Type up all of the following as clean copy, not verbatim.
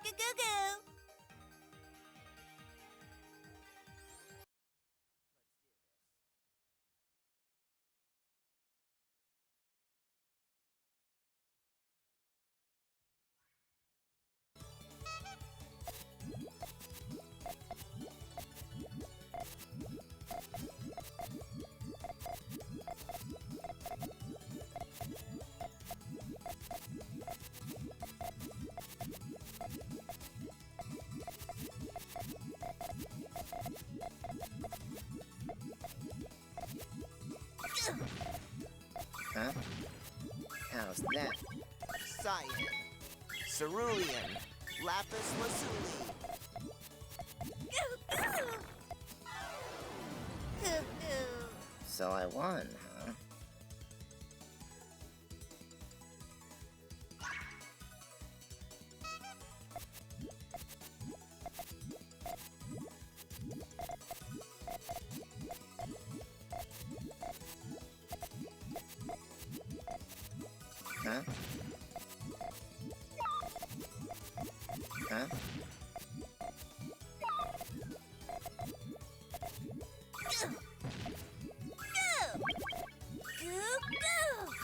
Goo-goo-goo! Huh? How's that? Cyan, Cerulean, Lapis Lazuli. Goo-goo! So I won, huh? Huh? Huh?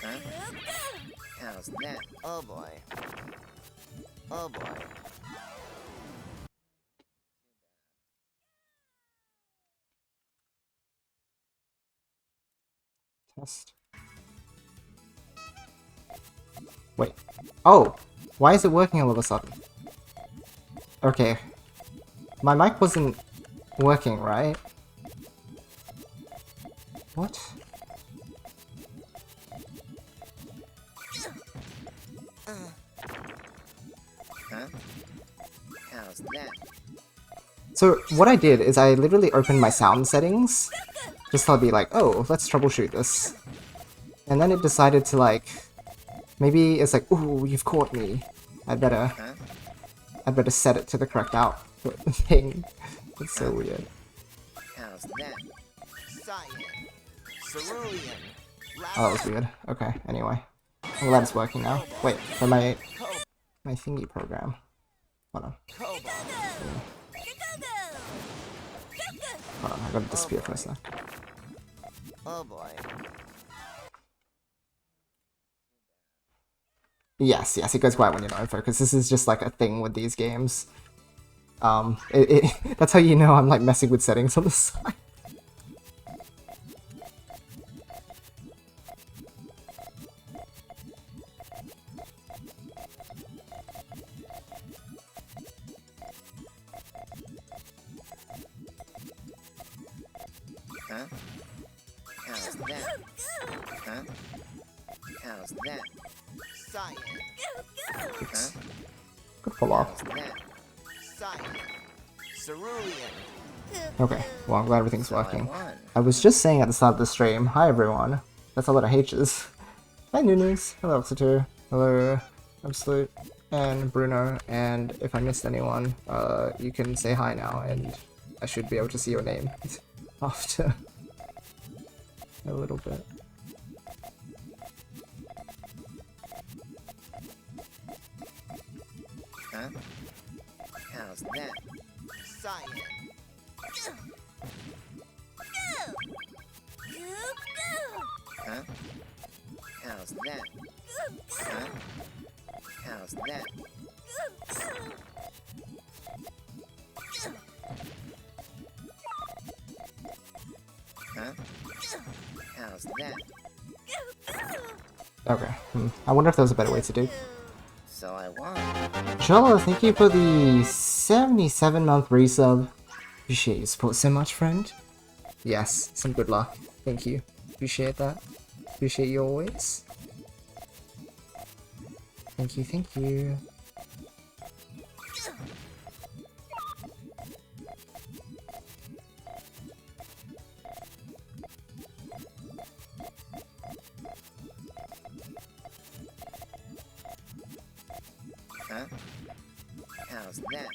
Huh? How's that? Oh boy. Oh boy. Test. Wait. Oh! Why is it working all of a sudden? Okay. My mic wasn't working, right? What? Huh? How's that? So what I did is I literally opened my sound settings, just to be like, oh, let's troubleshoot this. And then it decided to like, maybe it's like, ooh, you've caught me. I'd better set it to the correct output thing. It's so weird. How's that? Cyan, Cerulean, Oh, that was weird. Okay, anyway. I'm glad it's working now. Wait, for my thingy program. Hold on. Cobalt. Hold on, I gotta disappear for a sec. Oh boy. Yes, it goes quiet when you're not in focus. This is just like a thing with these games. That's how you know I'm like messing with settings on the side. Huh? How's that? Huh? How's that? Cyan. Huh? Good pull off. How's that? Cyan. Cerulean. Okay, well, I'm glad everything's So I working. won. I was just saying at the start of the stream, hi everyone. That's a lot of H's. Hi Nunes. Hello Oxatur. Hello Absolute. And Bruno. And if I missed anyone, you can say hi now and I should be able to see your name after a little bit. Huh? How's that? Cyan. Huh? How's that? Huh? How's that? Huh? How's that? Okay, I wonder if there was a better way to do. So I won. Cholo, thank you for the 77-month resub. Appreciate your support so much, friend. Yes, some good luck. Thank you. Appreciate that. Appreciate you always. Thank you, thank you. Huh? How's that?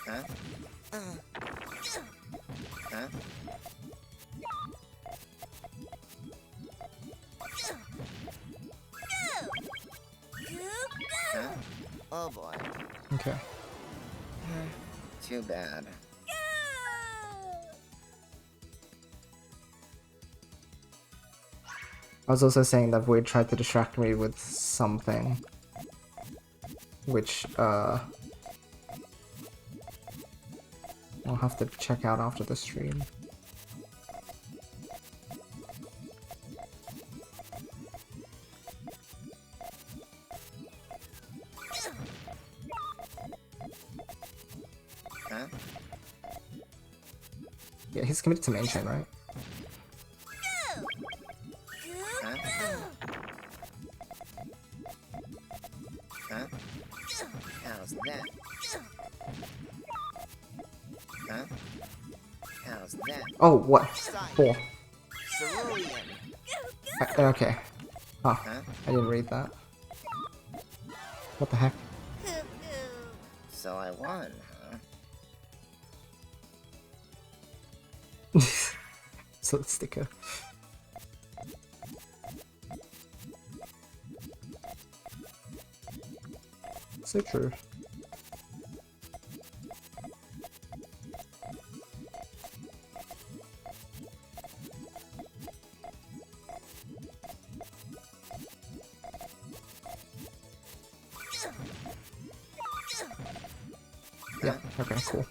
Huh? Huh? Huh? Oh boy. Okay. Too bad. I was also saying that Void tried to distract me with something. Which, I'll have to check out after the stream. Huh? Yeah, he's committed to main chain, right? Huh? Huh? How's that? Huh? How's that? Oh, what? 4. Cerulean. Okay. Oh, Huh? I didn't read that. What the heck? So I won, huh? Silly sticker. So true. Yeah, okay, cool.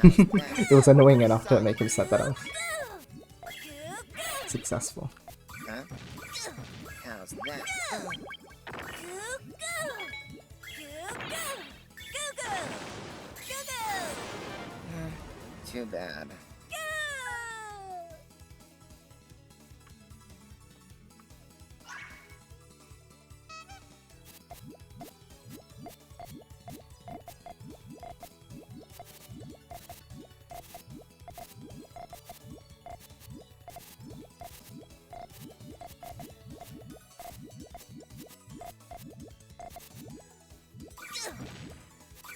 How's that? It was annoying enough to make him set that off. Successful. Huh? How's that? Too bad.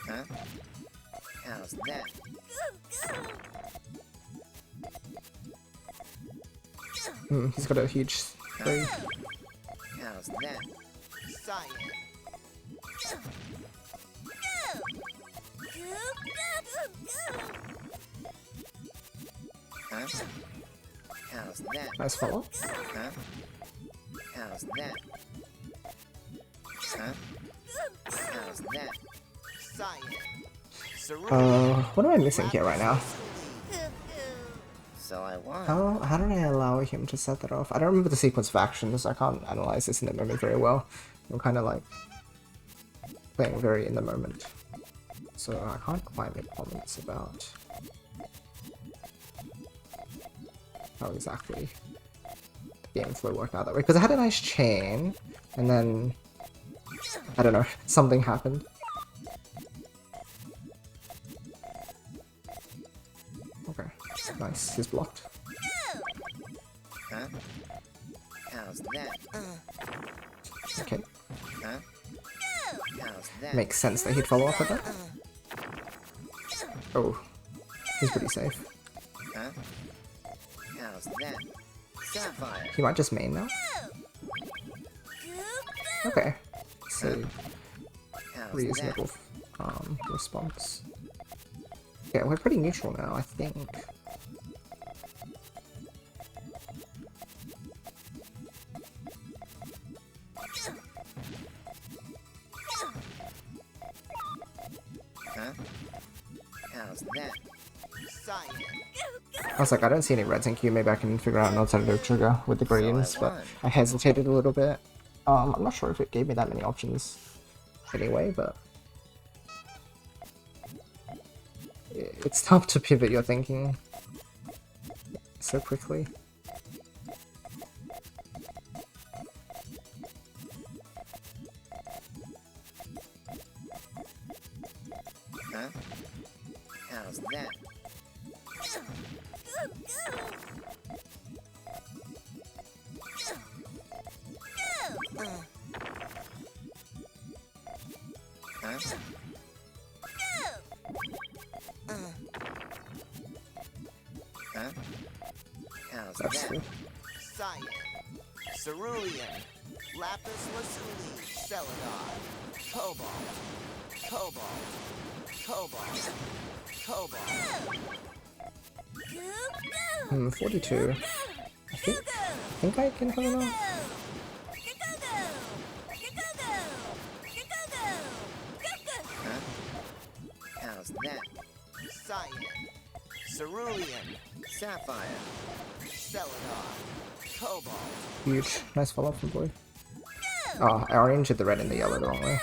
Huh? How's that? He's got a huge 3. How's that? Cyan. Huh? How's that? Nice follow. Huh? How's that? Huh? How's that? Cyan. Cerulean. What am I missing here right now? So I won. How did I allow him to set that off? I don't remember the sequence of actions. I can't analyze this in the moment very well. I'm kind of like playing very in the moment. so I can't quite make comments about how exactly the game flow worked out that way. Because I had a nice chain, and then, I don't know, something happened. Okay, nice, he's blocked. Huh? How's that? Okay, Huh? How's that? makes sense that he'd follow up with that. Oh, he's pretty safe. Huh? How's that? Sapphire. He might just main now. Okay, so How's reasonable response. Yeah, we're pretty neutral now, I think. Huh? How's that? Science. I was like, I don't see any reds in queue, maybe I can figure out an alternative trigger with the greens, but won. I hesitated a little bit. I'm not sure if it gave me that many options anyway, but it's tough to pivot your thinking so quickly. Huh? How's that? Huh? Huh? How's That's that? cool. Science. Cerulean. Lapis lazuli. Celadon. Cobalt. Cobalt. Cobalt. Cobalt. 42. I think I can have enough. Huh? How's that? Cyan. Cerulean. Sapphire. Celadon. Cobalt. Huge. Nice follow-up from Boy. Oh, I oriented the red and the yellow the wrong way.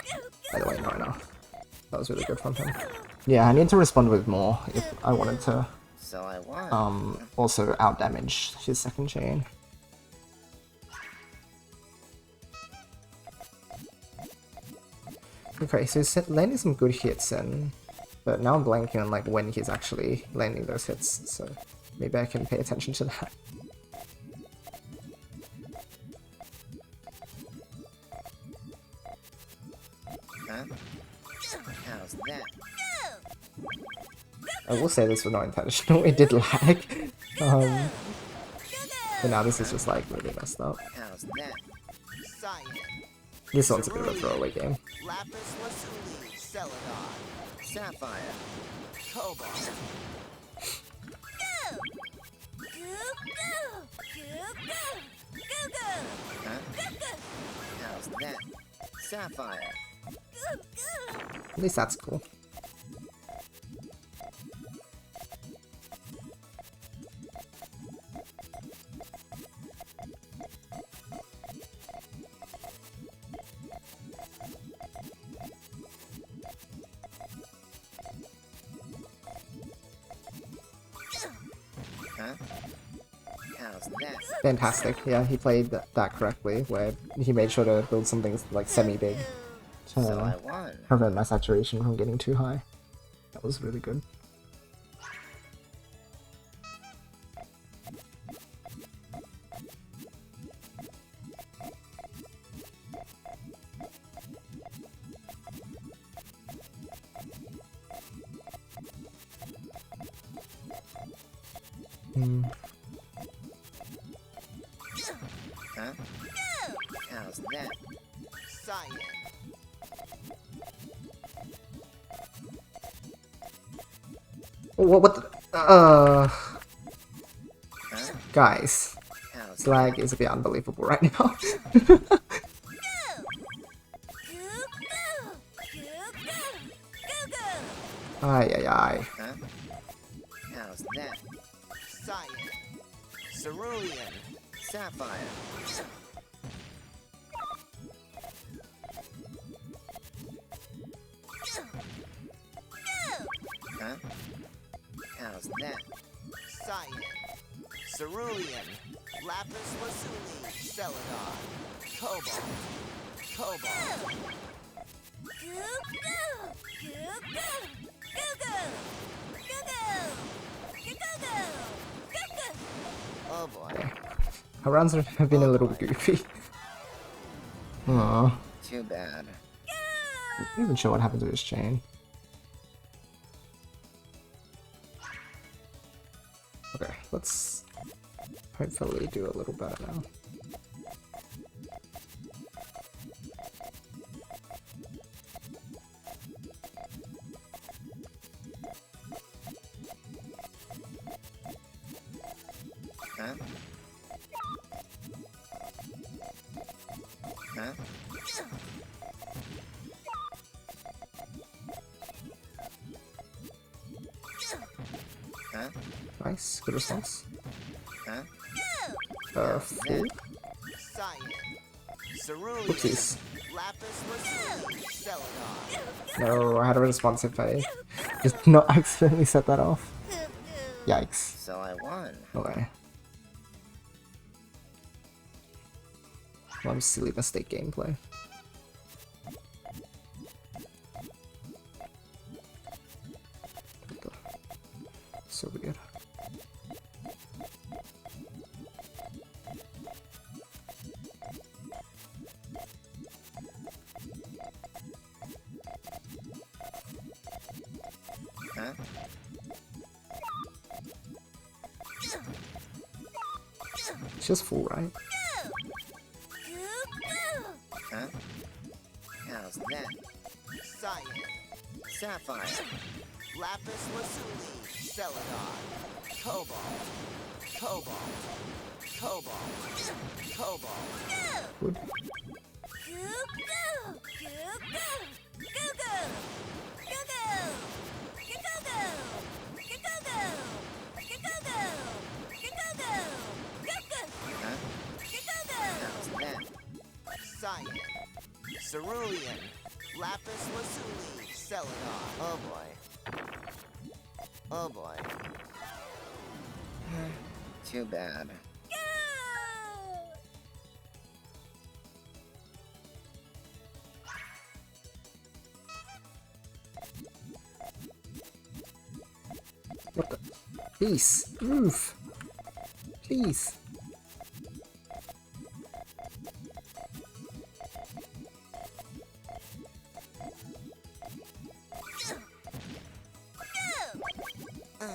By the way, no, no. That was really good from him. Yeah, I need to respond with more if I wanted to So I won. also out-damage his second chain. Okay, so he's landing some good hits in, but now I'm blanking on like when he's actually landing those hits, so maybe I can pay attention to that. Huh? How's that? I will say this was not intentional, it did lag. But now this is just like really messed up. How's that? Cyan. This one's a bit of a throwaway game. Lapis lazuli. Celadon. Sapphire. Cobalt. Huh? How's that? Sapphire. At least that's cool. Huh? How's that? Fantastic. Yeah, he played that correctly, where he made sure to build something like semi-big So I to won. prevent my saturation from getting too high. That was really good. Huh? How's that? Cyan. What the, Huh? guys, How's this lag is a bit unbelievable right now. Ay, ay, ay. Huh? How's that? Cyan. Cerulean. Sapphire. Huh? How's that? Cyan, Cerulean, Lapis Lazuli, Celadon, Cobalt, Cobalt, oh boy. Her rounds have been a little goofy. Aww. Too bad. Not even sure what happened to his chain. Okay, let's hopefully do a little better now. Huh? Huh? Huh? Nice, good response. Huh? Full. Cyan, Cerulean, Oopsies. Lapis Lazuli, Celadon, No, I had a responsive phase. Just not accidentally set that off. Yikes. So I won. Okay. One silly mistake gameplay. So weird. Huh? It's just full, right? Huh? How's that? Cyan, Sapphire. Lapis Lazuli, Celadon, Cobalt, Cobalt, Cobalt, Cobalt, Good. Huh? How's that? Cyan, Cerulean, Lapis Lazuli, Celadon. Oh boy. Oh boy. Too bad. What the? Please, move! Please! Huh?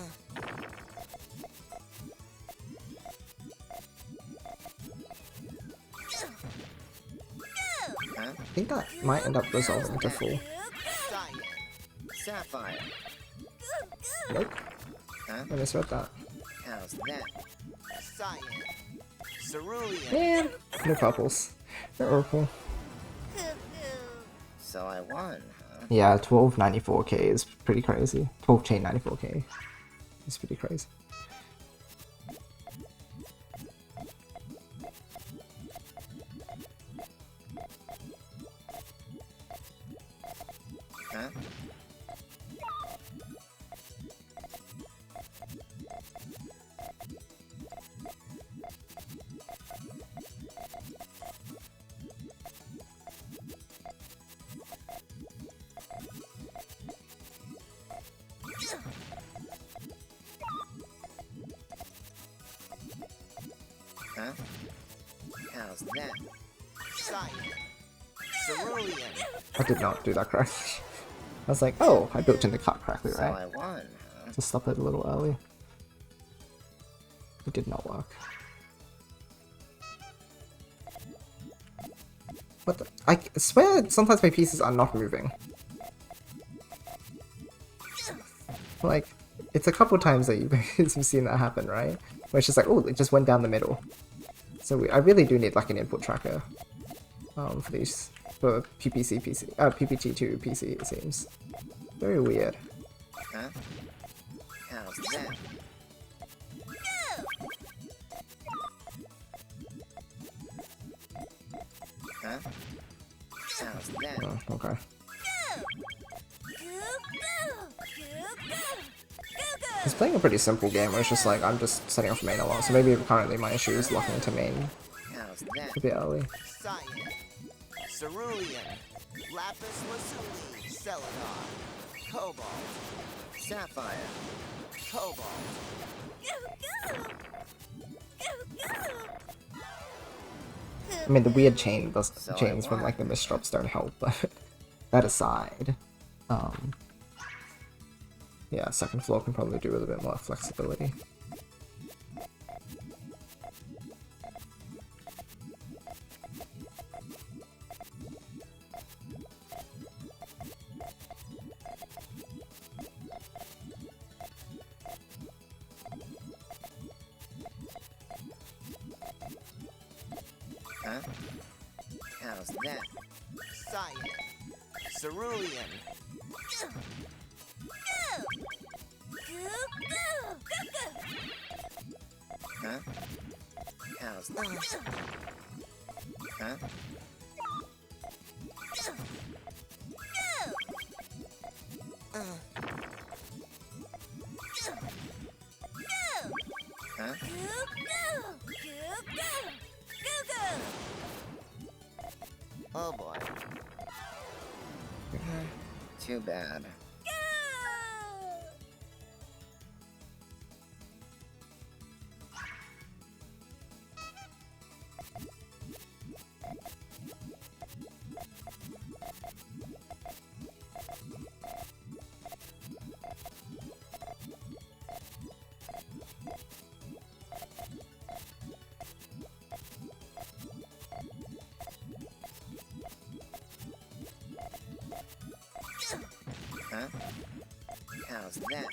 I think that might end up resolving to full. Cyan, Sapphire. Nope, Huh? I misread that. How's that? Cyan, Cerulean, Man! No purples. They're awful. So I won, huh? Yeah, 1294k is pretty crazy. 12 chain 94k. It's pretty crazy. Huh? Huh? How's that? Cyan, Cerulean, I did not do that correctly. I was like, oh, I built in the cut correctly, So right? I won, huh? Just stop it a little early. It did not work. What the? I swear sometimes my pieces are not moving. Like, it's a couple times that you've seen that happen, right? Where it's just like, oh, it just went down the middle. So I really do need like an input tracker for these, for PPT2 PC, it seems. Very weird. Huh? How's that? Huh? How's that? Oh, okay. He's playing a pretty simple game where it's just like, I'm just setting off main a lot, so maybe currently my issue is locking into main How's that? a bit early. Cyan, Cerulean, Lapis Lazuli, Celadon, Cobalt, Sapphire. Cobalt, I mean, the weird chains So from like the misdrops don't help, but that aside, yeah, second floor can probably do with a bit more flexibility. Huh? How's that? Cyan, Cerulean, Huh? How's that? Huh? Huh? oh boy. Too bad. Huh? How's that?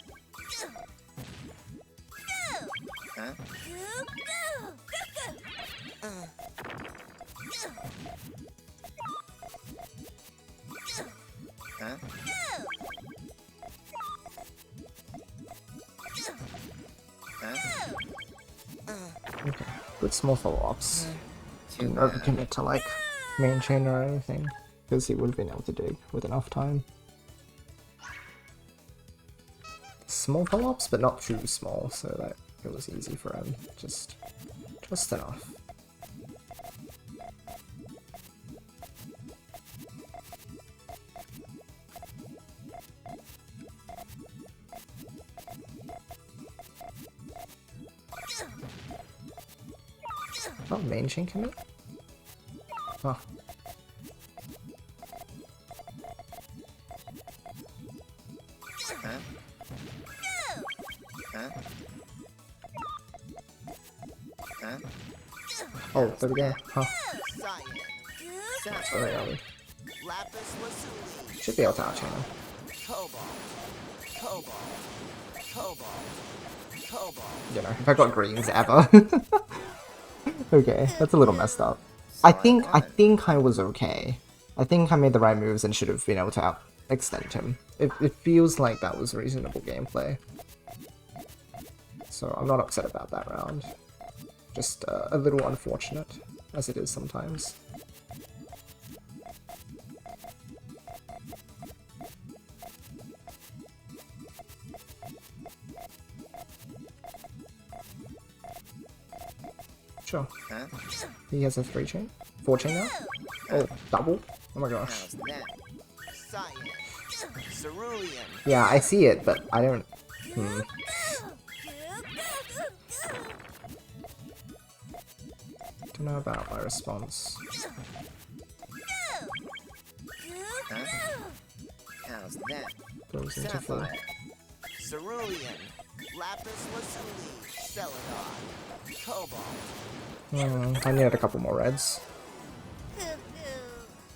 Huh? Huh? Huh? Okay, good small follow-ups. Too Didn't bad. overcommit to like main chain or anything, because he would have been able to dig with enough time. Small follow-ups, but not too small, so that it was easy for him. Just enough. Oh, main chain commit? Oh. Huh? Huh? Huh? Oh, there we go. Huh. Cyan, Sapphire. Very early. Lapis Lazuli, Should be able to outchain him. Cobalt, Cobalt, Cobalt, Cobalt, You know, if I got greens ever. Okay, that's a little messed up. I think I was okay. I think I made the right moves and should have been able to extend him. It feels like that was reasonable gameplay. So I'm not upset about that round. Just a little unfortunate, as it is sometimes. Sure. Huh? He has a 3 chain? 4 chain now? Oh, double? Oh my gosh. How's that? Cyan, Cerulean, Yeah, I see it, but I don't... Don't know about my response. Huh? How's that? Goes into full. Sapphire. Cerulean, Lapis Lazuli, Celadon, Cobalt, I needed a couple more reds.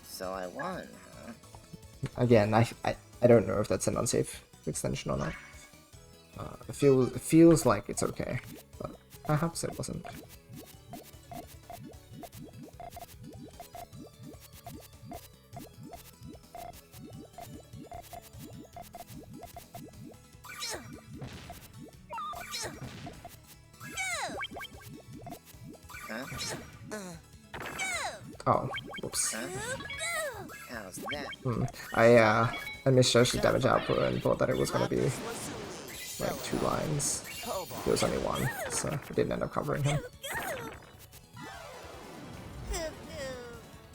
So I won, huh? Again, I don't know if that's an unsafe extension or not. It feels like it's okay, but perhaps it wasn't. Huh? Oh, whoops. Huh? How's that? I misjudged the damage output and thought that it was gonna be Lapis Lazuli, like too lines. Cobalt. There was only one, so I didn't end up covering him.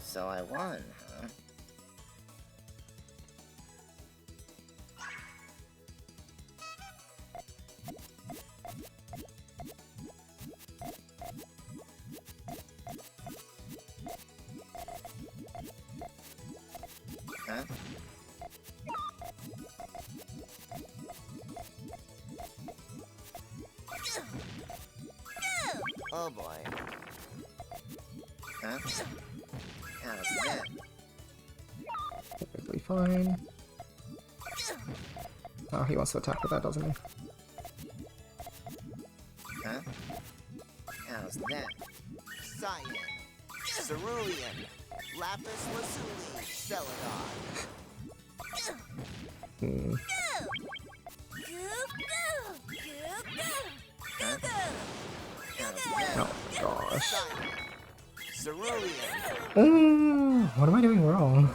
So I won, huh? Huh? Oh boy. Huh? How's that? Perfectly fine. Oh, he wants to attack with that, doesn't he? Huh? How's that? Cyan. Cerulean. Lapis Lazuli. Celadon. Hmm. Huh? How's that? Oh my gosh. Cyan. Cerulean. What am I doing wrong?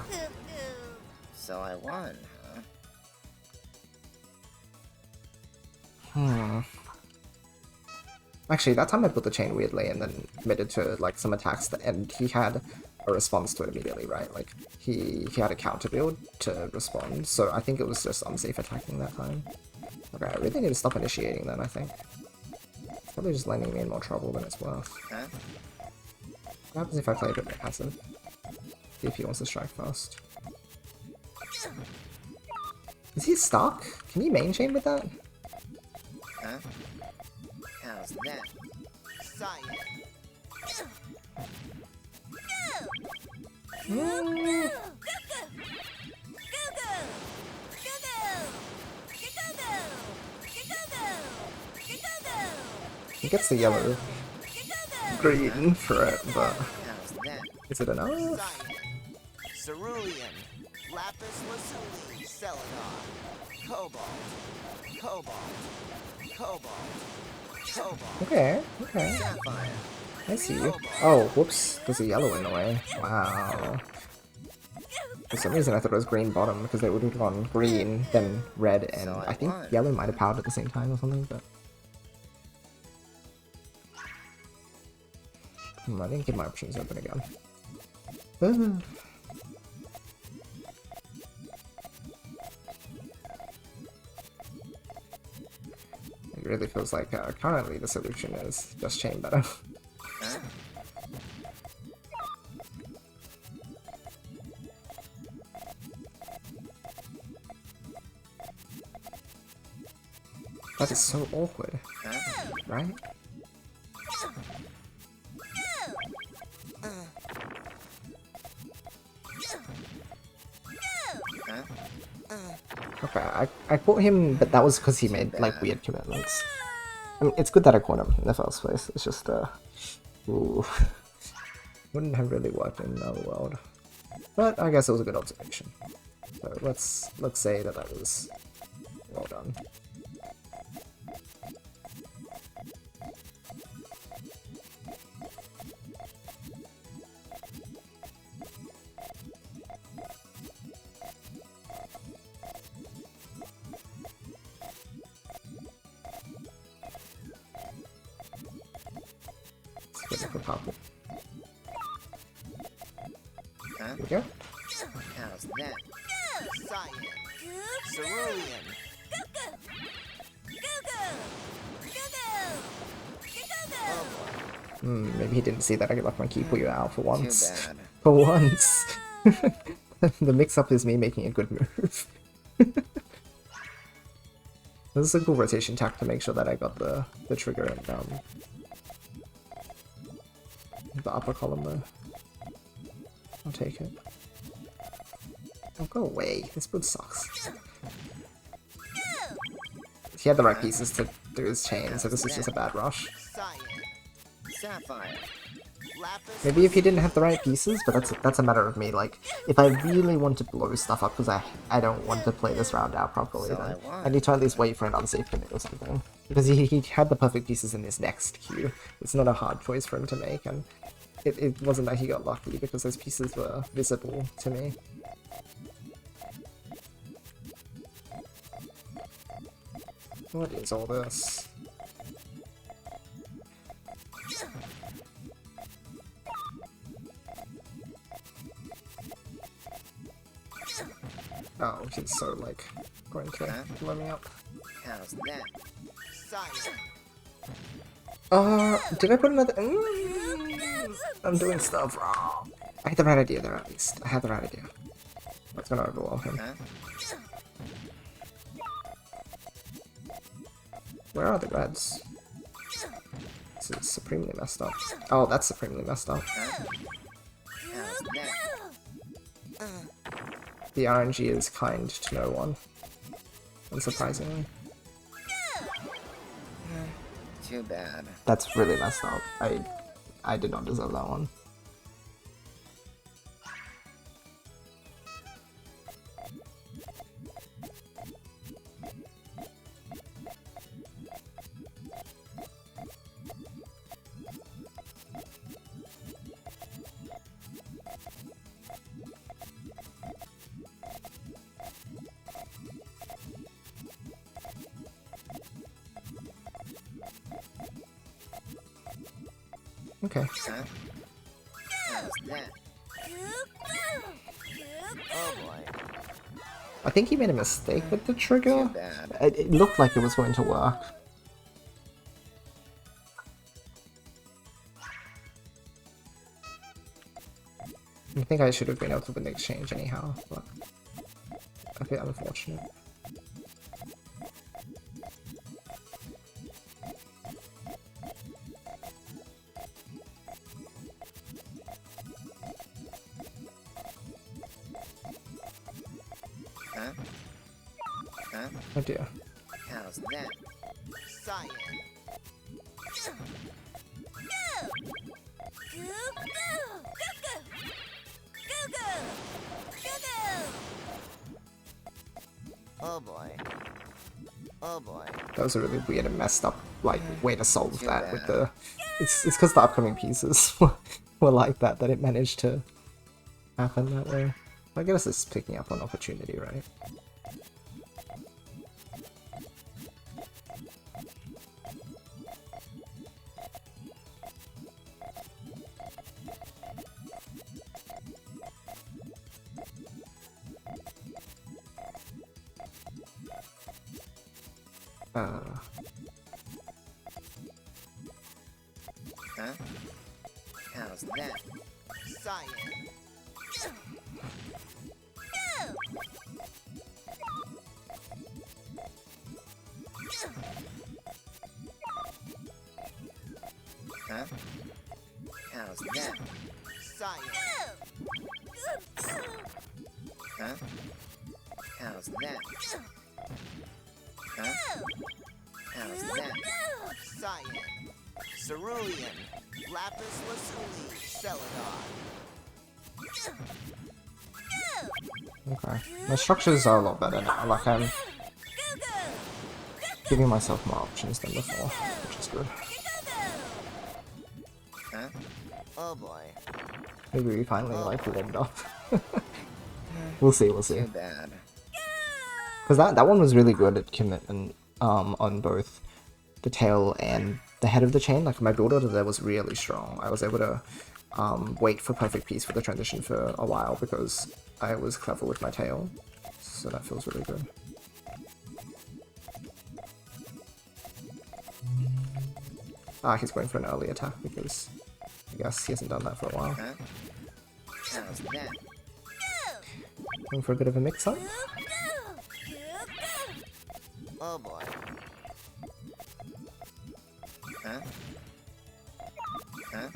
So I won, huh? Actually, that time I put the chain weirdly and then committed to like some attacks and he had a response to it immediately, right? Like he had a counter build to respond, so I think it was just unsafe attacking that time. Okay, I really need to stop initiating then, I think. It's probably just landing me in more trouble than it's worth. Huh? What happens if I play a bit more passive? See if he wants to strike first. Is he stuck? Can he main chain with that? Huh? How's that? Cyan. He gets the yellow green for it, but How's that? is it enough? Cyan. Cerulean. Lapis Lazuli. Celadon. Cobalt. Cobalt. Cobalt. Cobalt. Okay, okay. Sapphire. I see you. Oh, whoops. There's a yellow in the way. Wow. For some reason I thought it was green bottom because they would have gone green, then red, and So I think won. yellow might have powered at the same time or something, but... I didn't keep my options open again. It really feels like currently the solution is just chain better. Huh? That is so awkward, Huh? right? Huh? Okay, I caught him, but that was because he made like weird commitments. I mean, it's good that I caught him in the first place. It's just ooh, wouldn't have really worked in another world. But I guess it was a good observation. So let's say that that was well done. Let's for purple. Huh? Here we go. How's that? Cyan. Cerulean. Oh boy. Maybe he didn't see that I left my key Puyo out for once. Too bad. For once! The mix-up is me making a good move. This is a cool rotation tack to make sure that I got the trigger and the upper column there. I'll take it. Oh, go away. This build sucks. He had the right pieces to do his chain, so this is just a bad rush. Cyan. Sapphire. Lapis. Maybe if he didn't have the right pieces, but that's a matter of me. Like, if I really want to blow stuff up because I don't want to play this round out properly, So then I won. I need to at least wait for an unsafe commit or something. Because he had the perfect pieces in his next queue. It's not a hard choice for him to make, and it wasn't that he got lucky because those pieces were visible to me. What is all this? Oh, he's so like going to blow me up. How's that? Cyan. Did I put another? I'm doing stuff wrong. I had the right idea there at least. I had the right idea. That's gonna overwhelm him. Huh? Where are the reds? This is supremely messed up. Oh, that's supremely messed up. Huh? How's that? The RNG is kind to no one. Unsurprisingly. Too bad. That's really messed up. I did not deserve that one. Okay. Huh? How's that? Oh boy. I think he made a mistake with the trigger. Too bad. It looked like it was going to work. I think I should have been able to win the exchange anyhow, but a bit unfortunate. Huh? Huh? Oh dear. How's that? Cyan. Oh boy. Oh boy. That was a really weird and messed up like way to solve Too that with bad. the. It's because the upcoming pieces were like that it managed to happen that way. I guess it's picking up on opportunity, right? Huh? How's that? Cyan. Huh? How's that? Cyan. Huh? How's that? Huh? How's that? Cyan. Cerulean. Lapis Lazuli. Celadon. Okay. My structures are a lot better now. Like I'm giving myself more options than before, which is good. Huh? Oh boy. Maybe we finally like warmed up. We'll see. We'll see. Too bad. Because that one was really good at commitment on both the tail and the head of the chain. Like my build order there was really strong. I was able to wait for perfect piece for the transition for a while because I was clever with my tail. So that feels really good. Ah, he's going for an early attack because I guess he hasn't done that for a while. Huh? How's that? Going for a bit of a mix-up. Oh boy. Huh? Huh?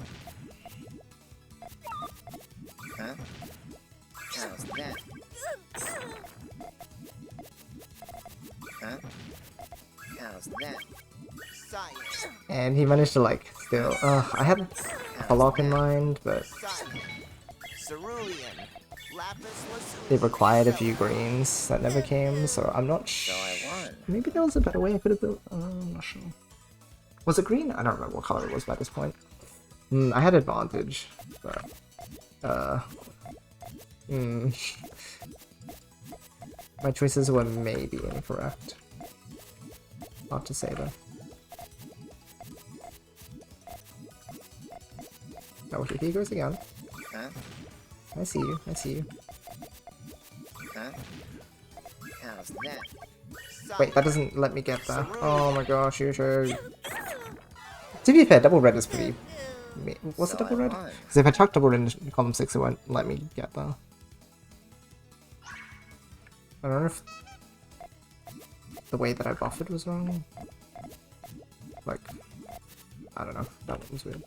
Huh? How's that? Huh? How's that? Cyan. And he managed to like still. I had a lock in mind, but Cyan. Cerulean. Lapis Lazuli. it required a few Celadon. greens that never came, so I'm not So sure. I won. Maybe there was a better way I could have built. I'm not sure. Was it green? I don't remember what color it was by this point. I had advantage, but my choices were maybe incorrect. Hard to say though. Oh, here he goes again. Huh? I see you, I see you. Huh? How's that? Wait, that doesn't let me get there. Oh my gosh, Yoshi. To be fair, double red is pretty... Was it double red? Because if I chuck double red in column 6, it won't let me get there. I don't know if the way that I buffered was wrong. Like, I don't know. That one was weird.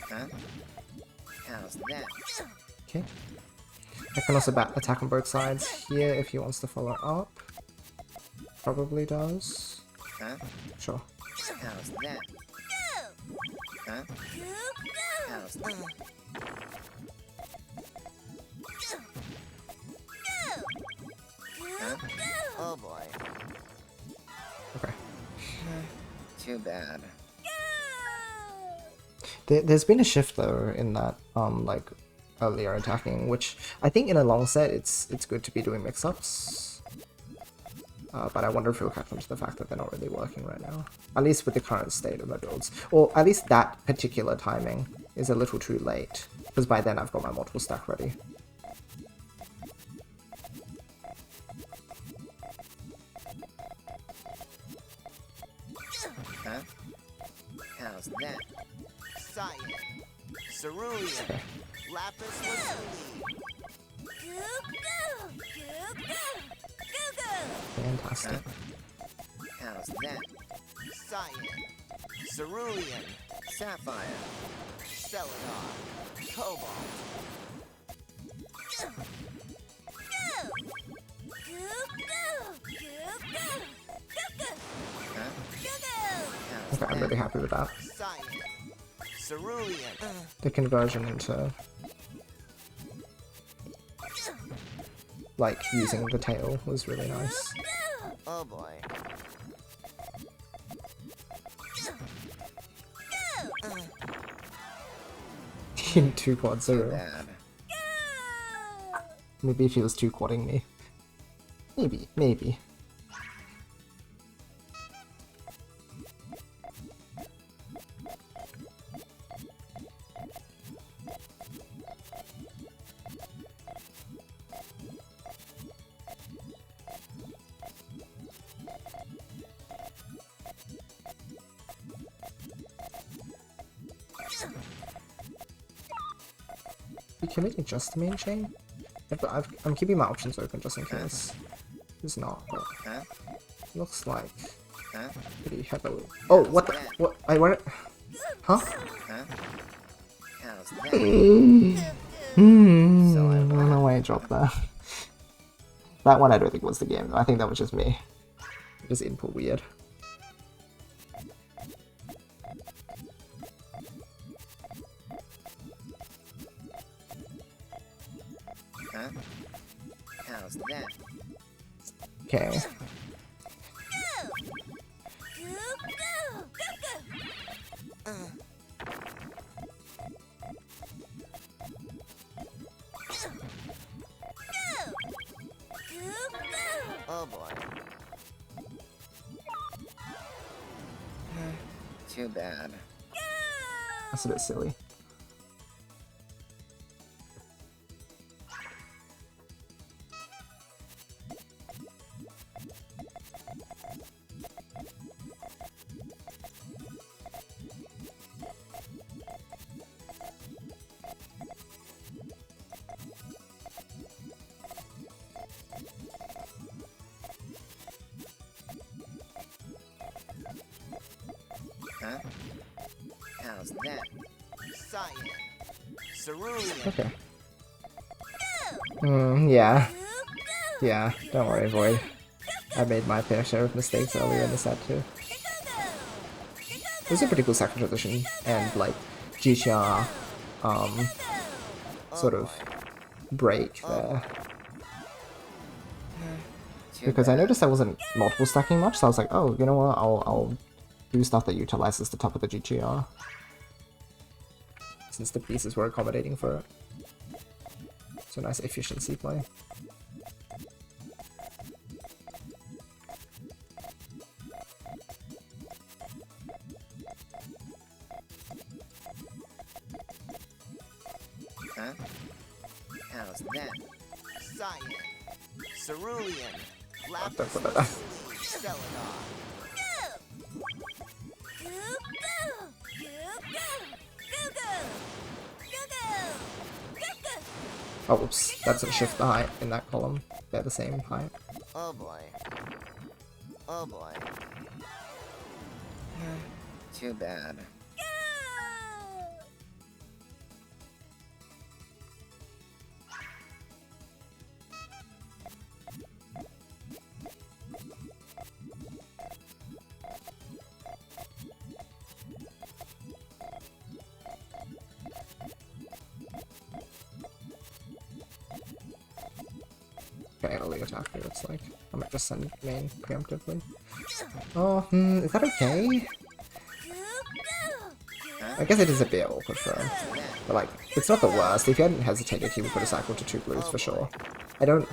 Huh? How's that? Okay. I can also attack on both sides here if he wants to follow up. Probably does. Huh? Sure. How's that? Huh? How's that? Huh? Oh boy. Okay. Too bad. There's been a shift though in that like earlier attacking, which I think in a long set it's good to be doing mix-ups. But I wonder if it'll catch on to the fact that they're not really working right now. At least with the current state of my builds. Or at least that particular timing is a little too late. Because by then I've got my multiple stack ready. Huh? How's that? Cyan. Cerulean. Lapis lazuli. Fantastic. How's that? Cyan. Cerulean. Sapphire. Celadon. Cobalt. Huh? How's Okay, I'm that? really happy with that. Cyan. Cerulean. The conversion into like using the tail was really nice. Oh boy. In 2 quad Too 0. bad. Maybe if he was 2 quadding me. Maybe. Can we adjust the main chain? I'm keeping my options open just in case. It's not, but Huh? looks like Huh? pretty heavily. Oh, what the? What? I want it. Huh? Huh? How's that? I don't know why I dropped that. That one I don't think was the game though. I think that was just me. Just input weird. Huh? How's that? Okay. Oh boy. Too bad. That's a bit silly. Huh? How's that? Cyan. Cerulean. Okay. Yeah. Yeah, don't worry, Void. I made my fair share of mistakes earlier in the set too. It was a pretty cool second position, and like GTR sort of break there. Too Because I bad. noticed I wasn't multiple stacking much, so I was like, oh, you know what, I'll do stuff that utilizes the top of the GTR. Since the pieces were accommodating for it. It's a nice efficiency play. Huh? How's that? Cyan. Cerulean. What the- Lapis what the- lazuli. Celadon. Oh, oops. That doesn't shift the height in that column. They're the same height. Oh boy. Oh boy. Too bad. Okay, early attack, it looks like. I might just send main preemptively. Oh, is that okay? I guess it is a bit awkward for him. But like, it's not the worst. If he hadn't hesitated, he would put a cycle to 2 blues for sure. I don't,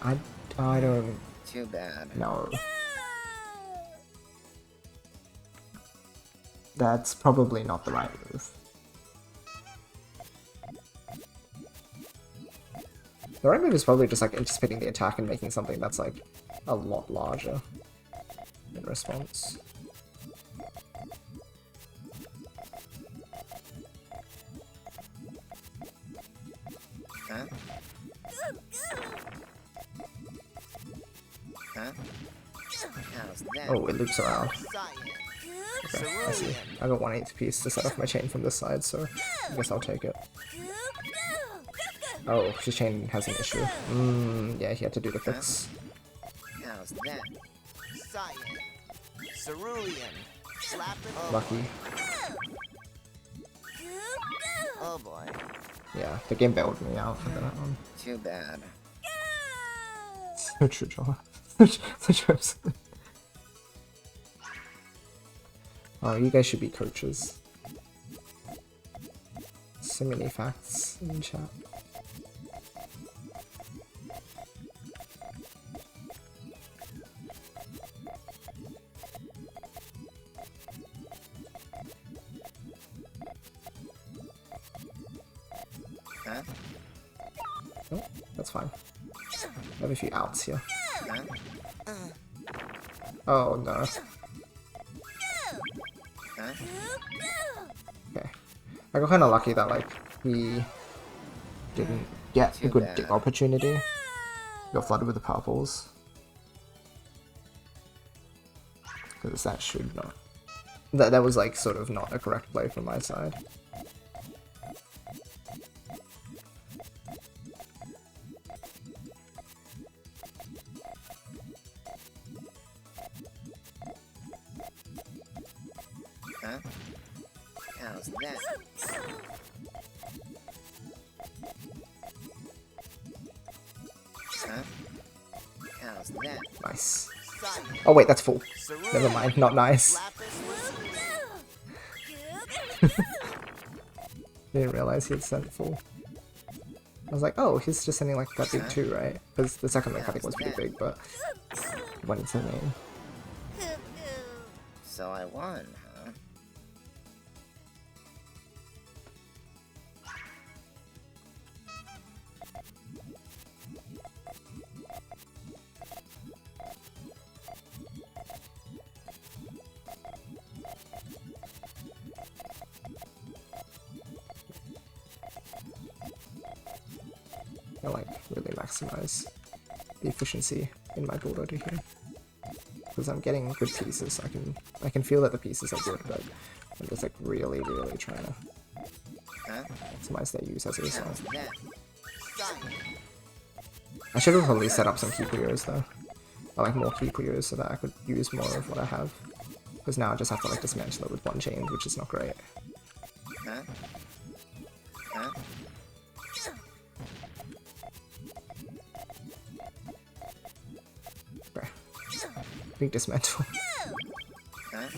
I don't Too bad. know. That's probably not the right move. The right move is probably just like anticipating the attack and making something that's like a lot larger in response. Huh? Huh? How's that? Oh, it loops around. Cyan. Okay, I see. I got 1/8 piece to set off my chain from this side, so I guess I'll take it. Oh, his chain has an issue. Yeah, he had to do the fix. How's that? Cyan. Cerulean. Lapis. Lucky. Oh boy. Yeah, the game bailed me out for that one. Too bad. So true, Joel. So true. Oh, you guys should be coaches. So many facts in chat. Huh? Oh, that's fine. I have a few outs here. Huh? Oh no. Huh? Okay. I got kind of lucky that like he didn't get a Too good bad. dig opportunity. Got flooded with the purples. Because that should not. That was like sort of not a correct play from my side. Huh? How's that? Huh? How's that? Nice. Cyan. Oh wait, that's full. Cerulean. Never mind, not nice. Lapis lazuli. Didn't realize he had sent full. I was like, oh, he's just sending like that big 2, right? Because the second link I think was pretty big, but he went into main. So I won, huh? I like really maximize the efficiency in my build order here. Because I'm getting good pieces. I can feel that the pieces are good, but I'm just like really trying to Huh? maximize their use as a result. How's that? Cyan. I should have probably set up some key Puyos though. I like more key Puyos so that I could use more of what I have. Because now I just have to like dismantle it with one chain, which is not great. Huh? Huh? Okay. Big dismantle. Huh?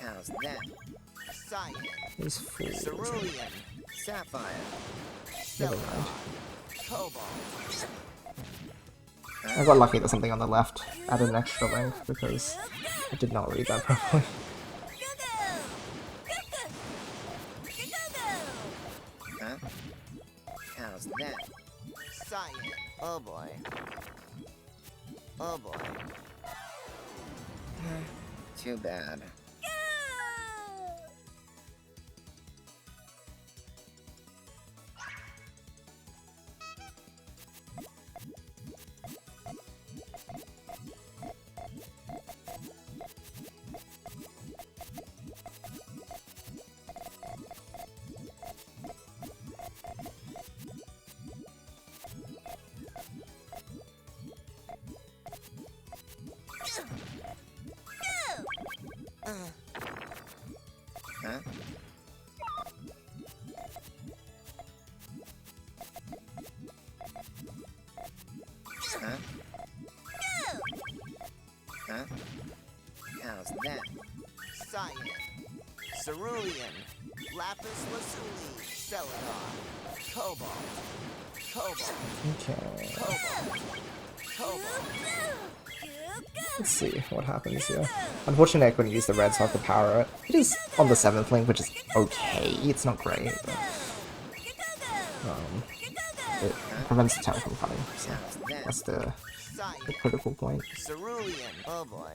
How's that? Cyan. These fools. Cerulean. Sapphire. Never mind. Cobalt. I got lucky that something on the left added an extra link because I did not read that properly. Huh? How's that? Cyan. Oh boy. Oh boy. Too bad. Huh? Huh? Huh? How's that? Cyan. Cerulean. Lapis lazuli. Celadon. Cobalt. Cobalt. Okay. Cobalt. Cobalt. Let's see what happens here. Unfortunately, I couldn't use the red so I could power it. It is on the 7th link, which is okay. It's not great, but it prevents the tower from coming. So that's the critical point. Cerulean. Oh boy.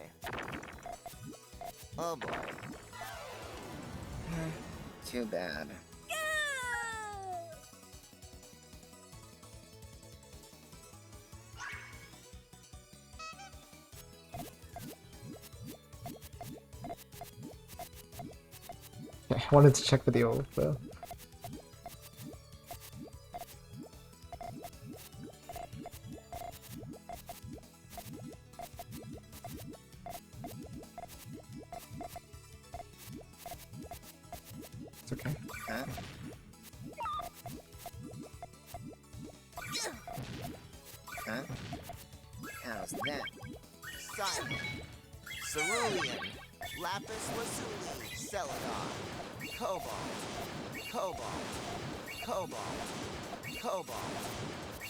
Oh boy. Too bad. Okay, I wanted to check for the old, though. It's okay. Huh? Huh? How's that? Cyan. Cerulean. Lapis lazuli. Celadon. Cobalt. Cobalt. Cobalt. Cobalt.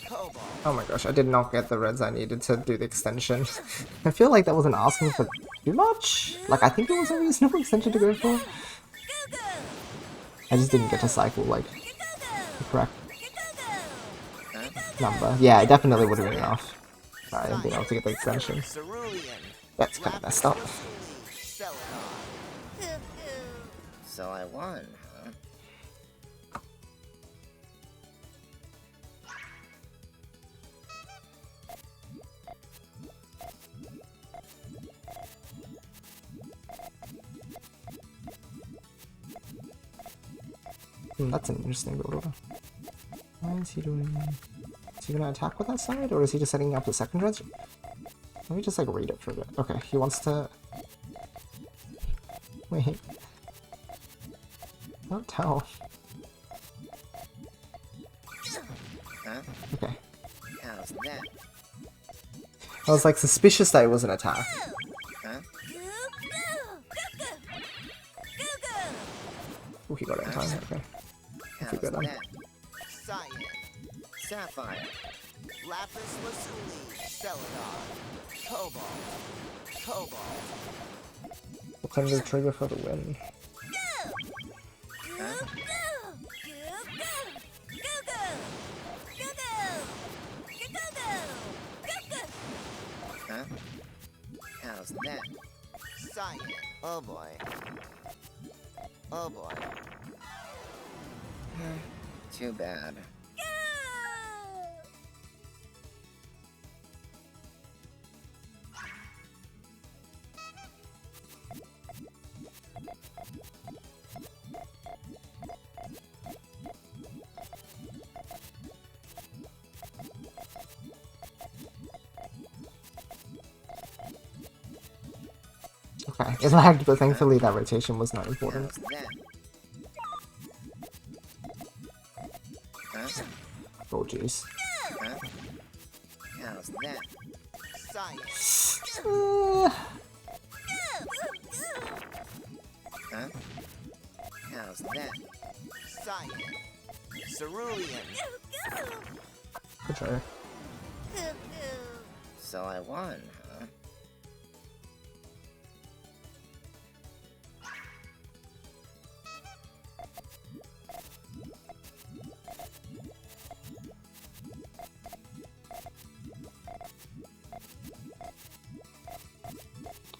Cobalt. Oh my gosh, I did not get the reds I needed to do the extension. I feel like that wasn't asking for too much. Like, I think it was a reasonable extension to go for. I just didn't get to cycle, like, the correct number. Yeah, it definitely would have been enough. I didn't be able to get the extension. Cerulean. That's kind of messed up. Celadon. So I won, huh? That's an interesting build order. Why is he doing? Is he gonna attack with that side, or is he just setting up the second dredge? Let me just like read it for a bit. Okay, he wants to. Wait. Don't tell. Huh? Okay. How's that? I was like suspicious that it was an attack. Huh? Oh, he got it in time. Okay. How's Pretty good then. that? Cyan. Sapphire. Lapis lazuli. Celadon. Cobalt. Cobalt. We'll claim the trigger for the win. Huh? Huh? How's that? Cyan. Oh boy. Oh boy. Too bad. Okay, it lagged, but thankfully that rotation was not important. How's that? Huh? Oh jeez. Huh? How's that? Cyan. Huh? How's that? Cyan. Cerulean. Good try. So I won, huh?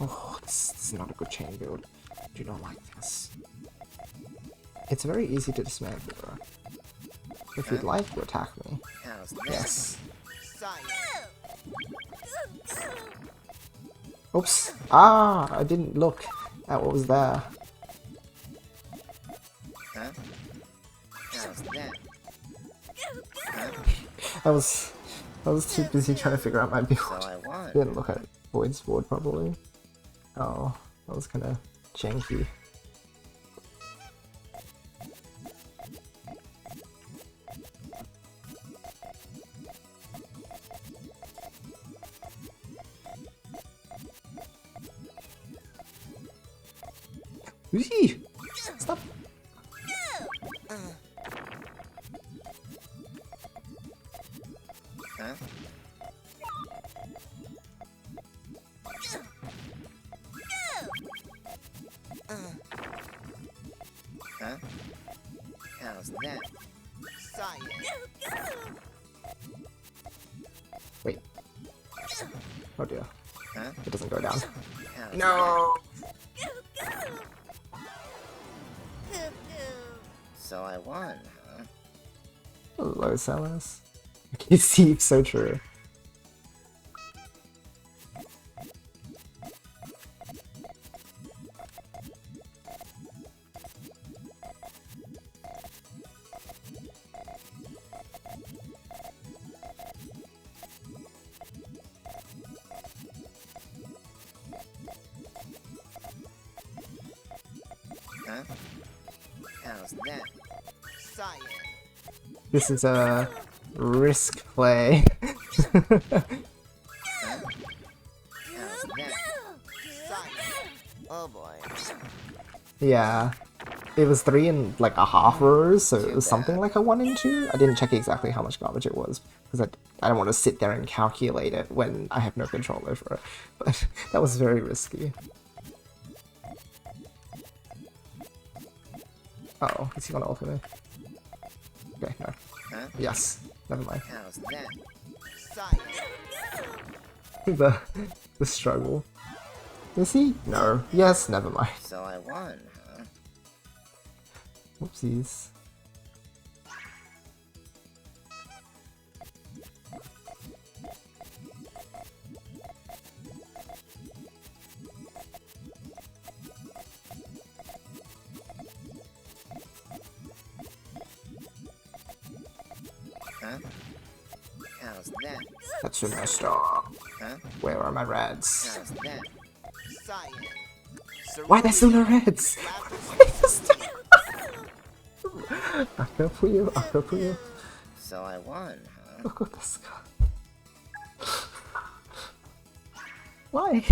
Oh, this is not a good chain build. I do not like this. It's very easy to dismantle. If you'd like to attack me. How's that? Yes. Cyan. Oops. Ah, I didn't look at what was there. Huh? How's that? Huh? I was too busy trying to figure out my build. So I won. Didn't look at Void's board properly. Oh, that was kind of janky. Whee! Stop! Huh? Huh? How's that? Cyan. Wait. Oh dear. Huh? It doesn't go down. How's No! that? So I won, huh? Hello, Samus. You see, so true. Huh? How's that? Cyan. This is a risk play. Huh? How's that? Cyan. Oh boy. Yeah. It was 3 and like a half rows, so it was something like a 1 and 2. I didn't check exactly how much garbage it was, because I don't want to sit there and calculate it when I have no control over it. But that was very risky. Uh-oh, is he gonna ult me? Okay, no. Huh? Yes, never mind. How's that? Cyan. The struggle. Is he? No. Yes, never mind. So I won, huh? Whoopsies. Huh? How's that? That's a messed up. Huh? Where are my reds? How's that? Cyan. Why there's still no reds? Aqua Puyo, Aqua Puyo. So I won, huh? Look at this guy. Why?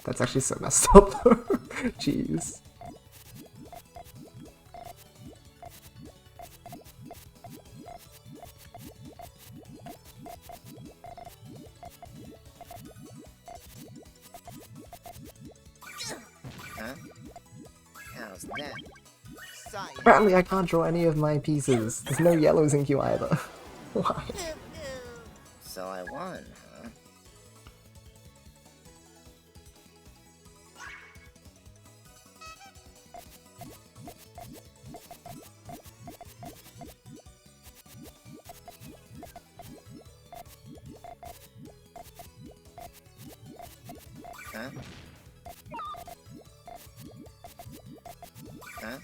That's actually so messed up though. Jeez. Huh? How's that? Cyan. Apparently I can't draw any of my pieces. There's no yellows in queue either. Why? So I won, huh? Huh? Huh?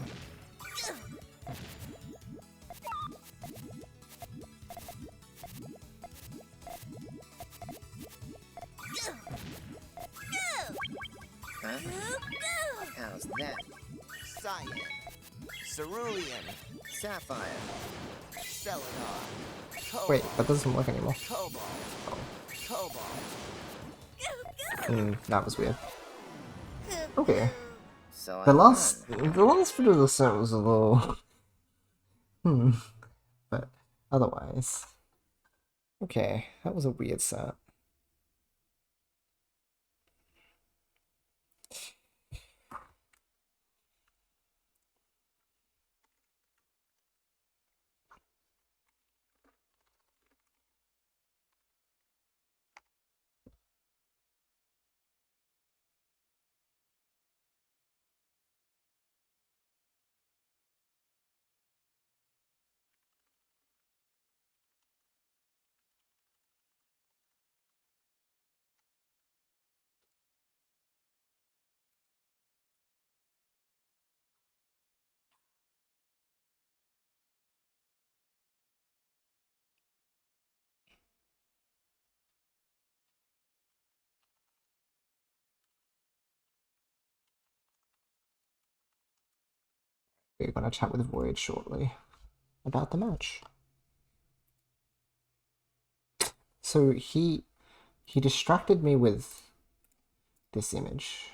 Huh? How's that? Cyan. Cerulean. Sapphire. Celadon. Cobalt. Wait, that doesn't work anymore. Cobalt. Cobalt. That was weird. Okay. So The I last won. bit of the set was a little but otherwise. Okay, that was a weird set. We're gonna chat with Void shortly about the match. So he distracted me with this image.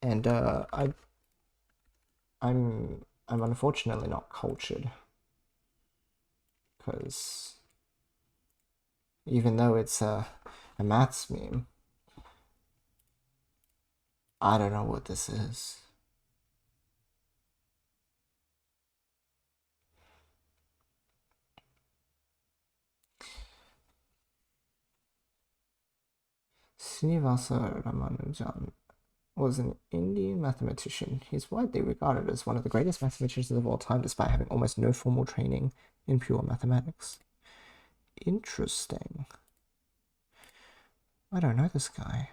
And I'm unfortunately not cultured, because even though it's a maths meme, I don't know what this is. Srinivasa Ramanujan was an Indian mathematician. He's widely regarded as one of the greatest mathematicians of all time, despite having almost no formal training in pure mathematics. Interesting. I don't know this guy.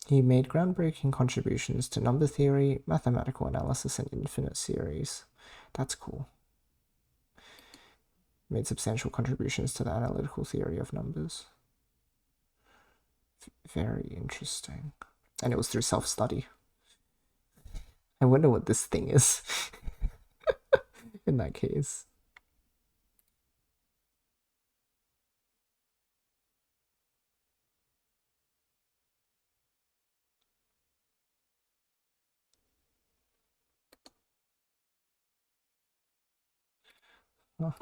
He made groundbreaking contributions to number theory, mathematical analysis, and infinite series. That's cool. Made substantial contributions to the analytical theory of numbers. Very interesting. And it was through self-study. I wonder what this thing is in that case. Oh.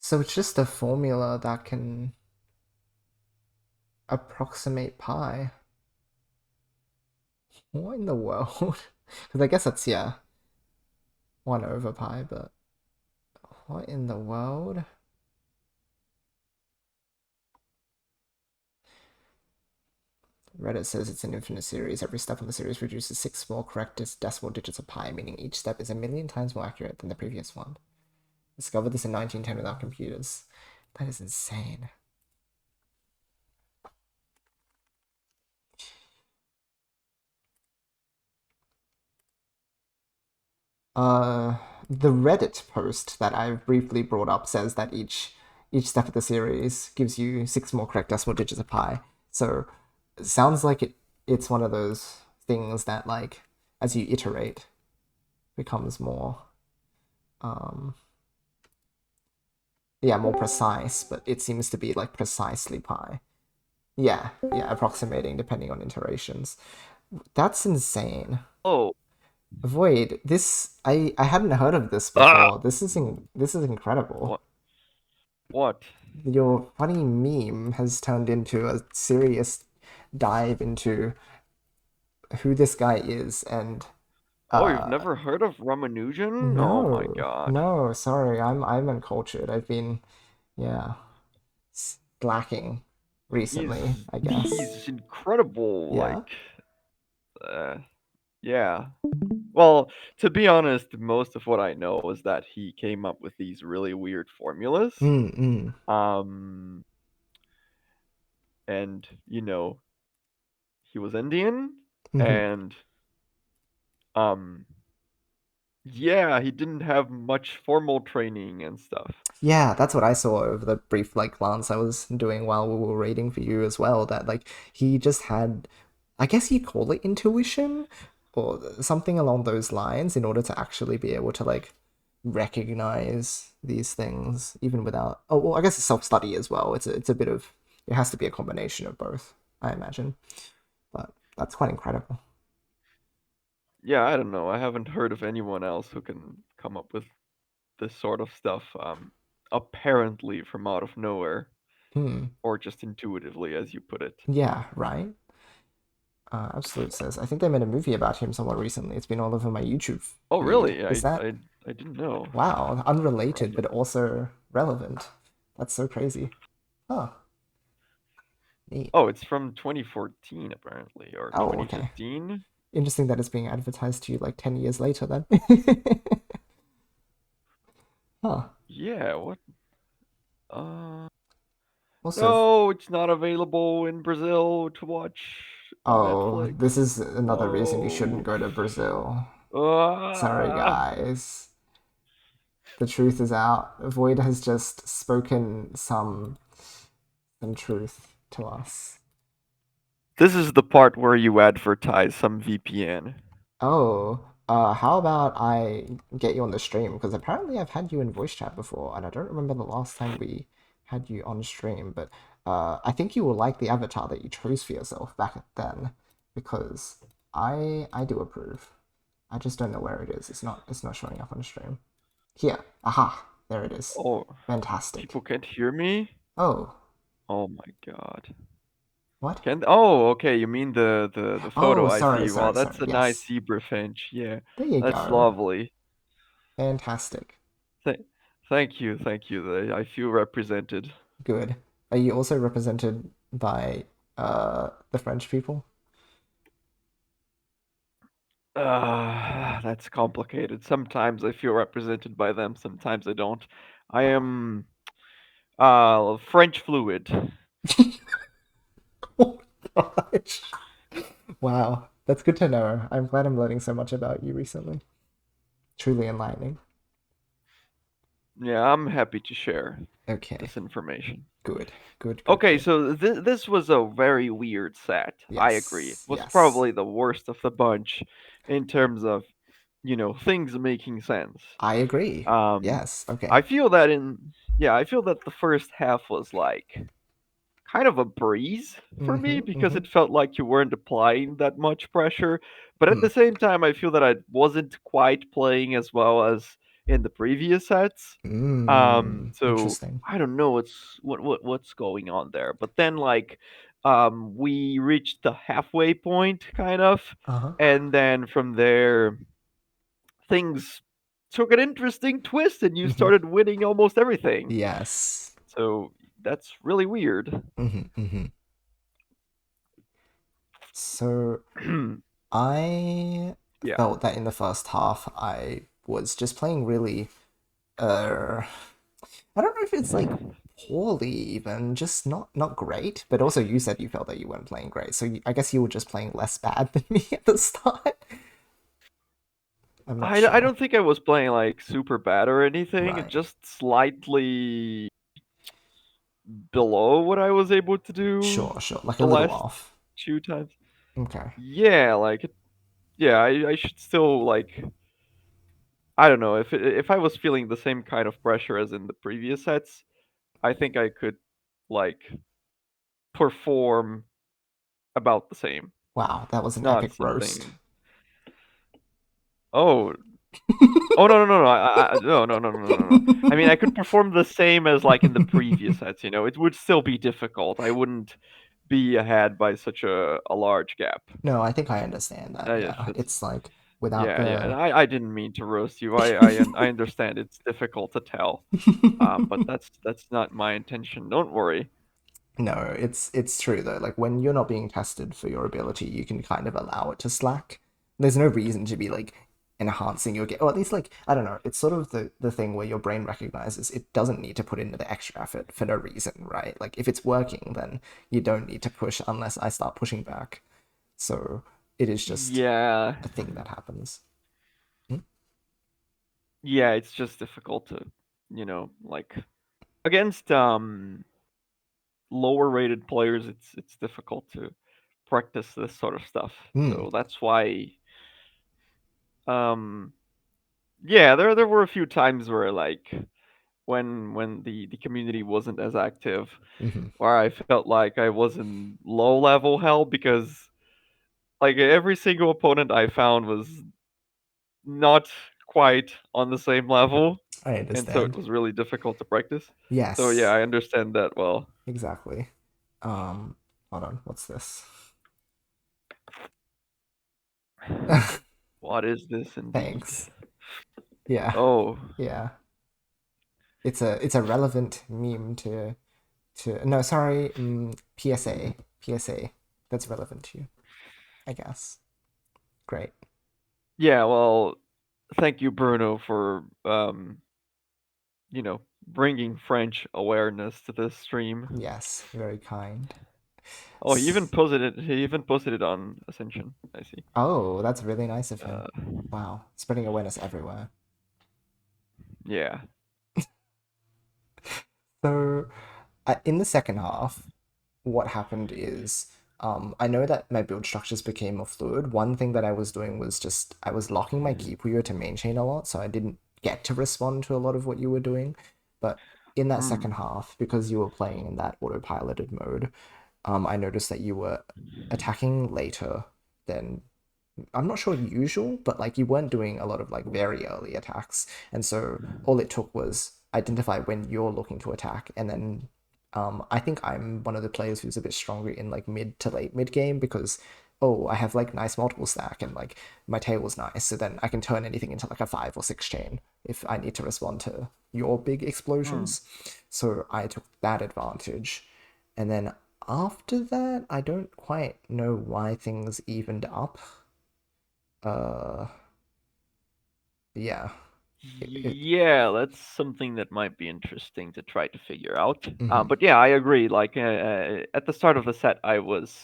So it's just a formula that can approximate pi. What in the world? Because I guess that's, yeah, 1 over pi, but what in the world? Reddit says it's an infinite series. Every step in the series produces 6 small correct decimal digits of pi, meaning each step is 1,000,000 times more accurate than the previous one. Discovered this in 1910 without computers. That is insane. The Reddit post that I briefly brought up says that each step of the series gives you 6 more correct decimal digits of pi. So it sounds like it's one of those things that, like, as you iterate, becomes more more precise, but it seems to be like precisely pi. Yeah, approximating depending on iterations. That's insane. Oh. Void, this I hadn't heard of this before. This is incredible. What? Your funny meme has turned into a serious dive into who this guy is, and Oh, you've never heard of Ramanujan? no, Oh my god. no, sorry, I'm uncultured. I've been, yeah. lacking recently, I guess. He's incredible. Yeah. Like, yeah. Well, to be honest, most of what I know is that he came up with these really weird formulas. Mm. And he was Indian, Mhm. and um, yeah, he didn't have much formal training and stuff. Yeah, that's what I saw over the brief like glance I was doing while we were reading for you as well. That like he just had, I guess you call it intuition or something along those lines in order to actually be able to like recognize these things even without. Oh well, I guess it's self-study as well. It's a bit of it has to be a combination of both, I imagine. But that's quite incredible. Yeah, I don't know. I haven't heard of anyone else who can come up with this sort of stuff, apparently from out of nowhere, Hmm. or just intuitively, as you put it. Yeah, right. Absolute says, I think they made a movie about him somewhat recently. It's been all over my YouTube Oh, feed. really? Is that I didn't know. wow? Unrelated, Right. but also relevant. That's so crazy. Huh. Neat. Oh, it's from 2014 apparently, or Oh, okay. 2015. Interesting that it's being advertised to you like 10 years later then. Huh. Yeah, what? Uh, Also, no, it's not available in Brazil to watch on oh, Netflix. this is another reason you shouldn't Oh. go to Brazil. Sorry, Ah. guys. The truth is out. Void has just spoken some truth to us. This is the part where you advertise some VPN. Oh, how about I get you on the stream? Because apparently I've had you in voice chat before, and I don't remember the last time we had you on stream, but I think you will like the avatar that you chose for yourself back then, because I do approve. I just don't know where it is. It's not showing up on the stream. Here. Aha. There it is. Oh, Fantastic. people can't hear me? Oh, Oh my god. what? Can Oh, okay, you mean the photo Oh, I sorry, see. Wow, sorry, that's sorry. a nice Yes. zebra finch. Yeah, There you that's go. lovely. Fantastic. Th Thank you, thank you. I feel represented. Good. Are you also represented by the French people? That's complicated. Sometimes I feel represented by them, sometimes I don't. I Wow. am French fluid. Oh my gosh. Wow. That's good to know. I'm glad I'm learning so much about you recently. Truly enlightening. Yeah, I'm happy to share Okay. this information. Good. Good, good, Okay, good. so this was a very weird set. I agree. It Yes. was Yes. probably the worst of the bunch in terms of, things making sense. I agree. Um, Yes. Okay. I feel that I feel that the first half was like kind of a breeze for me Mm-hmm. because Mm-hmm. it felt like you weren't applying that much pressure. But at Hmm. the same time, I feel that I wasn't quite playing as well as in the previous sets. So Interesting. I don't know what's going on there. But then like we reached the halfway point kind of, Uh-huh. and then from there things took an interesting twist and you Mm-hmm. started winning almost everything. Yes. So that's really weird. Mm-hmm. Mm-hmm. So I Yeah. felt that in the first half I was just playing really uh I don't know if it's like poorly even, just not great. But also you said you felt that you weren't playing great, so I guess you were just playing less bad than me at the start. I'm not I sure. don't think I was playing like super bad or anything, Right. just slightly below what I was able to do Sure, sure. Like a the little last off. two times. Okay. Yeah, like yeah, I should still like I don't know if I was feeling the same kind of pressure as in the previous sets, I think I could like perform about the same, Wow, that was an not epic roast. something. Oh, oh no no no no no no no no no no. I mean, I could perform the same as like in the previous sets. It would still be difficult. I wouldn't be ahead by such a large gap. No, I think I understand that. I Yeah, just it's like without Yeah, yeah. And the I didn't mean to roast you. I understand it's difficult to tell. But that's not my intention. Don't worry. No, it's true though. Like when you're not being tested for your ability, you can kind of allow it to slack. There's no reason to be like enhancing your game, or at least like I don't know. It's sort of the thing where your brain recognizes it doesnn't need to put in the extra effort for no reason, right? Like if it's working, then you don't need to push unless I start pushing back. So it is just Yeah, a thing that happens. Hmm? yeah, it's just difficult to, like against lower rated players, it's difficult to practice this sort of stuff. Hmm. So that's why, um, yeah, there were a few times where like when the community wasn't as active, Mm-hmm. where I felt like I was in low level hell because like every single opponent I found was not quite on the same level, I and so it understand. was really difficult to practice. So yeah, Yes, I understand that well. exactly. Um, Hold on. What's this? What is this indeed? Thanks. Yeah, Oh, yeah. It's a relevant meme to no, sorry, PSA that's relevant to you, I guess. Great. yeah, well, thank you, Bruno, for bringing French awareness to this stream. Yes, very kind. Oh, he even posted it on Ascension. I see. Oh, that's really nice of him. Uh, Wow, spreading awareness everywhere. yeah. So, in the second half, what happened is I know that my build structures became more fluid. One thing that I was doing was just I was locking my key Puyo to main chain a lot, so I didn't get to respond to a lot of what you were doing. But in that second Hmm. half, because you were playing in that autopiloted mode, I noticed that you were attacking later than I'm not sure usual, but like you weren't doing a lot of like very early attacks. And so all it took was identify when you're looking to attack. And then I think I'm one of the players who's a bit stronger in like mid to late mid game because oh, I have like nice multiple stack and like my table's nice. So then I can turn anything into like a 5 or 6 chain if I need to respond to your big Hmm. explosions. So I took that advantage. And then after that, I don't quite know why things evened up. Uh, yeah. Yeah, that's something that might be interesting to try to figure out. Mhm. But yeah, I agree. Like at the start of the set, I was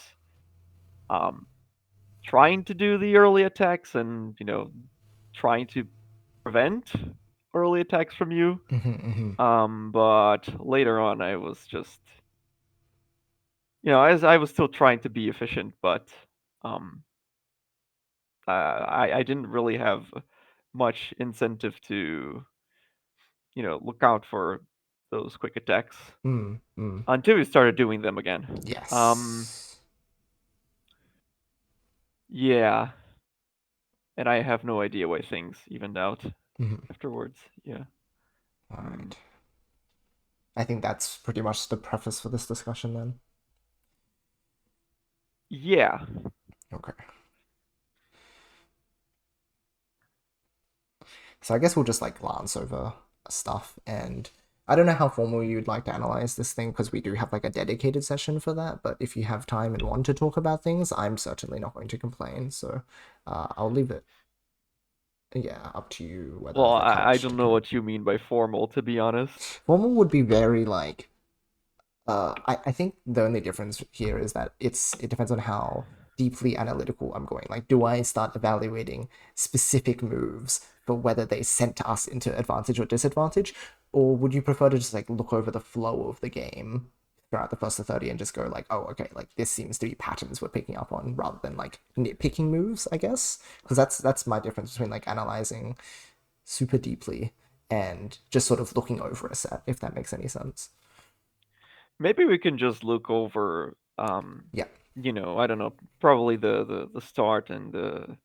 um, trying to do the early attacks and trying to prevent early attacks from you. Mhm. Mhm. But later on, I was just as I was still trying to be efficient, but um, I didn't really have much incentive to look out for those quick attacks Mm. Mm. until we started doing them again. Um, Yes. yeah, and I have no idea why things evened out Mhm. afterwards. Yeah. All Mm. right. I think that's pretty much the preface for this discussion then. Yeah. Okay. So I guess we'll just like glance over stuff and I don't know how formal you'd like to analyze this thing because we do have like a dedicated session for that, but if you have time and want to talk about things, I'm certainly not going to complain. So I'll leave it, yeah, up to you whether Well, like how I much don't to know give it. what you mean by formal, to be honest. Formal would be very like I think the only difference here is that it depends on how deeply analytical I'm going. Like, do I start evaluating specific moves for whether they sent us into advantage or disadvantage, or would you prefer to just like look over the flow of the game throughout the first to 30 and just go like, oh, okay, like this seems to be patterns we're picking up on rather than like nitpicking moves, I guess, because that's my difference between like analyzing super deeply and just sort of looking over a set, if that makes any sense. Maybe we can just look over, Yeah. I don't know, probably the start and the.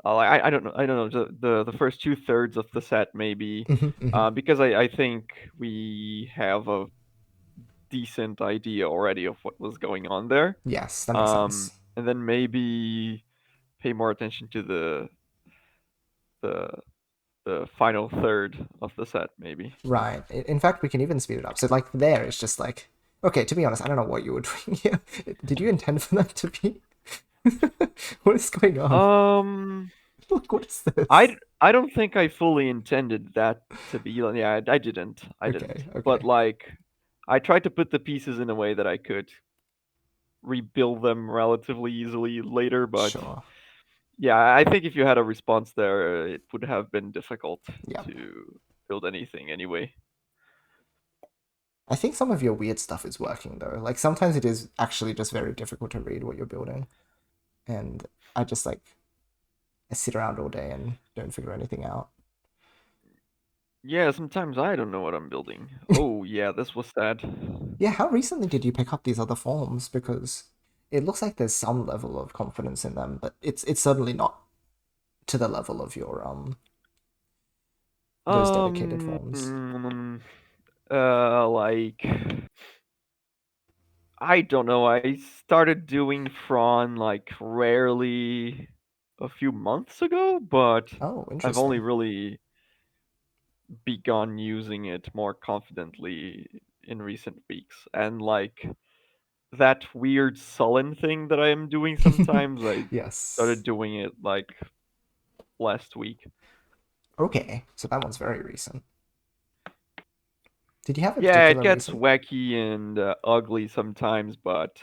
I don't know the first 2/3 of the set maybe, Hmm. Hmm. because I think we have a decent idea already of what was going on there. Yes, that makes sense. And then maybe pay more attention to the the final third of the set maybe. Right. In fact, we can even speed it up. So like there, it's just like Okay, to be honest, I don't know what you were doing here. Did you intend for them to be? What is going on? Like, what is this? I don't think I fully intended that to be. Yeah, I didn't. I didn't. Okay, But okay. like, I tried to put the pieces in a way that I could rebuild them relatively easily later. But Sure. yeah, I think if you had a response there, it would have been difficult Yep. to build anything anyway. I think some of your weird stuff is working though. Like sometimes it is actually just very difficult to read what you're building. And I just like I sit around all day and don't figure anything out. Yeah, sometimes I don't know what I'm building. Oh, yeah, this was sad. Yeah, how recently did you pick up these other forms? Because it looks like there's some level of confidence in them, but it's certainly not to the level of your those dedicated forms. Like I don't know. I started doing Fraud like rarely a few months ago, but Oh, I've only interesting. really begun using it more confidently in recent weeks. And like that weird sullen thing that I am doing sometimes, I Yes. started doing it like last week. Okay, so that one's very recent. Did you have a Yeah, it particular gets reason? wacky and ugly sometimes, but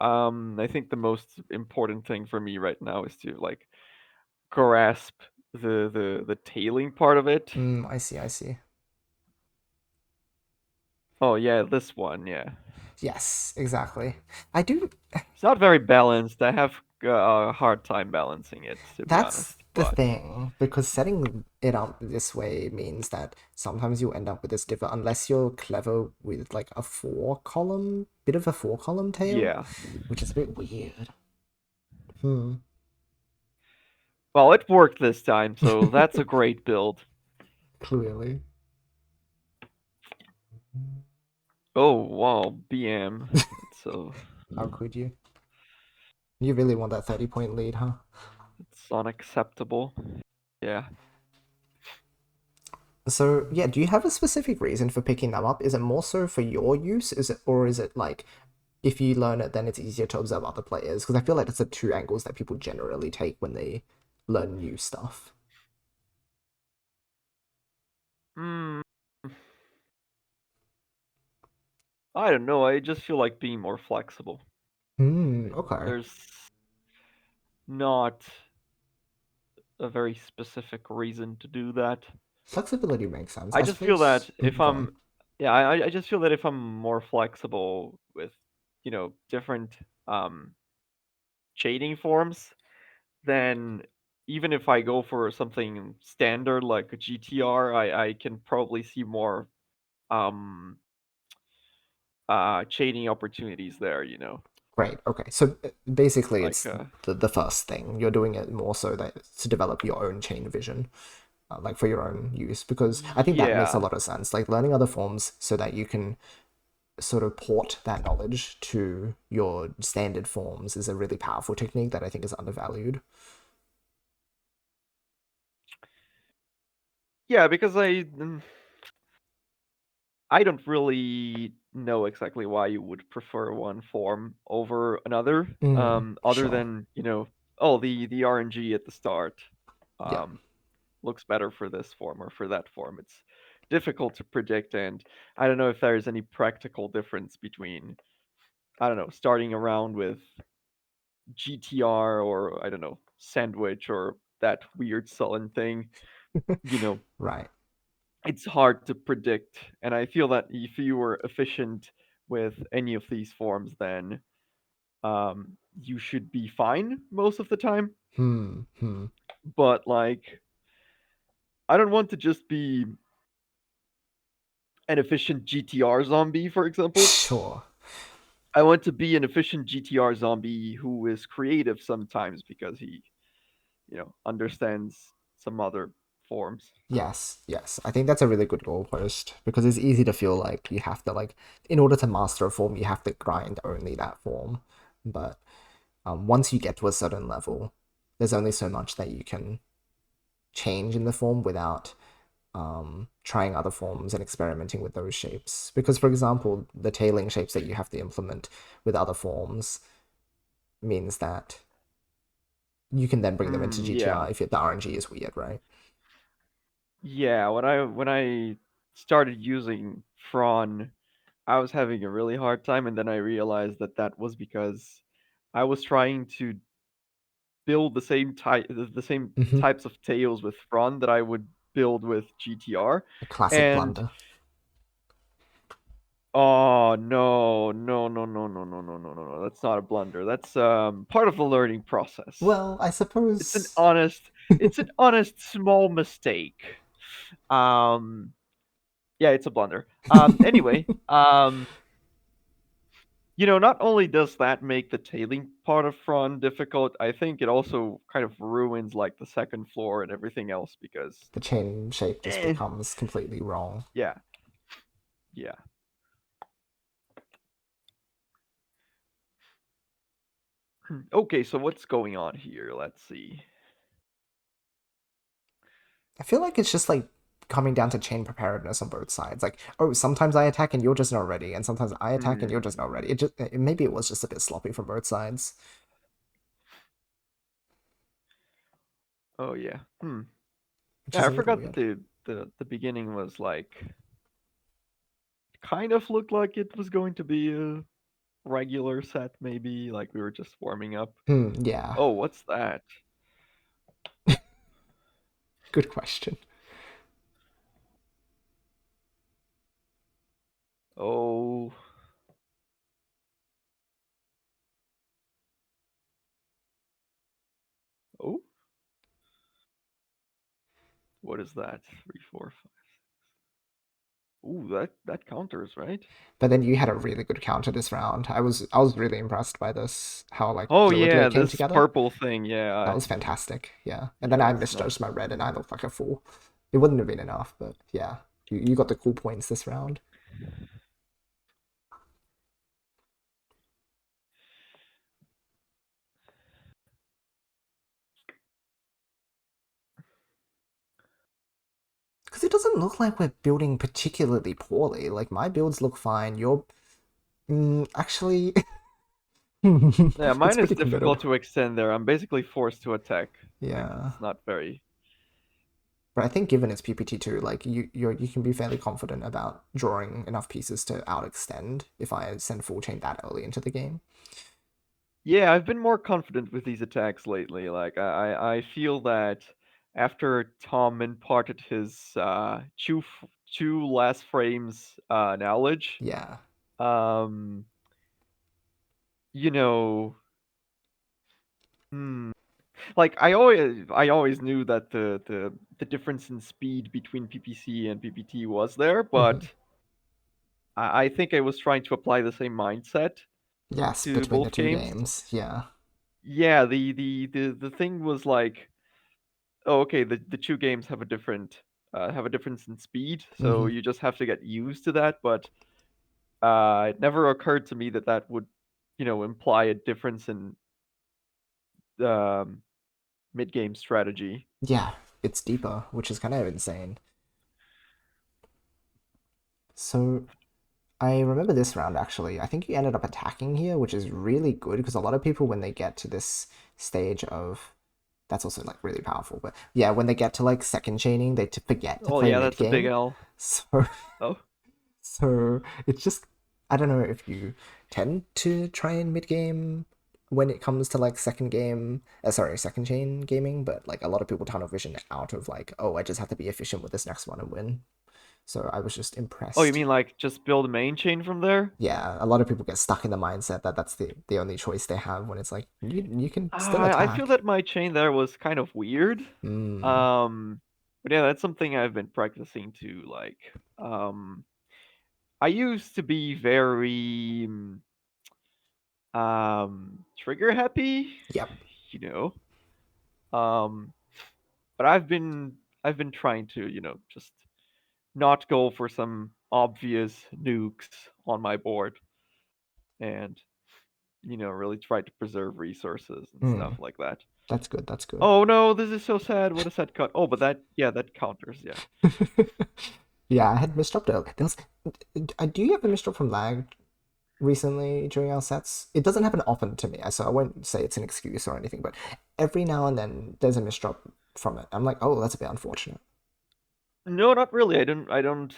I think the most important thing for me right now is to like grasp the tailing part of it. I see, I see. Oh yeah, this one, yeah. Yes, exactly. I do. It's not very balanced. I have a hard time balancing it, to be That's honest. the But thing, because setting it up this way means that sometimes you'll end up with this differ unless you're clever with like a bit of a 4-column tail, yeah. which is a bit weird. Hmm. Well, it worked this time, so that's a great build. Clearly. Oh wow, BM. So How could you? You really want that 30-point lead, huh? it's unacceptable. Yeah. So, yeah, do you have a specific reason for picking them up? Is it more so for your use? Is it like if you learn it, then it's easier to observe other players? Because I feel like that's the two angles that people generally take when they learn new stuff. Hmm. I don't know. I just feel like being more flexible. Okay. There's not a very specific reason to do that. Flexibility makes sense. I I just feel that suppose. if Go on. I'm, yeah, I just feel that if I'm more flexible with, different shading forms, then even if I go for something standard like a GTR, I can probably see more um shading opportunities there. Great. Okay. So basically, Like it's the first thing. You're doing it more so that to develop your own chain vision, like for your own use, because I think that makes a yeah. lot of sense. Like learning other forms so that you can sort of port that knowledge to your standard forms is a really powerful technique that I think is undervalued. Yeah, because I don't really know exactly why you would prefer one form over another, other Sure. than, oh, the RNG at the start Yeah. um, looks better for this form or for that form. It's difficult to predict, and I don't know if there's any practical difference between, I don't know, starting around with GTR or, I don't know, Sandwich or that weird sullen thing. You know, Right. it's hard to predict, and I feel that if you were efficient with any of these forms, then you should be fine most of the time. Hmm. But like, I don't want to just be an efficient GTR zombie, for example. Sure. I want to be an efficient GTR zombie who is creative sometimes because he, understands some other forms. Yes, yes. I think that's a really good goalpost because it's easy to feel like you have to like, in order to master a form, you have to grind only that form. But once you get to a certain level, there's only so much that you can change in the form without trying other forms and experimenting with those shapes. Because, for example, the tailing shapes that you have to implement with other forms means that you can then bring them into Yeah. GTR if the RNG is weird, right? Yeah, when I started using Fron, I was having a really hard time, and then I realized that that was because I was trying to build the same Mm-hmm. types of tails with Fron that I would build with GTR, A classic and blunder. oh no, no, no, no, no, no, no, no, no, no. That's not a blunder. That's part of the learning process. Well, I It's an suppose. honest it's an honest small mistake. Um yeah, it's a blunder. Anyway, not only does that make the tailing part of Fron difficult, I think it also kind of ruins like the second floor and everything else because The chain shape just eh, becomes completely wrong. yeah, yeah. Okay, so what's going on here? Let's see. I feel like it's just like coming down to chain preparedness on both sides. Like, oh, sometimes I attack and you're just not ready, and sometimes I attack and you're just not ready. Hmm. Maybe it was just a bit sloppy from both sides, Oh yeah. Hmm. which Yeah, is I a little forgot that weird. the beginning was like kind of looked like it was going to be a regular set, maybe like we were just warming up. Yeah, Oh, what's that? good question. Oh, oh, what is that? Three, four, five. Ooh, that counters, right? But then you had a really good counter this round. I was really impressed by this, how like Oh fluidly yeah, it came this together. purple thing. That Yeah, was fantastic. Yeah. And then yeah, I that's nice. misjudged my red and I looked like a fool. It wouldn't have been enough, but yeah. You got the cool points this round. Because it doesn't look like we're building particularly poorly. Like my builds look fine. Your actually Yeah, it's mine is pretty difficult committed. to extend there. I'm basically forced to attack. Like Yeah. it's not very. But I think given it's PPT2, like you can be fairly confident about drawing enough pieces to outextend if I send full chain that early into the game. Yeah, I've been more confident with these attacks lately. Like I feel that after Tom imparted his two last frames knowledge, Yeah. um, you know, hmm, like I always knew that the difference in speed between PPC and PPT was there, Hmm. but I think I was trying to apply the same mindset Yes, to between the both two games. games. Yeah. Yeah, the thing was like, oh, okay, the two games have a difference in speed, so Hmm. you just have to get used to that. But it never occurred to me that that would, imply a difference in um, mid game strategy. Yeah, it's deeper, which is kind of insane. So I remember this round actually. I think you ended up attacking here, which is really good because a lot of people, when they get to this stage of, that's also like really powerful. But yeah, when they get to like second chaining, they forget to Oh play yeah, mid that's a big game. L. So Oh, so it's just, I don't know if you tend to try in mid game when it comes to like second chain gaming, but like a lot of people tunnel vision out of like, oh, I just have to be efficient with this next one and win. So I was just oh, you impressed. mean like just build a main chain from there? Yeah, a lot of people get stuck in the mindset that that's the only choice they have when it's like you can still I feel attack. that my chain there was kind of weird. Mm, Um, but yeah, that's something I've been practicing to like. I used to be very trigger happy, yep. you know. Um, but I've been trying to, just not go for some obvious nukes on my board. And really try to preserve resources and Hmm. stuff like that. That's good. That's good. Oh no, this is so sad. What is that cut? Oh, but that counters. Yeah. Yeah, I had misdropped earlier. Do you ever misdrop from lag recently during our sets? It doesn't happen often to me, so I won't say it's an excuse or anything, but every now and then there's a misdrop from it. I'm like, oh, that's a bit unfortunate. No, not really. I don't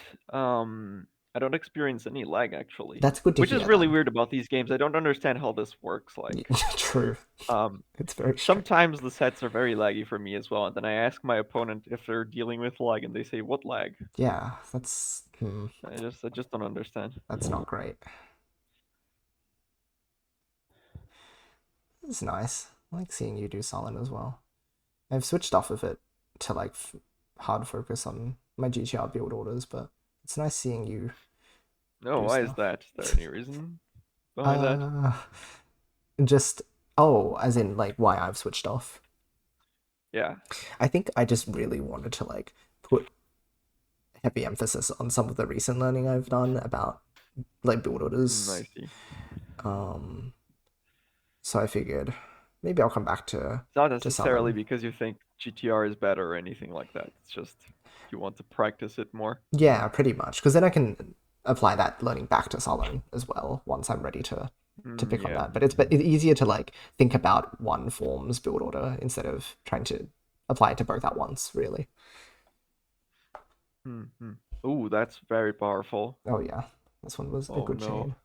experience any lag actually. That's good to Which is hear really then. weird about these games. I don't understand how this works. Like, True. um, It's very strange. sometimes the sets are very laggy for me as well, and then I ask my opponent if they're dealing with lag, and they say, "What lag?" Yeah, I just don't understand. that's not great. It's nice. I like seeing you do silent as well. I've switched off of it to like hard focus on my GTR build orders, but it's nice seeing you No, do why is stuff. that? Is there any reason behind that? Uh, just oh, as in like why I've switched off. Yeah. I think I just really wanted to like put heavy emphasis on some of the recent learning I've done about like build I orders. see. Um, so I figured maybe I'll come back It's not to necessarily summon. because you think GTR is better or anything like that. It's just you want to practice it more. Yeah, pretty much. Because then I can apply that learning back to Sullen as well once I'm ready to pick on Yeah. that. But it's easier to like think about one form's build order instead of trying to apply it to both at once, really. Hmm. Ooh, that's very powerful. Oh yeah, this one was a Oh good no. chain.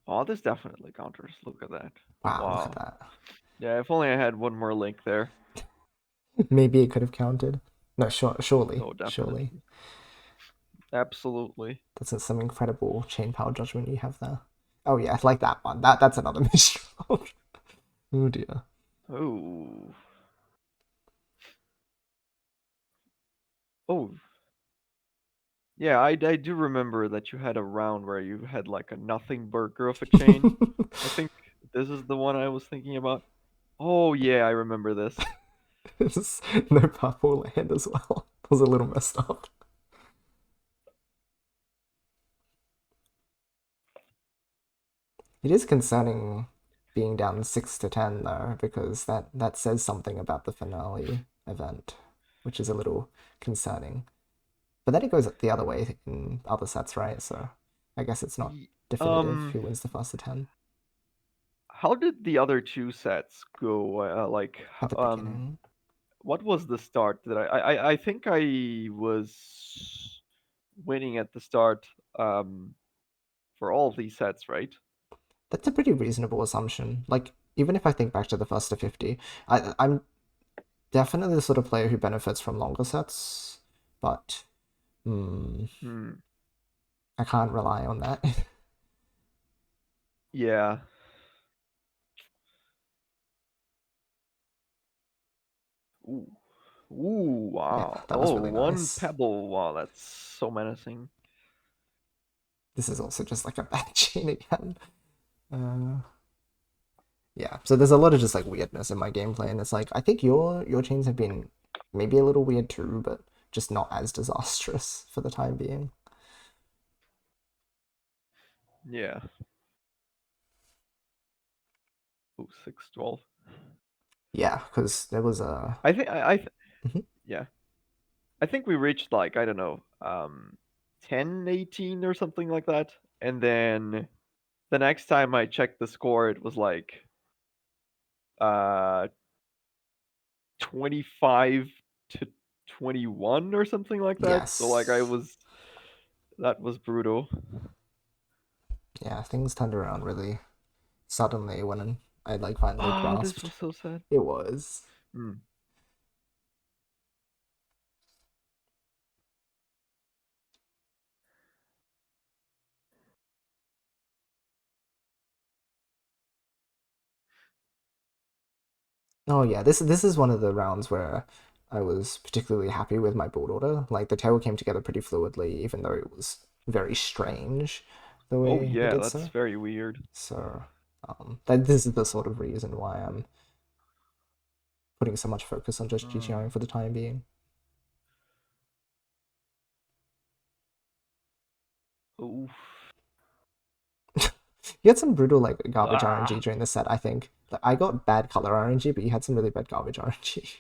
Oh, this definitely counters. Look at that. Wow, look at Wow. that. Yeah, if only I had one more link there. Maybe it could have counted. No, surely, Oh, surely. definitely. Absolutely. That's some incredible chain power judgment you have there. Oh yeah, like that one. That's another misroll. Oh dear. Oh. Oh. Yeah, I do remember that you had a round where you had like a nothing burger of a chain. I think this is the one I was thinking about. Oh yeah, I remember this. There's no purple land as well. It was a little messed up. It is concerning being down 6-10 though, because that says something about the finale event, which is a little concerning. But then it goes the other way in other sets, right? So I guess it's not Ye- definitive Um, who wins the first of 10 how did the other two sets go? at the beginning. What was the start? That I think I was winning at the start. For all of these sets, right? That's a pretty reasonable assumption. Like, even if I think back to the first to 50, I'm definitely the sort of player who benefits from longer sets, but Hmm. I can't rely on that. Yeah. Ooh. Ooh. Yeah, Wow. that was Oh, really one nice. pebble. Wow, that's so menacing. This is also just like a bad chain again. Uh, yeah, so there's a lot of just like weirdness in my gameplay, and it's like I think your chains have been maybe a little weird too, but just not as disastrous for the time being. Yeah. Ooh, 612. Yeah, because there was a I think Mhm. yeah. I think we reached like I don't know, 10, 18 or something like that. And then the next time I checked the score, it was like uh 25 to 21 or something like that. So like yes, that was brutal. yeah, things turned around really suddenly when I like finally Oh, this grasped was so sad. it was. Hmm. Oh yeah, this is one of the rounds where I was particularly happy with my build order. Like the tail came together pretty fluidly, even though it was very strange the Oh way it yeah, did that's so. very weird. So that this is the sort of reason why I'm putting so much focus on just Hmm. GTRing for the time being. Oof. You had some brutal like garbage Ah. RNG during the set, I think. Like, I got bad color RNG, but you had some really bad garbage RNG.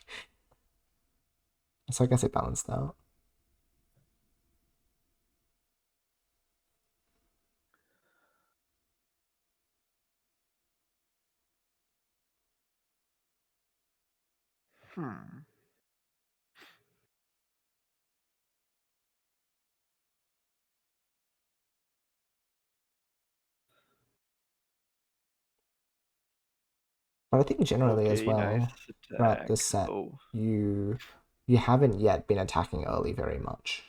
So I guess it balanced out. Hmm. But I think generally as Okay, nice well, throughout attack. this set, Oh. you haven't yet been attacking early very much.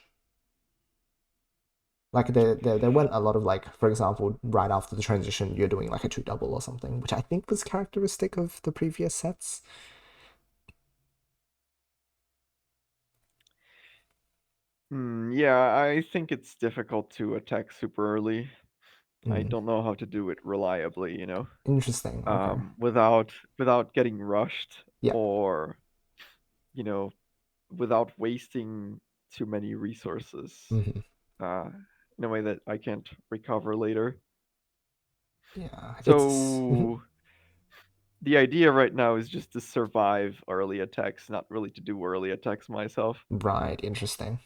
Like there weren't a lot of like, for example, right after the transition, you're doing like a 2 double or something, which I think was characteristic of the previous sets. Yeah, I think it's difficult to attack super early. I Mm. don't know how to do it reliably, Interesting. Okay. without getting rushed Yeah. or, you know, without wasting too many resources, Hmm. uh, in a way that I can't recover later. Yeah. It's So the idea right now is just to survive early attacks, not really to do early attacks myself, right. Interesting.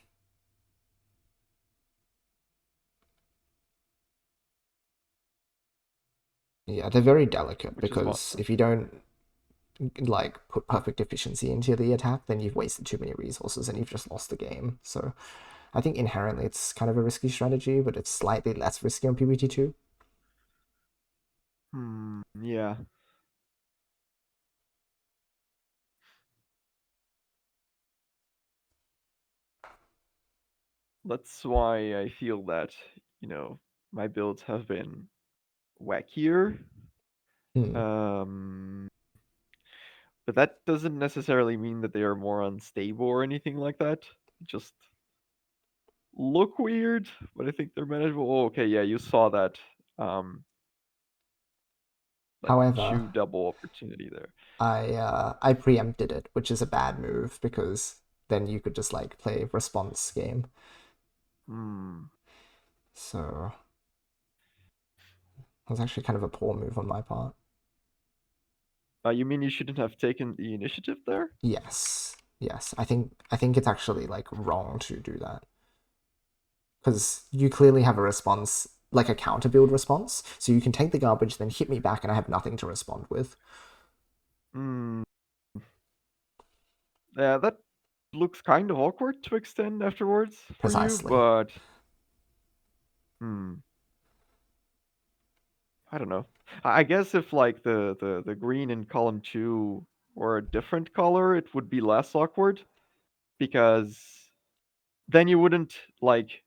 Yeah, they're very delicate which is why. because if you don't like put perfect efficiency into the attack, then you've wasted too many resources and you've just lost the game. So I think inherently it's kind of a risky strategy, but it's slightly less risky on PPT2. Yeah. That's why I feel that, my builds have been wackier. Hmm. Um, but that doesn't necessarily mean that they are more unstable or anything like that. Just look weird, but I think they're manageable. Oh, okay, yeah, you saw um that However, chew double opportunity there. I preempted it, which is a bad move because then you could just like play response game. Hmm. So it was actually kind of a poor move on my part. You mean you shouldn't have taken the initiative there? Yes. Yes. I think it's actually like wrong to do that. Because you clearly have a response, like a counter build response. So you can take the garbage, then hit me back, and I have nothing to respond with. Hmm. Yeah, that looks kind of awkward to extend afterwards for you, Precisely. but hmm. I don't know. I guess if like the green in column two were a different color, it would be less awkward because then you wouldn't like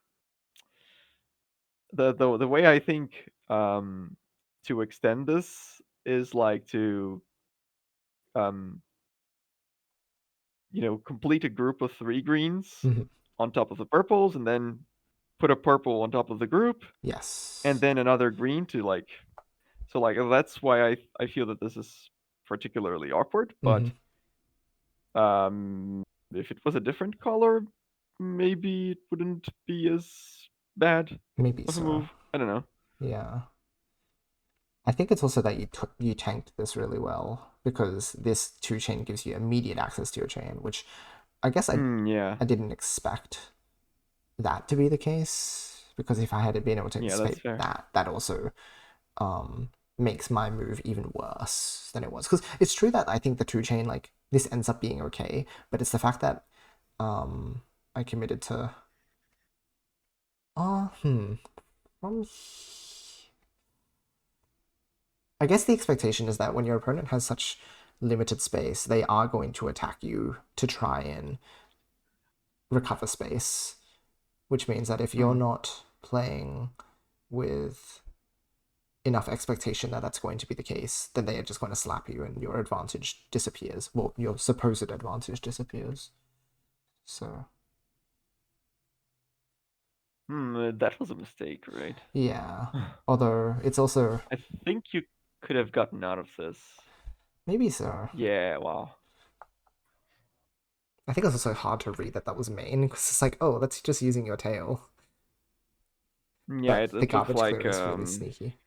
the way I think to extend this is like to um complete a group of three greens Mhm. on top of the purples and then put a purple on top of the group and Yes. then another green to like so like that's why I feel that this is particularly awkward, but Hmm. Um, if it was a different color, maybe it wouldn't be as bad Maybe of a so. move. I don't know. Yeah. I think it's also that you tanked this really well because this two chain gives you immediate access to your chain, which I guess Yeah. I didn't expect that to be the case because if I had been able to Yeah, that's anticipate fair. that, that also makes my move even worse than it was. Because it's true that I think the two chain like this ends up being okay, but it's the fact that I committed to from I guess the expectation is that when your opponent has such limited space, they are going to attack you to try and recover space, which means that if you're Hmm. not playing with enough expectation that that's going to be the case, then they are just going to slap you and your advantage disappears. Well, your supposed advantage disappears. So, That was a mistake, right? yeah. Although it's also I think you could have gotten out of this. maybe so. Yeah, wow. I think it's also hard to read that that was main because it's like, oh, that's just using your tail. Yeah, But the it looks garbage like clear is really sneaky.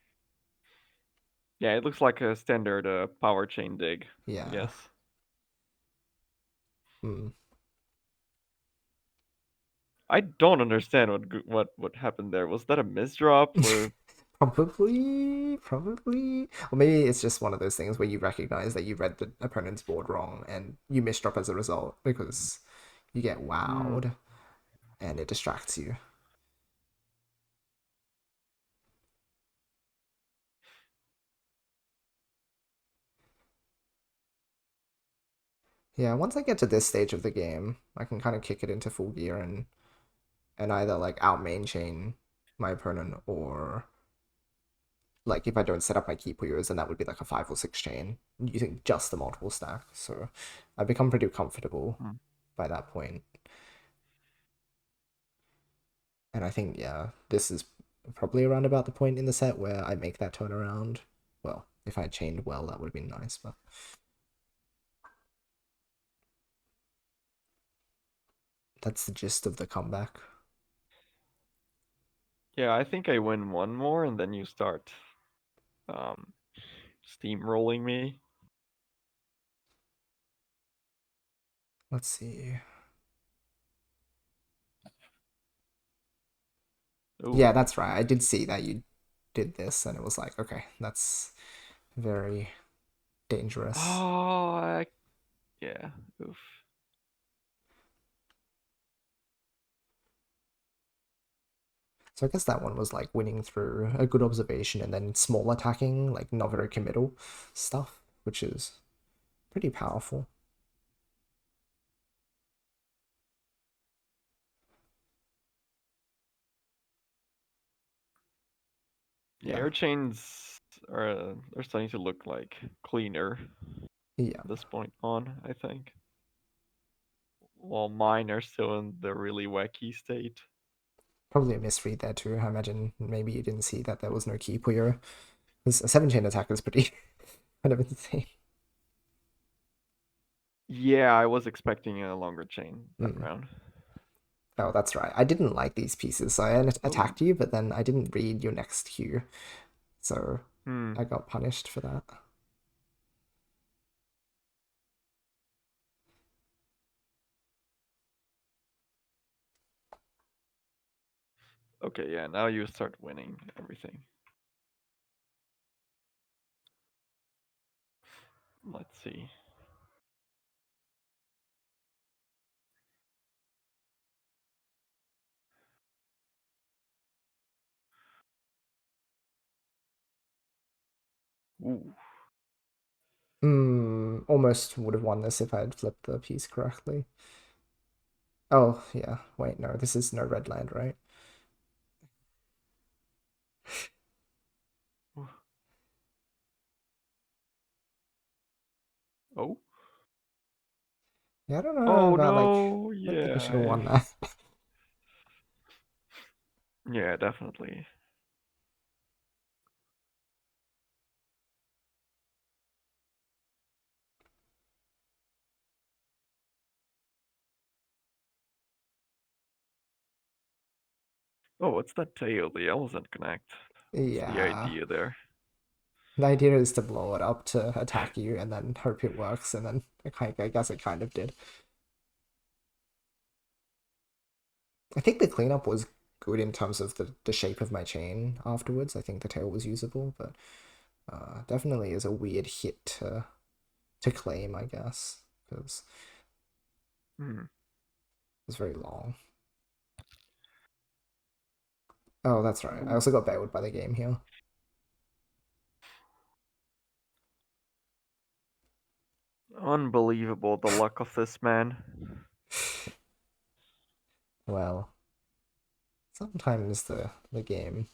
yeah, it looks like a standard power chain dig. I Yeah. guess. Hmm. I don't understand what happened there. Was that a misdrop or? Probably. Or maybe it's just one of those things where you recognize that you read the opponent's board wrong and you misdrop as a result because you get Hmm. wowed and it distracts you. Yeah, once I get to this stage of the game, I can kind of kick it into full gear and either like out main chain my opponent or like if I don't set up my key Puyos, then that would be like a 5 or 6 chain using just the multiple stack. So I become pretty comfortable Hmm. by that point. And I think, yeah, this is probably around about the point in the set where I make that turnaround. Well, if I had chained well, that would have been nice, but that's the gist of the comeback. Yeah, I think I win one more and then you start um steamrolling me. Let's see. Yeah, Ooh. that's right. I did see that you did this, and it was like, okay, that's very dangerous. Oh, yeah. Oof. So I guess that one was like winning through a good observation and then small attacking, like not very committal stuff, which is pretty powerful. Yeah, Yeah. air chains are starting to look like cleaner Yeah. from this point on, I think. While mine are still in the really wacky state. Probably a misread there too. I imagine maybe you didn't see that there was no key Puyo. Because a 7 chain attack is pretty kind of insane. Yeah, I was expecting a longer chain that Mm. round. Oh, that's right. I didn't like these pieces, so I Oh. attacked you, but then I didn't read your next cue, so Hmm. I got punished for that. Okay, yeah, now you start winning everything. Let's see. Ooh. Almost would have won this if I had flipped the piece correctly. Oh, yeah. Wait, no, this is no red land, right? Oh. Yeah, I don't know Oh about, like, no. I don't think I Yeah. should have won that. Yeah, definitely. Oh, what's that tail? The L doesn't connect. What's the Yeah. idea there? The idea is to blow it up to attack you and then hope it works, and then I guess it kind of did. I think the cleanup was good in terms of the shape of my chain afterwards. I think the tail was usable, but definitely is a weird hit to claim, I guess, because Hmm. it's very long. Oh, that's right. I Ooh. also got bailed by the game here. Unbelievable, the luck of this man. Well, sometimes the game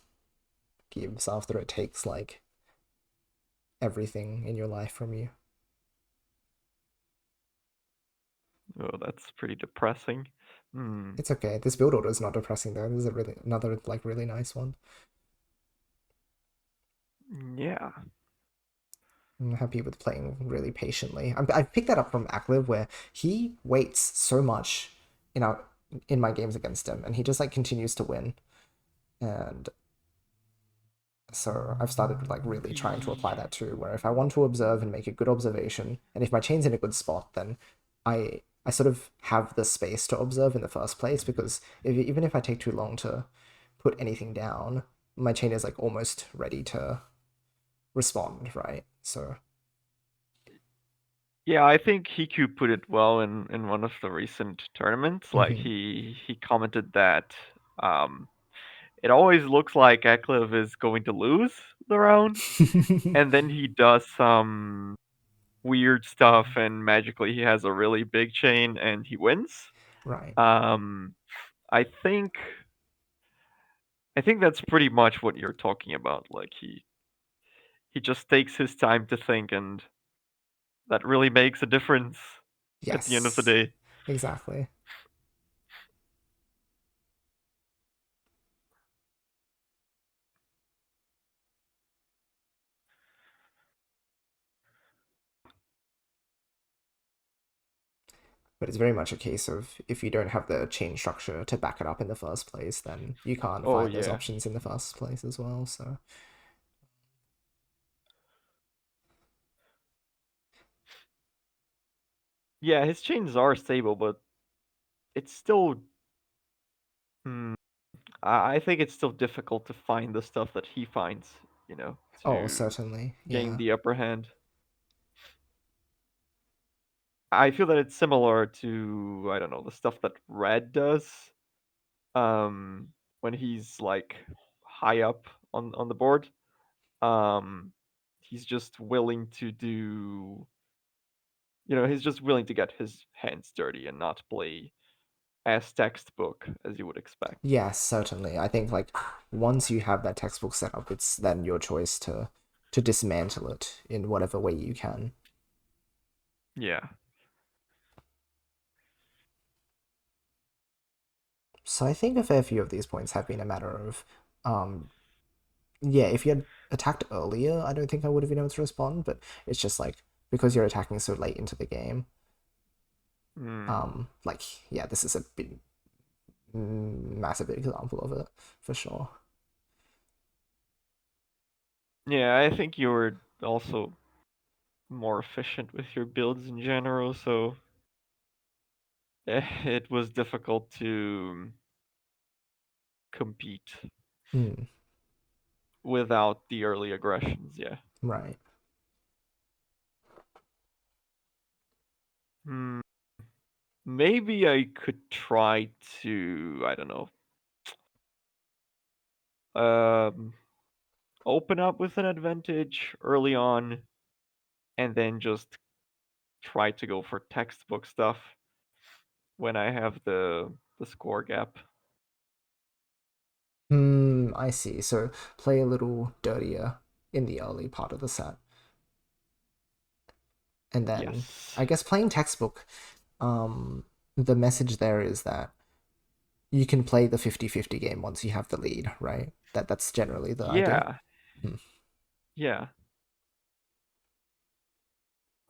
gives after it takes like everything in your life from you. Oh, that's pretty depressing. Hmm. It's okay. This build order is not depressing though. This is a really another like really nice one. Yeah. I'm happy with playing really patiently. I picked that up from Akliv where he waits so much in our in my games against him, and he just like continues to win. And So I've started like really trying to apply that too, where if I want to observe and make a good observation, and if my chain's in a good spot, then I sort of have the space to observe in the first place, because even if I take too long to put anything down, my chain is like almost ready to respond, right? So Yeah, I think Hiku put it well in one of the recent tournaments. Like mhm. he commented that um it always looks like Eklev is going to lose the round, and then he does some weird stuff, and magically he has a really big chain and he wins. Right. Um, I think I think that's pretty much what you're talking about. Like he just takes his time to think, and that really makes a difference at the end of the Yes. day. Exactly. But it's very much a case of if you don't have the chain structure to back it up in the first place, then you can't Oh find those yeah. options in the first place as well. So Yeah, his chains are stable, but it's still hmm, I think it's still difficult to find the stuff that he finds, oh, to certainly, gain yeah. the upper hand. I feel that it's similar to, I don't know, the stuff that Red does, um, when he's like high up on the board. Um, he's just willing to do, he's just willing to get his hands dirty and not play as textbook as you would expect. Yes, certainly. I think like once you have that textbook set up, it's then your choice to dismantle it in whatever way you can. Yeah. So I think a fair few of these points have been a matter of, yeah, if you had attacked earlier, I don't think I would have been able to respond, but it's just like because you're attacking so late into the game, Mm. like yeah, this is a bit massive example of it for sure. Yeah, I think you were also more efficient with your builds in general, so it was difficult to compete Hmm, without the early aggressions. Yeah. right. Hmm. Maybe I could try to, I don't know, um, open up with an advantage early on, and then just try to go for textbook stuff when I have the score gap. I see. So play a little dirtier in the early part of the set. And then Yes. I guess playing textbook, the message there is that you can play the 50-50 game once you have the lead, right? That's generally the idea. Yeah. Hmm. Yeah.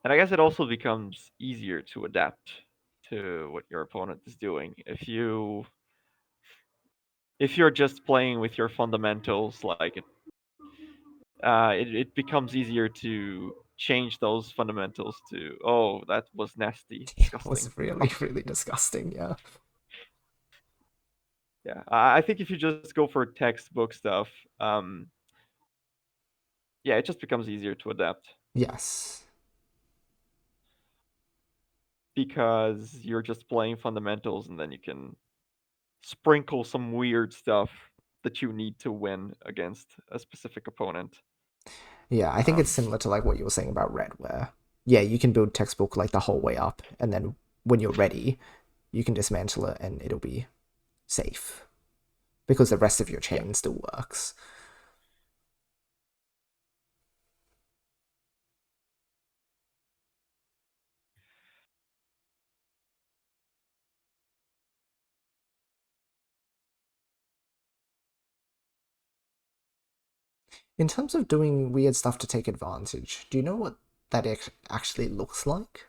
And I guess it also becomes easier to adapt to what your opponent is doing. If you're just playing with your fundamentals, like it becomes easier to change those fundamentals to, oh, that was nasty, It was disgusting. really, really disgusting, yeah. Yeah, I think if you just go for textbook stuff, um, yeah, it just becomes easier to adapt Yes. because you're just playing fundamentals, and then you can sprinkle some weird stuff that you need to win against a specific opponent. Yeah, I think it's Um, similar to like what you were saying about red, where yeah, you can build textbook like the whole way up, and then when you're ready, you can dismantle it and it'll be safe because the rest of your yeah. chain still works. In terms of doing weird stuff to take advantage, do you know what that actually looks like?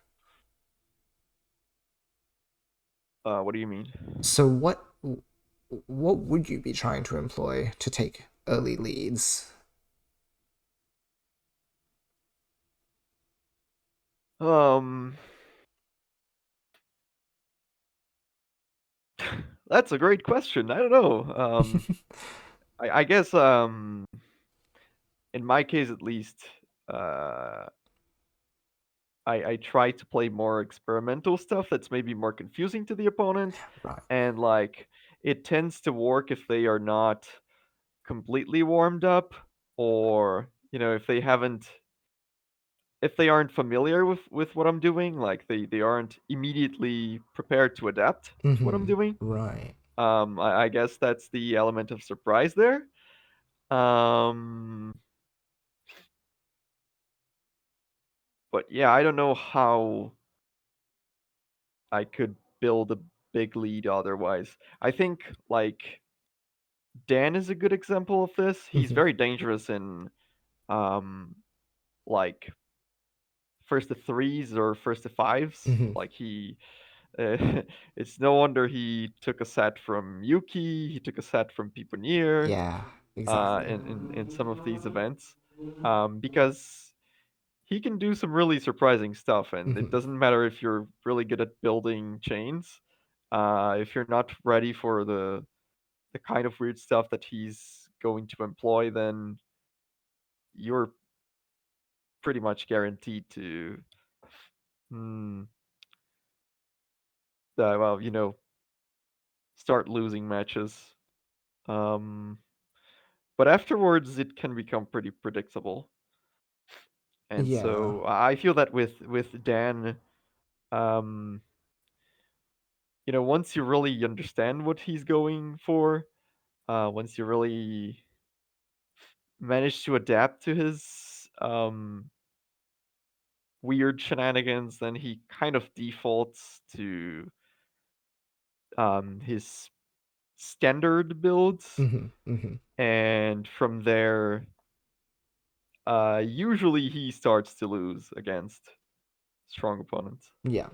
What do you mean? So what would you be trying to employ to take early leads? Um, that's a great question. I don't know. I guess in my case at least, uh, I try to play more experimental stuff that's maybe more confusing to the opponent, Right. and like it tends to work if they are not completely warmed up, or if they aren't familiar with what I'm doing, like they aren't immediately prepared to adapt to what I'm Mm-hmm. doing. Right. I guess that's the element of surprise there. Um, but yeah, I don't know how I could build a big lead otherwise. I think like Dan is a good example of this. He's Mm-hmm. very dangerous in um like first to threes or first to fives. Mm-hmm. Like uh, it's no wonder he took a set from Yuki. He took a set from Piponeer. Yeah, exactly. In some of these events, because he can do some really surprising stuff, and it Mm-hmm. doesn't matter if you're really good at building chains. If you're not ready for the kind of weird stuff that he's going to employ, then you're pretty much guaranteed to, hmm, well, start losing matches. Um, but afterwards, it can become pretty predictable. And Yeah. so I feel that with Dan, um, once you really understand what he's going for, once you really manage to adapt to his weird shenanigans, then he kind of defaults to his standard builds, Mm-hmm. Mm-hmm. and from there, usually he starts to lose against strong opponents. Yeah.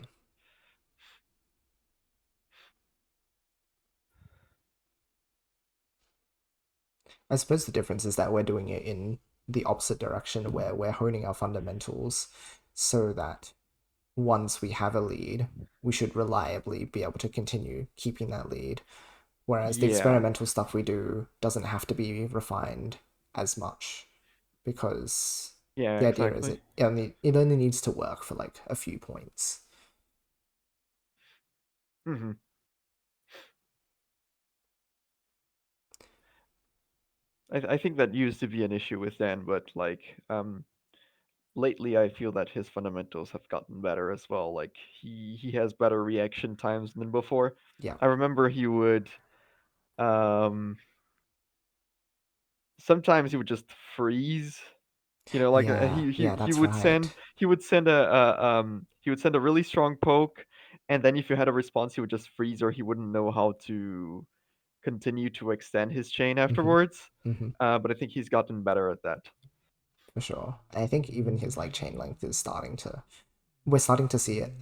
I suppose the difference is that we're doing it in the opposite direction where we're honing our fundamentals so that once we have a lead, we should reliably be able to continue keeping that lead. Whereas the Yeah, experimental stuff we do doesn't have to be refined as much because yeah, the idea is exactly. it only needs to work for like a few points. hmm I think that used to be an issue with Dan, but like lately I feel that his fundamentals have gotten better as well. Like he has better reaction times than before. Yeah. I remember he would um sometimes he would just freeze. Like Yeah, he he yeah, he that's would right. send he would send he would send a really strong poke, and then if you had a response, he would just freeze, or he wouldn't know how to continue to extend his chain Mm-hmm. afterwards. Mm-hmm. But I think he's gotten better at that. For sure. I think even his like chain length is starting to we're starting to see it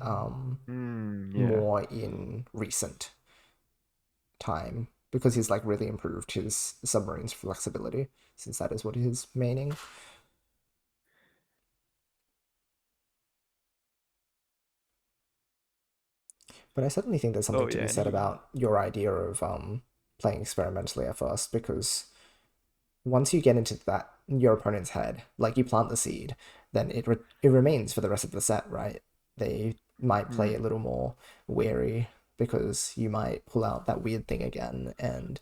Yeah. more in recent time because he's like really improved his submarine's flexibility since that is what he's maining. But I certainly think there's Oh something to yeah, be and said he. about your idea of playing experimentally at first because once you get into that your opponent's head, like you plant the seed, then it remains for the rest of the set, right? They might play Hmm. a little more wary because you might pull out that weird thing again, and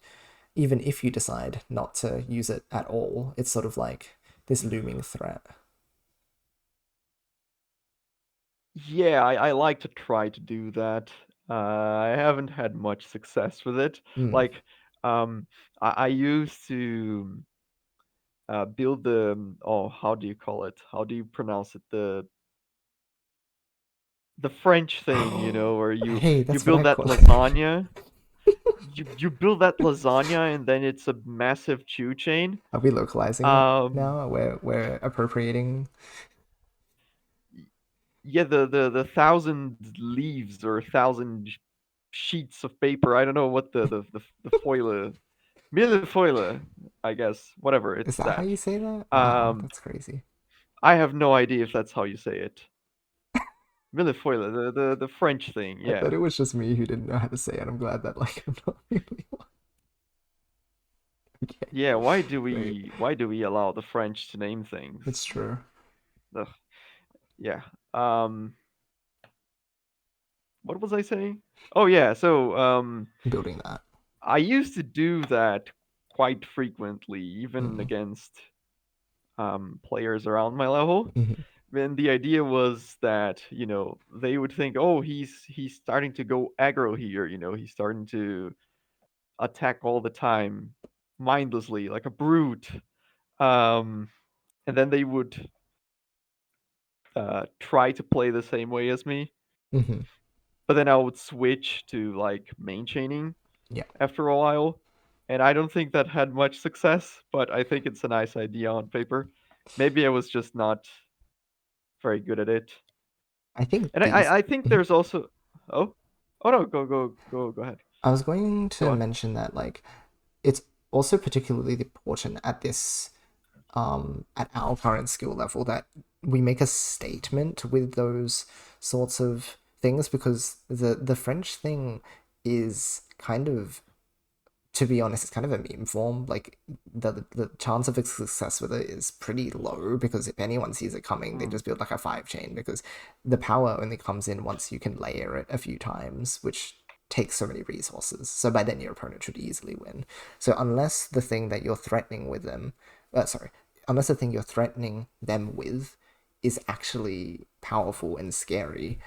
even if you decide not to use it at all, it's sort of like this looming threat. Yeah, I like to try to do that. I haven't had much success with it. Mm. Like, I used to build how do you call it? How do you pronounce it? The French thing, where you Hey, you that's what build I that call lasagna. You build that lasagna, and then it's a massive chew chain. Are we localizing it Um, now? We're appropriating. yeah, the thousand leaves or thousand sheets of paper. I don't know what the foil, millefoil, I guess. Whatever, Is it's that how that. you say that? Wow, Um, that's crazy. I have no idea if that's how you say it. Millefeuille, the French thing. I thought Yeah. it was just me who didn't know how to say it. I'm glad that like I'm not the only one. Okay, Yeah. great. Why do we allow the French to name things? It's true. Ugh. Yeah. Um. What was I saying? Oh yeah. So Building that. I used to do that quite frequently, even Mm-hmm. against players around my level. Mm-hmm. Then the idea was that they would think, oh, he's starting to go aggro here. He's starting to attack all the time, mindlessly, like a brute. Um, and then they would try to play the same way as me, Mm-hmm. but then I would switch to like main chaining Yeah. after a while, and I don't think that had much success. But I think it's a nice idea on paper. Maybe I was just not very good at it. I think And these. I think Mhm. there's also oh no, go ahead. I was going Go to on. mention that like it's also particularly important at this at our current skill level that we make a statement with those sorts of things because the French thing is kind of, to be honest, it's kind of a meme form. Like the chance of success with it is pretty low because if anyone sees it coming, they Hmm. just build like a 5 chain because the power only comes in once you can layer it a few times, which takes so many resources. So by then your opponent should easily win. So unless the thing that you're threatening with them, sorry, unless the thing you're threatening them with is actually powerful and scary,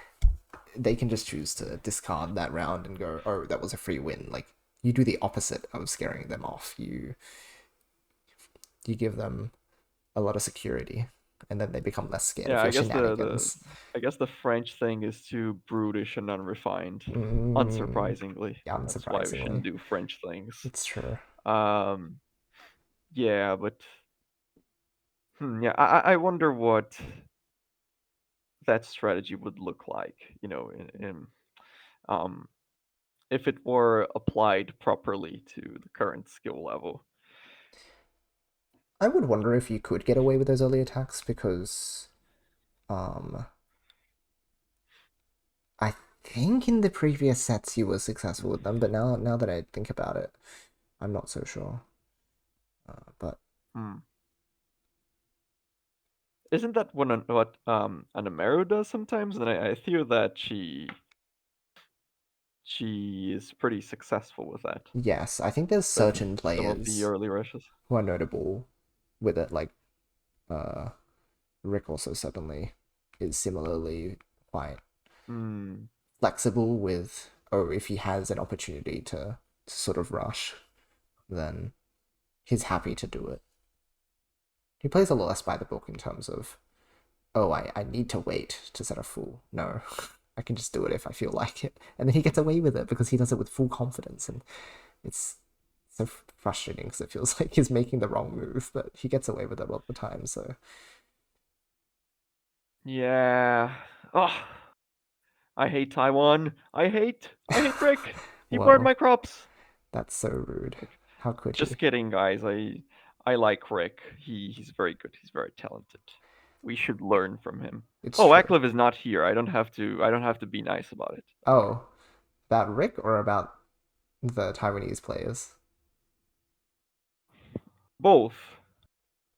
they can just choose to discard that round and go, oh, that was a free win. Like you do the opposite of scaring them off. You give them a lot of security, and then they become less scared Yeah, of your shenanigans. I guess the French thing is too brutish and unrefined. Mm, Unsurprisingly, yeah, that's why we shouldn't unsurprisingly, do French things. it's true. Um, yeah, but yeah, I wonder what that strategy would look like. Um, if it were applied properly to the current skill level. I would wonder if you could get away with those early attacks because, um, I think in the previous sets you were successful with them, but now that I think about it, I'm not so sure. But Hmm. Isn't that what Anamaru does sometimes? And I fear that she is pretty successful with that, yes, I think there's with certain some of the players early rushes. who are notable with it, like uh, Rick also suddenly is similarly quite Hmm. flexible with, oh, if he has an opportunity to sort of rush, then he's happy to do it. He plays a lot less by the book in terms of, oh, I need to wait to set a fool. No, I can just do it if I feel like it. And then he gets away with it because he does it with full confidence. And it's so frustrating because it feels like he's making the wrong move, but he gets away with it all the time. So, Yeah. Oh, I hate Taiwan. I hate Rick. He burned whoa, my crops. that's so rude. Like, How could just he? kidding, guys. I like Rick. He's very good. He's very talented. We should learn from him. It's Oh, true. Ackliff is not here. I don't have to be nice about it. Don't worry. Oh, about Rick or about the Taiwanese players? Both.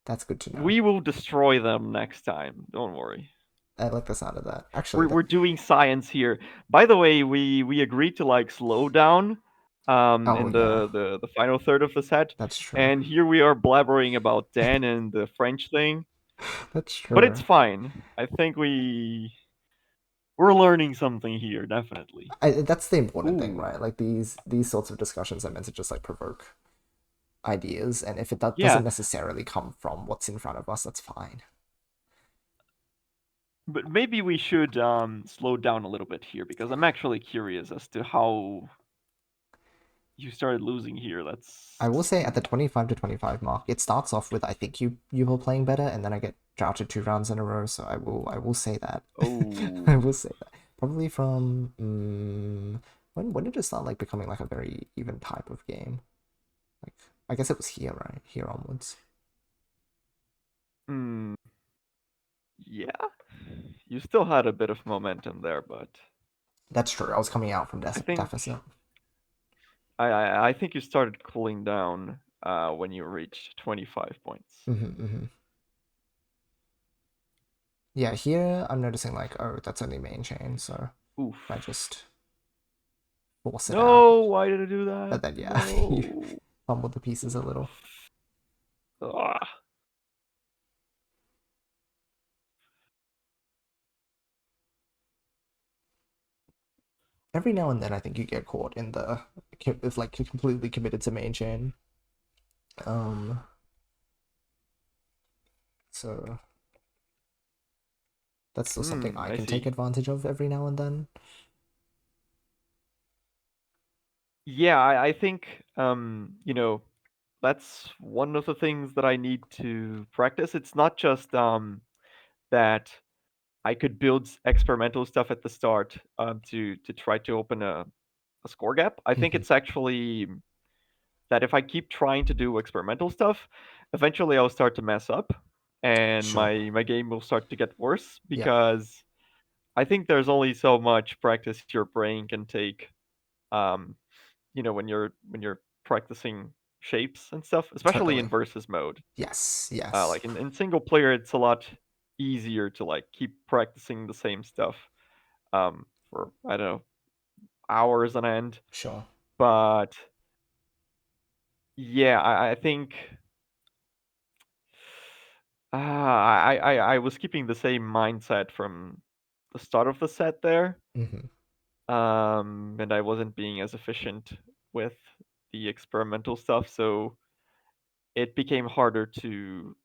That's good to know. We will destroy them next time. Don't worry. I like the sound of that. Actually, that. We're doing science here. By the way, we agreed to like slow down Oh in yeah, the final third of the set, that's true. and here we are blabbering about Dan and the French thing. That's But it's true. fine. I think we're learning something here, definitely. That's the important thing, Ooh. right? Like these sorts of discussions are meant to just like provoke ideas, and if it doesn't Yeah, necessarily come from what's in front of us, that's fine. but maybe we should slow down a little bit here because I'm actually curious as to how you started losing here. I will say at the Hmm. 25 to 25 mark, it starts off with I think you were playing better, and then I get droughted 2 rounds in a row. So I will say that. I Oh. will say that. Probably from when did it start like becoming like a very even type of game? Like I guess it was here, right? Here onwards. Hmm. Yeah. You still had a bit of momentum there, but That's true. I was coming out from I think deficit. I think you started cooling down when you reached 25 points. Yeah, here I'm noticing like, oh, that's only main chain, so Oof. I just force it out. No, why did I do that? But then yeah, you No. fumbled the pieces a Oof. little. Ah. Every now and then I think you get caught in the if like you're completely committed to main chain. So that's still something I I can take see. advantage of every now and then. Yeah, I think that's one of the things that I need to practice. It's not just that I could build experimental stuff at the start to try to open a score gap. I think it's actually that if I keep trying to do experimental stuff, eventually I'll start to mess up and Sure. my game will start to get worse Yeah, because I think there's only so much practice your brain can take um when you're practicing shapes and stuff, especially in totally. versus mode. Yes, yes. Like in single player it's a lot easier to like keep practicing the same stuff for I don't know hours on end. Sure. But yeah, I think I was keeping the same mindset from the start of the set there, and I wasn't being as efficient with the experimental stuff, so it became harder to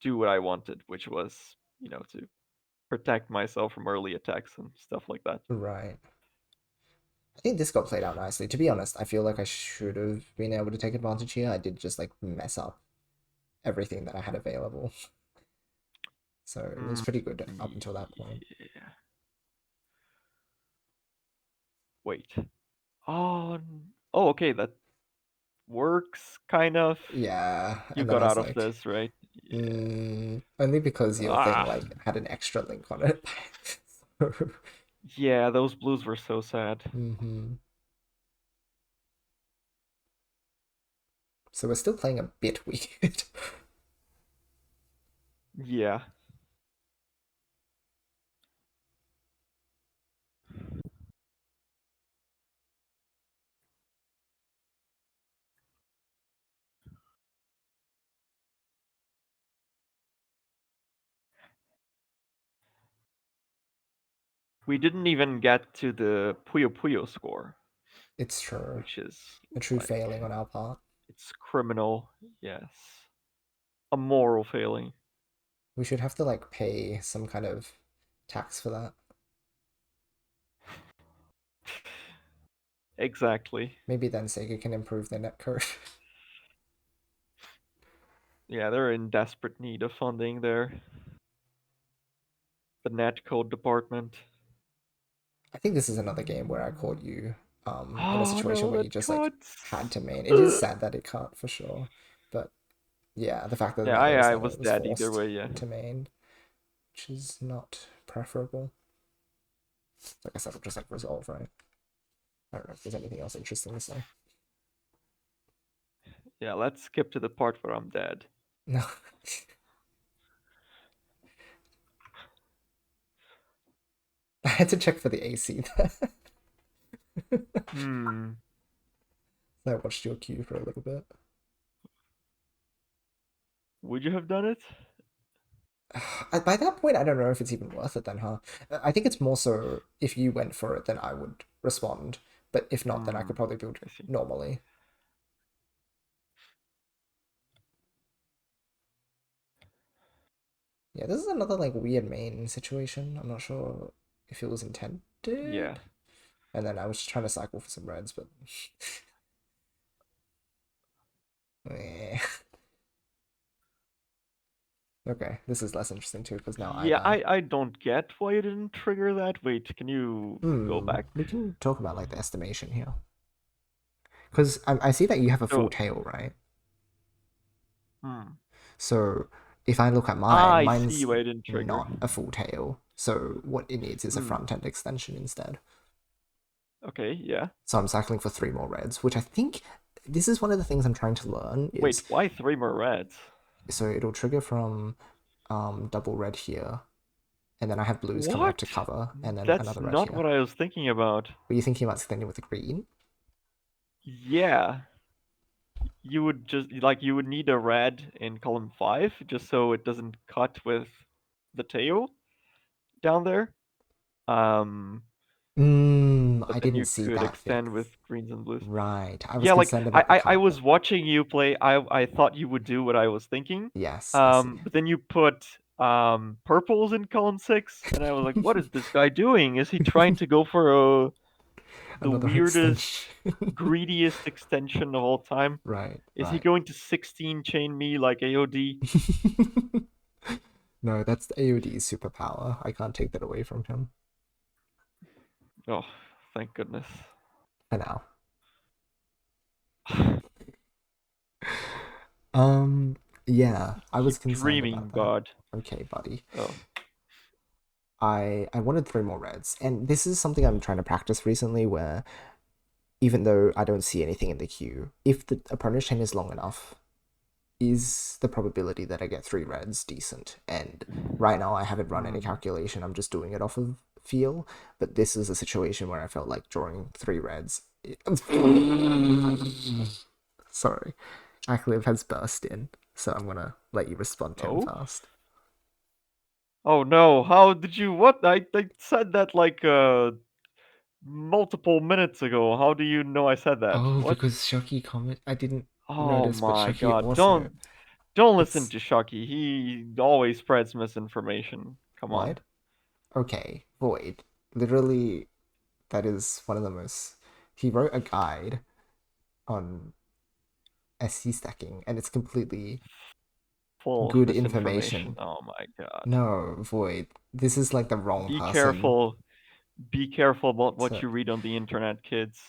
do what I wanted, which was to protect myself from early attacks and stuff like that. Right. I think this got played out nicely. To be honest, I feel like I should have been able to take advantage here. I did just like mess up everything that I had available. So it was Mm, pretty good up until that point. yeah. Wait. Oh, okay, that works kind of. Yeah, You and then got I was out of like, this, right? Yeah. only because your thing Ah. like had an extra link on it. So, Yeah, those blues were so sad. so we're still playing a bit weird. Yeah. We didn't even get to the Puyo Puyo score, It's true. which is A true like failing on our part. it's criminal. Yes. A moral failing. We should have to like pay some kind of tax for that. Exactly. Maybe then Sega can improve their netcode. Yeah, they're in desperate need of funding there. The netcode department. I think this is another game where I caught you in a Oh situation no, where you that just like had cuts. to main. It is sad that it can't for sure, but yeah, the fact of the Yeah, matter is I that was it was dead either forced way, yeah. into main, which is not preferable. Like I said, I'll just like resolve, right? I don't know if there's anything else interesting to say. Yeah, let's skip to the part where I'm dead. No. I had to check for the AC there. Hmm. I watched your queue for a little bit. Would you have done it? By that point, I don't know if it's even worth it then, huh? I think it's more so if you went for it, then I would respond. But if not, then I Hmm. could probably build I see. normally. Yeah, this is another like weird main situation. I'm not sure if it was Yeah. intended. And then I was just trying to cycle for some reds, but eh. Okay, this is less interesting too because now I Yeah, die. I don't get why you didn't trigger that. Wait, can you go back? We can talk about like the estimation here because I see that you have a full So, tail, right? hmm. So If I look at mine, I mine's see why it didn't trigger. not a full tail. So what it needs is a Hmm. front end extension instead. Okay, yeah. So I'm cycling for 3 more reds, which I think this is one of the things I'm trying to learn is Wait, why 3 more reds? so it'll trigger from double red here, and then I have blues coming up to What? cover, and then That's another red not here. what I was thinking about. Were you thinking about extending with the green? Yeah. You would just you would need a red in column 5 just so it doesn't cut with the tail down there. But I then didn't you see could that bit. extend with greens and blues. Right. I was Yeah, like concerned about the I cut. was watching you play. I thought you would do what I was thinking. Yes, I see. But then you put purples in column 6, and I was like, what is this guy doing? Is he trying to go for the Another weirdest, extension. greediest extension of all time? Right, Is he right. going to 16 chain me like AOD? No, that's the AOD's superpower. I can't take that away from him. Oh, thank goodness. For now. Yeah, I was concerned Dreaming about that. god. Okay, buddy. Oh. I wanted 3 more reds, and this is something I'm trying to practice recently where even though I don't see anything in the queue, if the opponent's chain is long enough, is the probability that I get 3 reds decent? And right now I haven't run any calculation, I'm just doing it off of feel, but this is a situation where I felt like drawing 3 reds. Sorry. Akliv has burst in, so I'm gonna let you respond to him Oh? first. Oh no, how did you what? I said that multiple minutes ago. How do you know I said that? Oh, What? because Shoki comment I didn't Oh notice, but my Shoki god. also Don't listen it's to Shocky. He always spreads misinformation. Come on. what? Okay, Void. Literally, that is one of the most. He wrote a guide on SC stacking, and it's completely Full of good misinformation. information. Oh my god. No, Void. This is like the wrong Be person careful. Be careful about what to. you read on the internet, kids.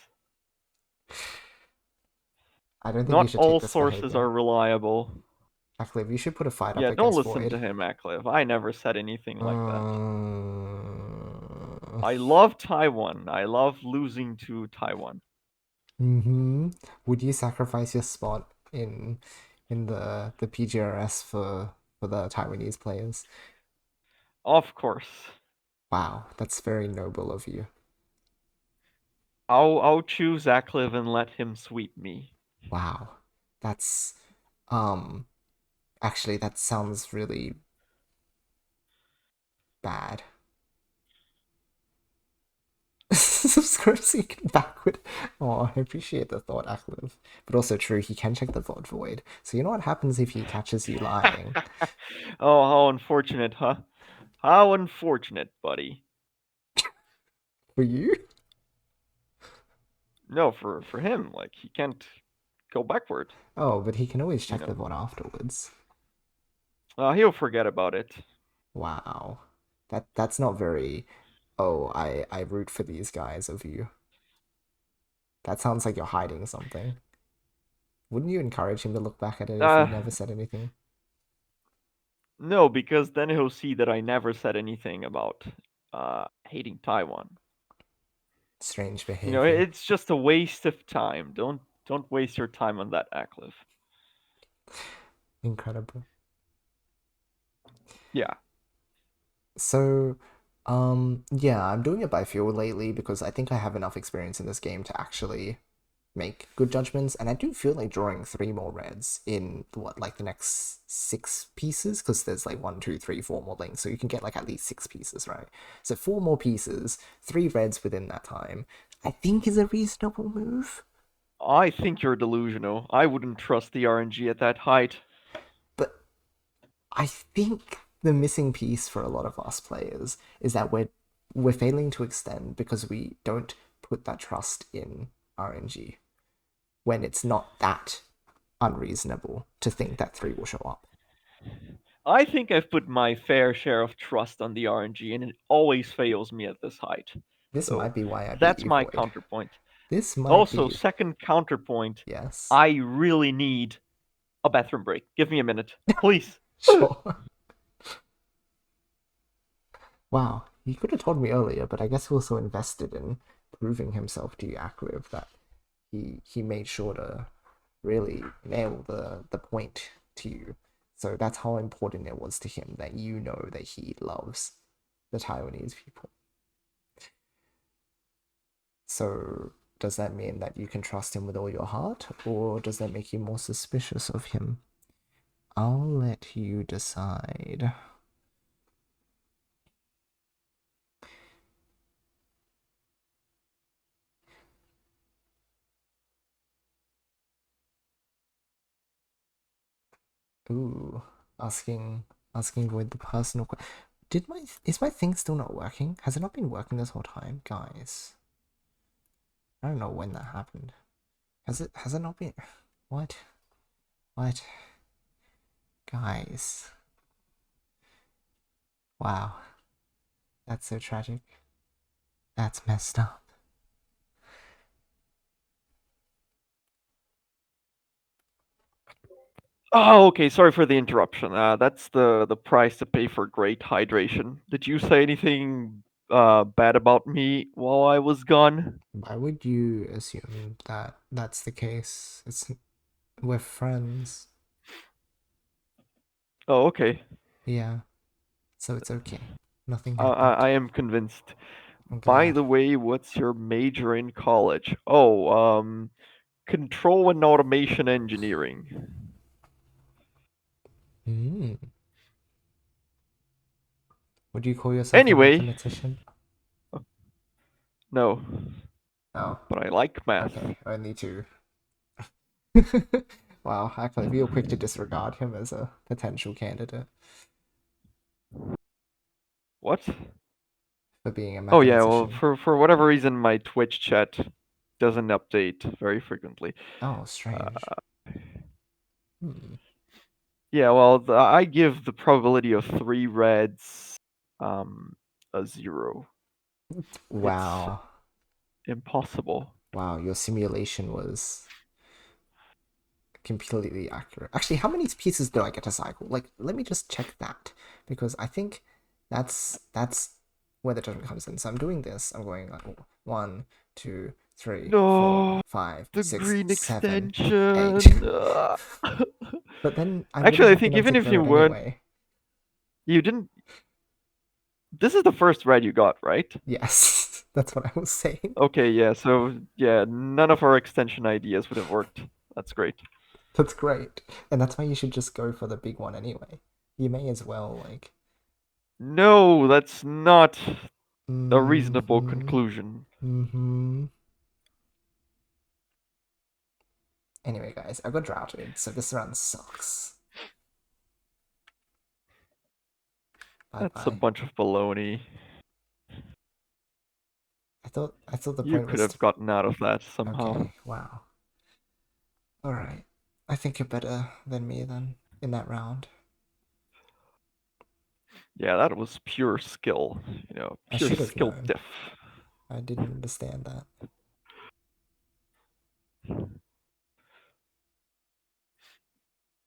I don't think you Not should take all this sources behavior. are reliable. Akliv, you should put a fight up Yeah, don't against listen Void. to him, Akliv. I never said anything like that. Uh... I love Taiwan. I love losing to Taiwan. Would you sacrifice your spot in the PGRS for the Taiwanese players? Of course. Wow, that's very noble of you. I'll choose Akliv and let him sweep me. Wow. That's actually that sounds really bad. Subscribe so you can backward. Oh, I appreciate the thought, Akliv. But also true, he can check the thought void. So you know what happens if he catches you lying? Oh, how unfortunate, huh? How unfortunate, buddy. For you? No, for him, like he can't go backward. Oh, but he can always check You the know. VOD afterwards. He'll forget about it. Wow. That's not very oh, I root for these guys of you. That sounds like you're hiding something. Wouldn't you encourage him to look back at it if you never said anything? No, because then he'll see that I never said anything about hating Taiwan. Strange You behavior. know, it's just a waste of time. Don't waste your time on that, Akliv. Incredible. Yeah. So, yeah, I'm doing it by feel lately because I think I have enough experience in this game to actually make good judgments, and I do feel like drawing 3 more reds in what, like the next 6 pieces, because there's like 1, 2, 3, 4 more links, so you can get like at least 6 pieces, right? So 4 more pieces, 3 reds within that time, I think is a reasonable move. I think you're delusional. I wouldn't trust the RNG at that height. But I think the missing piece for a lot of us players is that we're failing to extend because we don't put that trust in RNG when it's not that unreasonable to think that 3 will show up. I think I've put my fair share of trust on the RNG, and it always fails me at this height. This So might be why I beat that's you, my Void. counterpoint. This might Also, be... second counterpoint. Yes. I really need a bathroom break. Give me a minute, please. Sure. Wow, he could have told me earlier, but I guess he was so invested in proving himself to you, Akliv, that he made sure to really nail the point to you. So that's how important it was to him that you know that he loves the Taiwanese people. So does that mean that you can trust him with all your heart, or does that make you more suspicious of him? I'll let you decide. Ooh, asking with the personal question. Is my thing still not working? Has it not been working this whole time, guys? I don't know when that happened. Has it not been? What? What? Guys. Wow. That's so tragic. That's messed up. Oh, okay. Sorry for the interruption. That's the price to pay for great hydration. Did you say anything bad about me while I was gone? Why would you assume that that's the case? We're friends. Oh, okay. Yeah. So it's okay. Nothing I, I happened. I am convinced. I'm By glad. the way, what's your major in college? Oh, control and automation engineering. Mm. Would you call yourself a Anyway, mathematician? no, Oh, but I like math. okay. Only two. Wow, actually, we were quick to disregard him as a potential candidate What? for being a Oh yeah, well, mathematician. for whatever reason, my Twitch chat doesn't update very frequently. Oh, strange. Uh, Hmm. yeah, well, I give the probability of 3 reds a 0. It's Wow. impossible. Wow, your simulation was completely accurate. Actually, how many pieces do I get to cycle? Like, let me just check that because I think that's where the judgment comes in. So I'm doing this. I'm going like 1, 2, 3, 4, No, 5, the 6, green 7, 8. extension. But then I wouldn't Actually, I have think been able to even if grow you it weren't, anyway. you didn't. This is the first red you got, right? Yes, that's what I was saying. Okay, yeah. So yeah, none of our extension ideas would have worked. That's great. That's great. And that's why you should just go for the big one anyway. You may as well, like. No, that's not a reasonable Mm-hmm. conclusion. Mm-hmm. Anyway, guys, I got drafted, so this round sucks. Bye That's a bye. bunch of baloney. I thought the You point could was to. have gotten out of that somehow. Okay, wow. Alright. I think you're better than me then in that round. Yeah, that was pure skill. I Pure should have skill known. diff. I didn't understand that.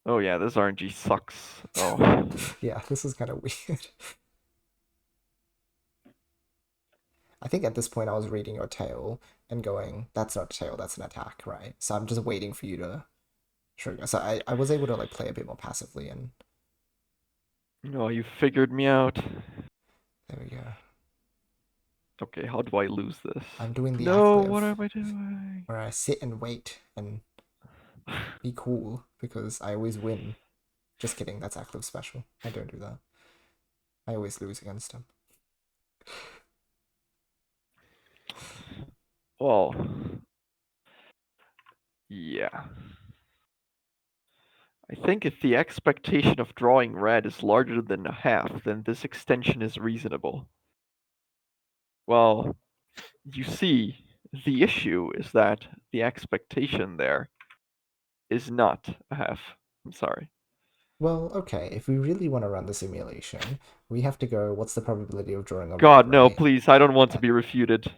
Oh yeah, this RNG sucks. Oh. Yeah, this is kind of weird. I think at this point I was reading your tail and going, that's not a tail, that's an attack, right? So I'm just waiting for you to trigger. So I was able to like play a bit more passively and Oh, you figured me out. there we go. Okay, how do I lose this? I'm doing the No, Akliv, what am I doing? where I sit and wait and be cool because I always win. Just kidding, that's Akliv special. I don't do that. I always lose against him. Well, yeah. I think if the expectation of drawing red is larger than a half, then this extension is reasonable. Well, you see, the issue is that the expectation there is not a half. I'm sorry. Well, okay, if we really want to run the simulation, we have to go, what's the probability of drawing a red, God, no, right? please, I don't want to be refuted.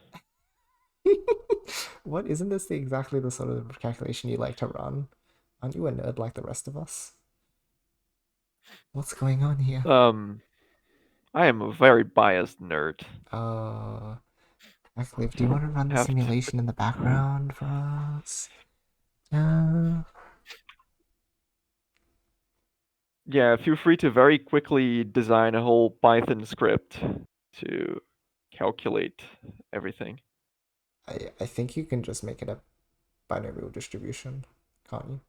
What, isn't this exactly the sort of calculation you like to run? Aren't you a nerd like the rest of us? What's going on here? I am a very biased nerd. Actually, do you want to run the Have to. simulation in the background for us? Uh, Yeah, feel free to very quickly design a whole Python script to calculate everything. I think you can just make it a binomial distribution, can't you?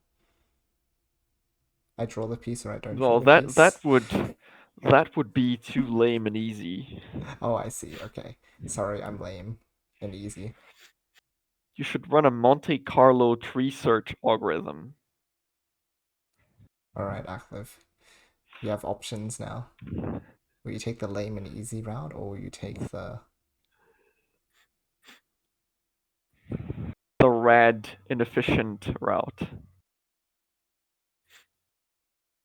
I draw the piece or I don't draw Well, the that piece. that would be too lame and easy. Oh, I see. Okay. Sorry, I'm lame and easy. You should run a Monte Carlo tree search algorithm. Alright, Acliff. You have options now. Will you take the lame and easy route, or will you take the... The rad inefficient route.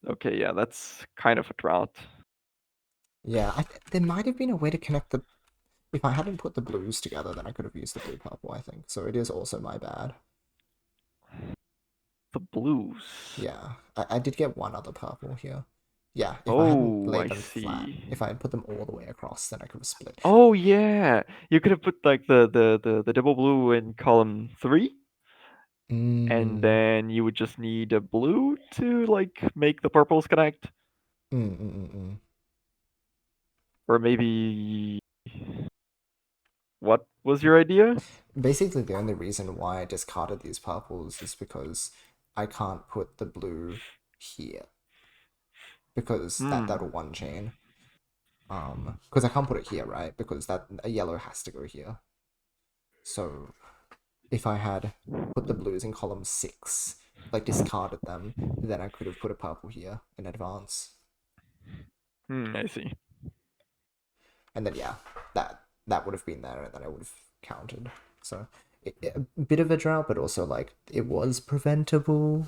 Okay, yeah, that's kind of a drought. Yeah, there might have been a way to connect the... If I hadn't put the blues together, then I could have used the blue-purple, I think. So it is also my bad. The blues. Yeah, I did get one other purple here. Yeah, if I hadn't Oh, I laid them flat, see. if I had put them all the way across, then I could have split. Oh yeah, you could have put like the double blue in column 3, and Mm, then you would just need a blue to like make the purples connect, mm, mm, mm, mm. or maybe what was your idea? Basically, the only reason why I discarded these purples is because I can't put the blue here because that'll Hmm. one chain. Because I can't put it here, right? Because that a yellow has to go here. So if I had put the blues in column 6, like discarded them, then I could have put a purple here in advance. I see. And then yeah, that would have been there, and then I would have counted. So a bit of a drought, but also like it was preventable.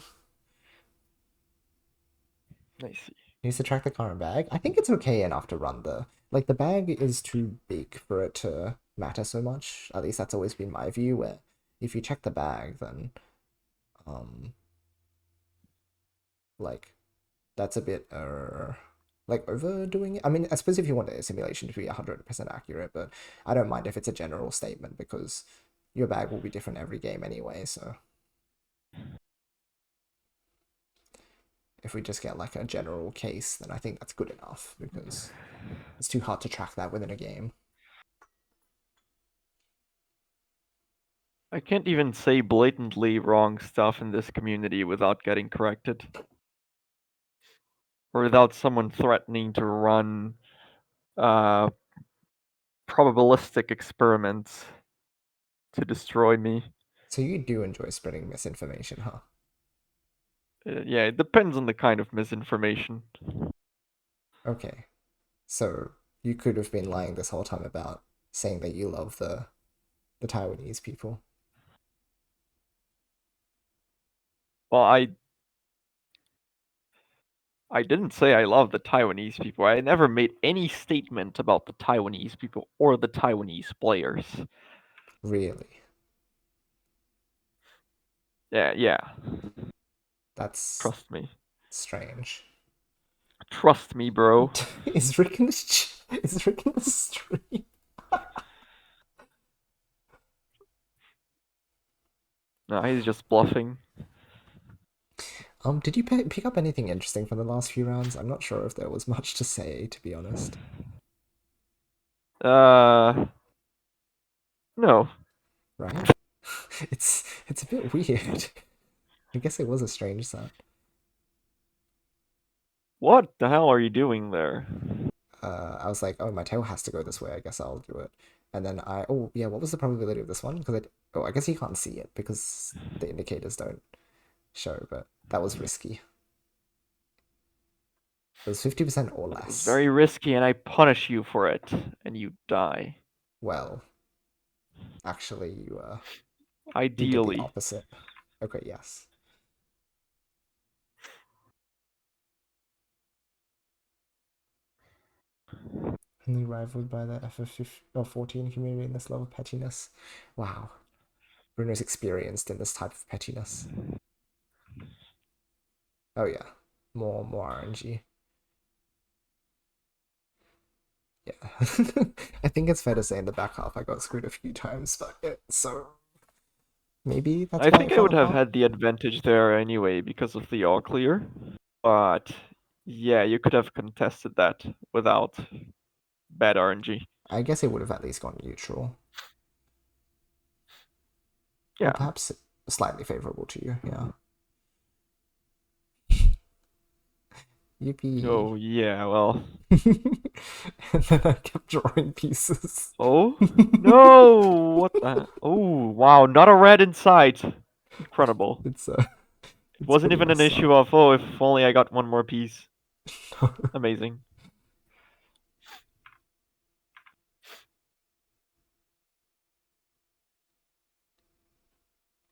I see. Needs to track the current bag. I think it's okay enough to run the like the bag is too big for it to matter so much. At least that's always been my view. Where if you check the bag, then um like that's a bit like overdoing it. I mean, I suppose if you want a simulation to be 100% accurate, but I don't mind if it's a general statement because your bag will be different every game anyway. So if we just get like a general case, then I think that's good enough because it's too hard to track that within a game. I can't even say blatantly wrong stuff in this community without getting corrected, or without someone threatening to run uh, probabilistic experiments to destroy me. So you do enjoy spreading misinformation, huh? Yeah, it depends on the kind of misinformation. Okay. So you could have been lying this whole time about saying that you love the Taiwanese people. Well, I didn't say I love the Taiwanese people. I never made any statement about the Taiwanese people or the Taiwanese players. Really? Yeah, That's trust me. strange. Trust me, bro. Is Rick in is Rick in the stream? No, he's just bluffing. Did you pick up anything interesting from the last few rounds? I'm not sure if there was much to say, to be honest. No. Right? It's a bit weird. I guess it was a strange set. What the hell are you doing there? I was like, oh, my tail has to go this way. I guess I'll do it. And then oh yeah, what was the probability of this one? Because I guess you can't see it because the indicators don't show. But that was risky. It was 50% or It was less. very risky, and I punish you for it, and you die. Well, actually, you did the Ideally. opposite. Okay, yes. Only rivaled by the FF14 community in this level of pettiness. Wow. Bruno's experienced in this type of pettiness. Oh yeah. More RNG. Yeah. I think it's fair to say in the back half I got screwed a few times, but so maybe that's I why it think I fell would have apart. had the advantage there anyway because of the all clear. But yeah, you could have contested that without bad RNG. I guess it would have at least gone neutral. Or Yeah. perhaps slightly favorable to you, yeah. Yippee. Oh yeah, well. And then I kept drawing pieces. Oh no! What the? Oh wow! Not a red in sight. Incredible. It's It it's wasn't pretty even an messed up. issue of if only I got one more piece. Amazing.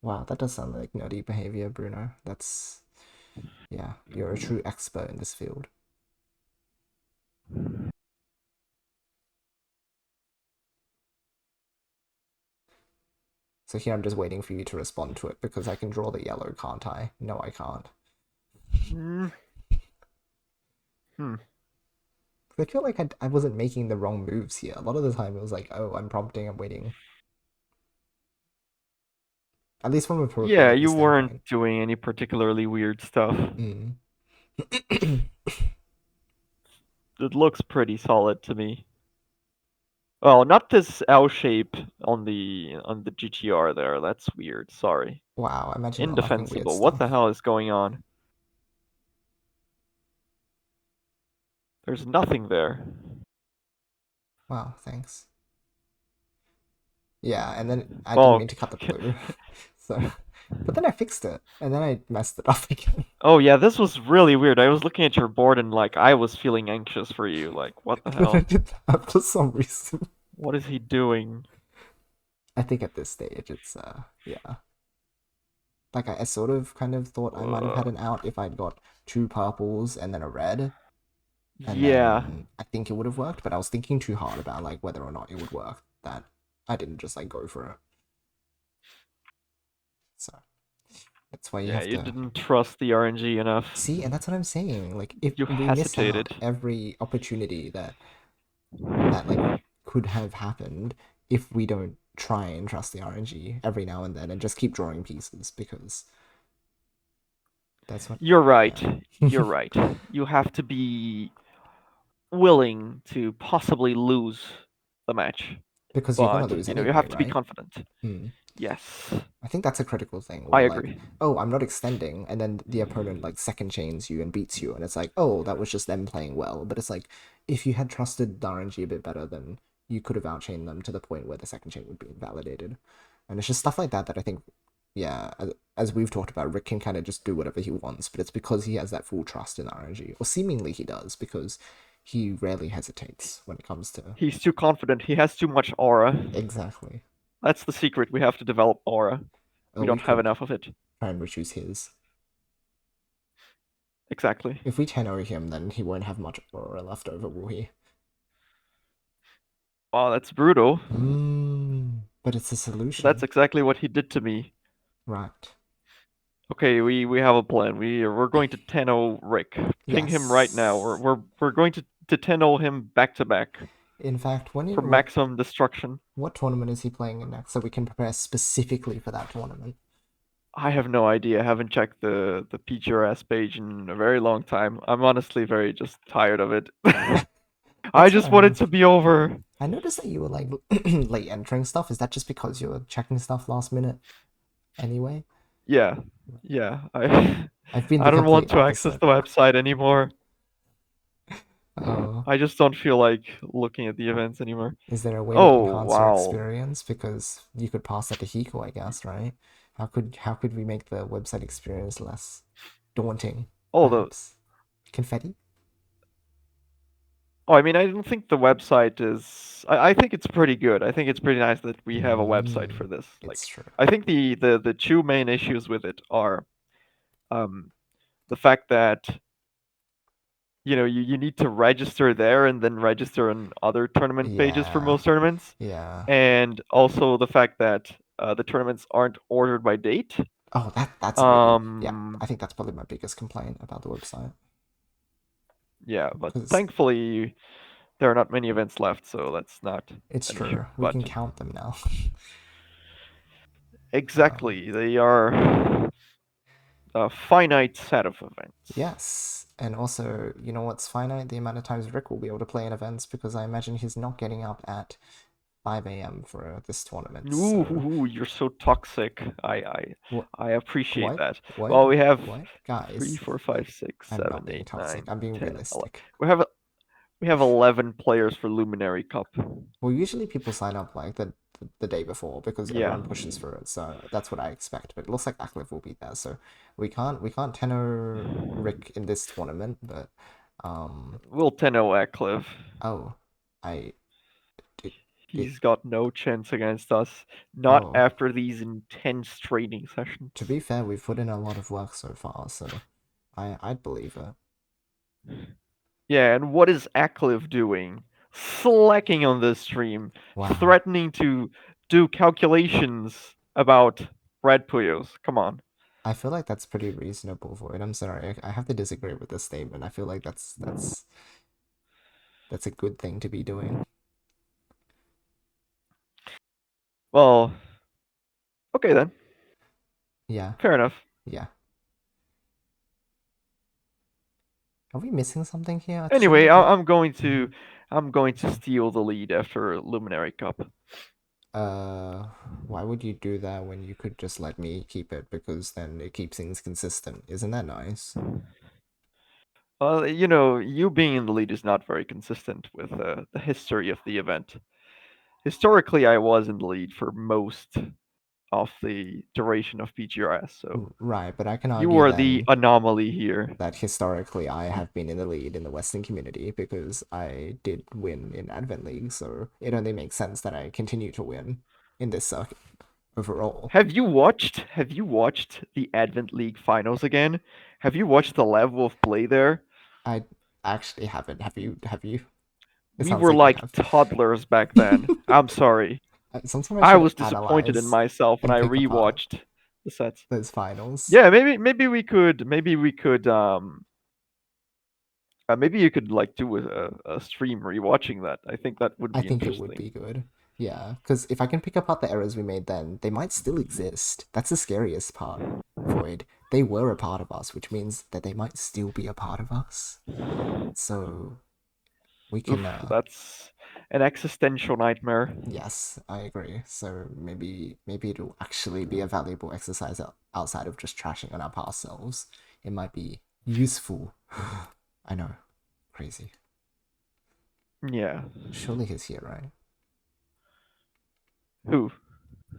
Wow, that does sound like nerdy behavior, Bruno. That's yeah, you're a true expert in this field. So here I'm just waiting for you to respond to it because I can draw the yellow, can't I? No, I can't. Hmm. Hmm. I feel like I wasn't making the wrong moves here. A lot of the time it was like, oh, I'm prompting, I'm waiting. At least from a Yeah, probability you weren't standpoint. doing any particularly weird stuff. Mm. It looks pretty solid to me. Well, not this L shape on the GTR there. That's weird. Sorry. Wow, I imagine you're unlocking weird Indefensible. What the stuff. hell is going on? There's nothing there. Wow, thanks. Yeah, and then I didn't Well, mean to cut the blue. So, but then I fixed it, and then I messed it up again. oh yeah, this was really weird. I was looking at your board and like I was feeling anxious for you. Like, what the Then I hell? did that for some reason. What is he doing? I think at this stage it's yeah. Like I sort of kind of thought I might have had Uh, an out if I'd got two purples and then a red, and yeah. then I think it would have worked, but I was thinking too hard about like whether or not it would work that I didn't just like go for it. So that's why you Yeah, have you to didn't trust the RNG enough. see, and that's what I'm saying. Like if You we miss out hesitated. every opportunity that like could have happened if we don't try and trust the RNG every now and then and just keep drawing pieces because that's what You're right. yeah. You're right. You have to be willing to possibly lose the match. Because you're gonna But, lose you anyway, have to be right? confident. Hmm. Yes. I think that's a critical thing I where like, agree. oh, I'm not extending, and then the opponent like second chains you and beats you, and it's like, oh, that was just them playing well. But it's like, if you had trusted the RNG a bit better, then you could have outchained them to the point where the second chain would be invalidated. And it's just stuff like that that I think, yeah, as we've talked about, Rick can kind of just do whatever he wants, but it's because he has that full trust in RNG, or seemingly he does, because he rarely hesitates when it comes to He's too confident. He has too much aura. exactly. That's the secret. We have to develop aura. Oh, We we don't have could enough of it. try and reduce his. Exactly. If we 10-0 him, then he won't have much aura left over, will he? Wow, that's brutal. But it's a But that's solution. exactly what he did to me. Right. Okay, we have a plan. We're going to 10-0 Rick. Ping him right now. Yes. We're going to 10-0 him back to back In fact, for maximum destruction. what tournament is he playing in next so we can prepare specifically for that tournament? I have no idea. I haven't checked the PGRS page in a very long time. I'm honestly very just tired of it. I That's just fair want it enough. to be over. I noticed that you were like late entering stuff. Is that just because you were checking stuff last minute anyway? Yeah. Yeah. I I've been I the don't want complete to access opposite. the website anymore. Oh, I just don't feel like looking at the events anymore. is there a way to Oh, enhance your wow. experience? Because you could pass that to Hiko, I guess, right? How could we make the website experience less daunting, Oh, perhaps? Confetti? I mean, I don't think the website is. I think it's pretty good. I think it's pretty nice that we have a website for this. It's Like, true. I think the two main issues with it are, um, the fact that you need to register there and then register on other tournament pages for Yeah, most tournaments, yeah. and also the fact that the tournaments aren't ordered by date. Oh, that's really yeah. Um, I think that's probably my biggest complaint about the website. yeah, but Because thankfully there are not many events left, so that's not It's an true. issue. We But can count them now. exactly, they are a finite set of events. Yes. And also, you know what's finite? The amount of times Rick will be able to play in events, because I imagine he's not getting up at 5 a.m. for this tournament. So Ooh, you're so toxic. what? I appreciate What? that. What? Well, we have What? three, Guys, four, five, six, I'm not seven, being eight, toxic. nine, I'm being 10, 11. realistic. We have 11 players for Luminary Cup. Well, usually people sign up like the day before because Yeah. everyone pushes for it, so that's what I expect. But it looks like Akliv will be there, so we can't tenor Rick in this tournament. But We'll 10-0 Cliff. oh, I did, He's got no chance against us. Not oh. after these intense training sessions. To be fair, we've put in a lot of work so far, so I'd believe it. Yeah, and what is Akliv doing? Slacking on this stream, Wow. threatening to do calculations about red Puyos. Come on. I feel like that's pretty reasonable for it. I'm sorry, I have to disagree with this statement. I feel like that's a good thing to be doing. Well, okay then. Yeah, Fair enough. yeah. Are we missing something here? Anyway, Surely the- I'm going to steal the lead after Luminary Cup. Why would you do that when you could just let me keep it? Because then it keeps things consistent. Isn't that nice? Well, you know, you being in the lead is not very consistent with the history of the event. Historically, I was in the lead for most of the duration of PGRS, so Right, but I can you argue are the then anomaly here. that historically I have been in the lead in the Western community because I did win in Advent League, so it only makes sense that I continue to win in this circuit overall. Have you watched the Advent League finals again? Have you watched the level of play there? I actually haven't. Have you? It We sounds were like you like have. toddlers back then. I'm sorry. Sometimes I I should was disappointed in analyze myself when and I pick apart rewatched the sets. those finals. Yeah, maybe we could maybe you could like do a stream rewatching that. I think that would I be think it would interesting. be good. Yeah, because if I can pick apart the errors we made then, they might still exist. That's the scariest part, Void. They were a part of us, which means that they might still be a part of us. So we can. Oof, that's an existential nightmare. Yes, I agree. So maybe it'll actually be a valuable exercise outside of just trashing on our past selves. It might be useful. I know, crazy. Yeah. Surely he's here, right? Who?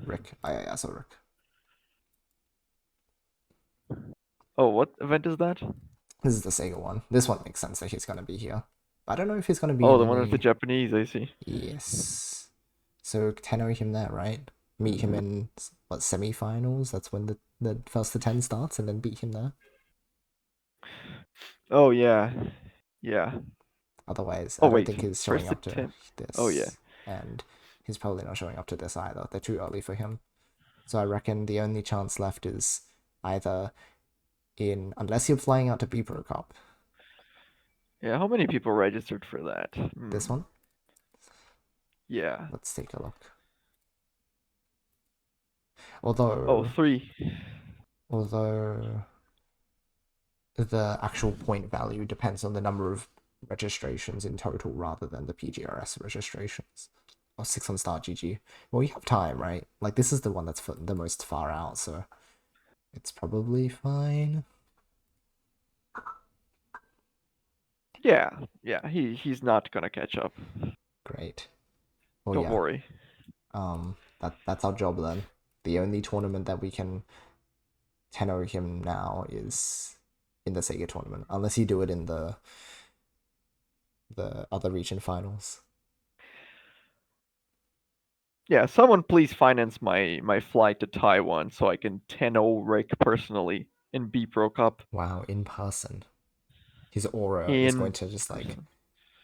Rick. I saw Rick. Oh, what event is that? This is the Sega one. This one makes sense that he's gonna be here. I don't know if he's gonna be Oh, in the any... one with the Japanese, I see. Yes. So tenor him there, right? Meet him in what, semi-finals? That's when the first to 10 starts, and then beat him there. Oh yeah. Yeah. Otherwise, Oh I don't wait. think he's showing First to up to 10. this. Oh yeah. And he's probably not showing up to this either. They're too early for him. So I reckon the only chance left is either in, unless you're flying out to B Pro Cup. Yeah, how many people registered for that? This one? Yeah. Let's take a look. Oh, Although 3. the actual point value depends on the number of registrations in total rather than the PGRS registrations. Or 6 on Start GG. Well, we have time, right? Like, this is the one that's the most far out, so it's probably fine. Yeah. Yeah, he's not gonna catch up. Great. Well, Don't yeah. worry. That's our job then. The only tournament that we can tenor him now is in the Sega tournament, unless you do it in the other region finals. Yeah, someone please finance my flight to Taiwan so I can 10-0 Rick personally in B Pro Cup. Wow, in person. His aura is going In to just like person.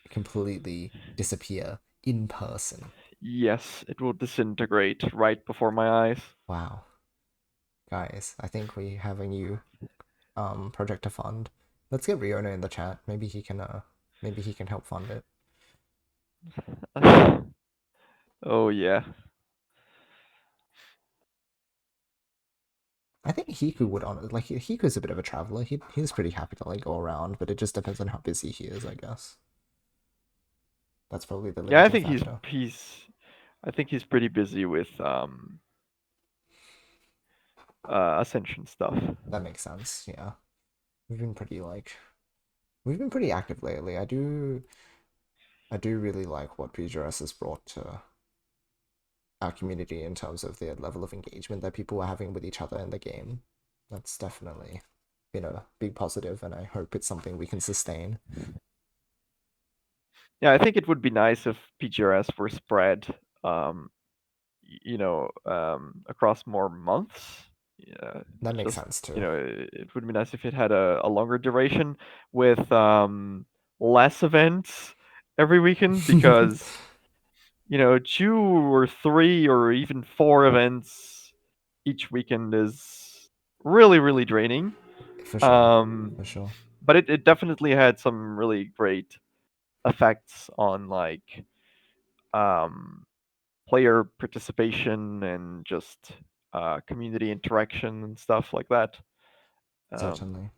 completely disappear in person. Yes, it will disintegrate right before my eyes. Wow. Guys, I think we have a new project to fund. Let's get Riona in the chat. Maybe he can help fund it. Oh yeah. I think Hiku would honor like Hiku's a bit of a traveler. He's pretty happy to like go around, but it just depends on how busy he is, I guess. That's probably the Yeah, I limiting think factor. I think he's pretty busy with Ascension stuff. That makes sense. Yeah, we've been pretty like we've been pretty active lately. I do really like what PGRS has brought to our community in terms of the level of engagement that people are having with each other in the game. That's definitely been a big positive, and I hope it's something we can sustain. Yeah, I think it would be nice if PGRS were spread, um, across more months. Yeah, That makes just sense too. it would be nice if it had a longer duration with less events every weekend because 2 or 3 or even 4 events each weekend is really really draining. For sure, Um, for sure. but it definitely had some really great effects on like um, player participation and just community interaction and stuff like that. Um, Certainly.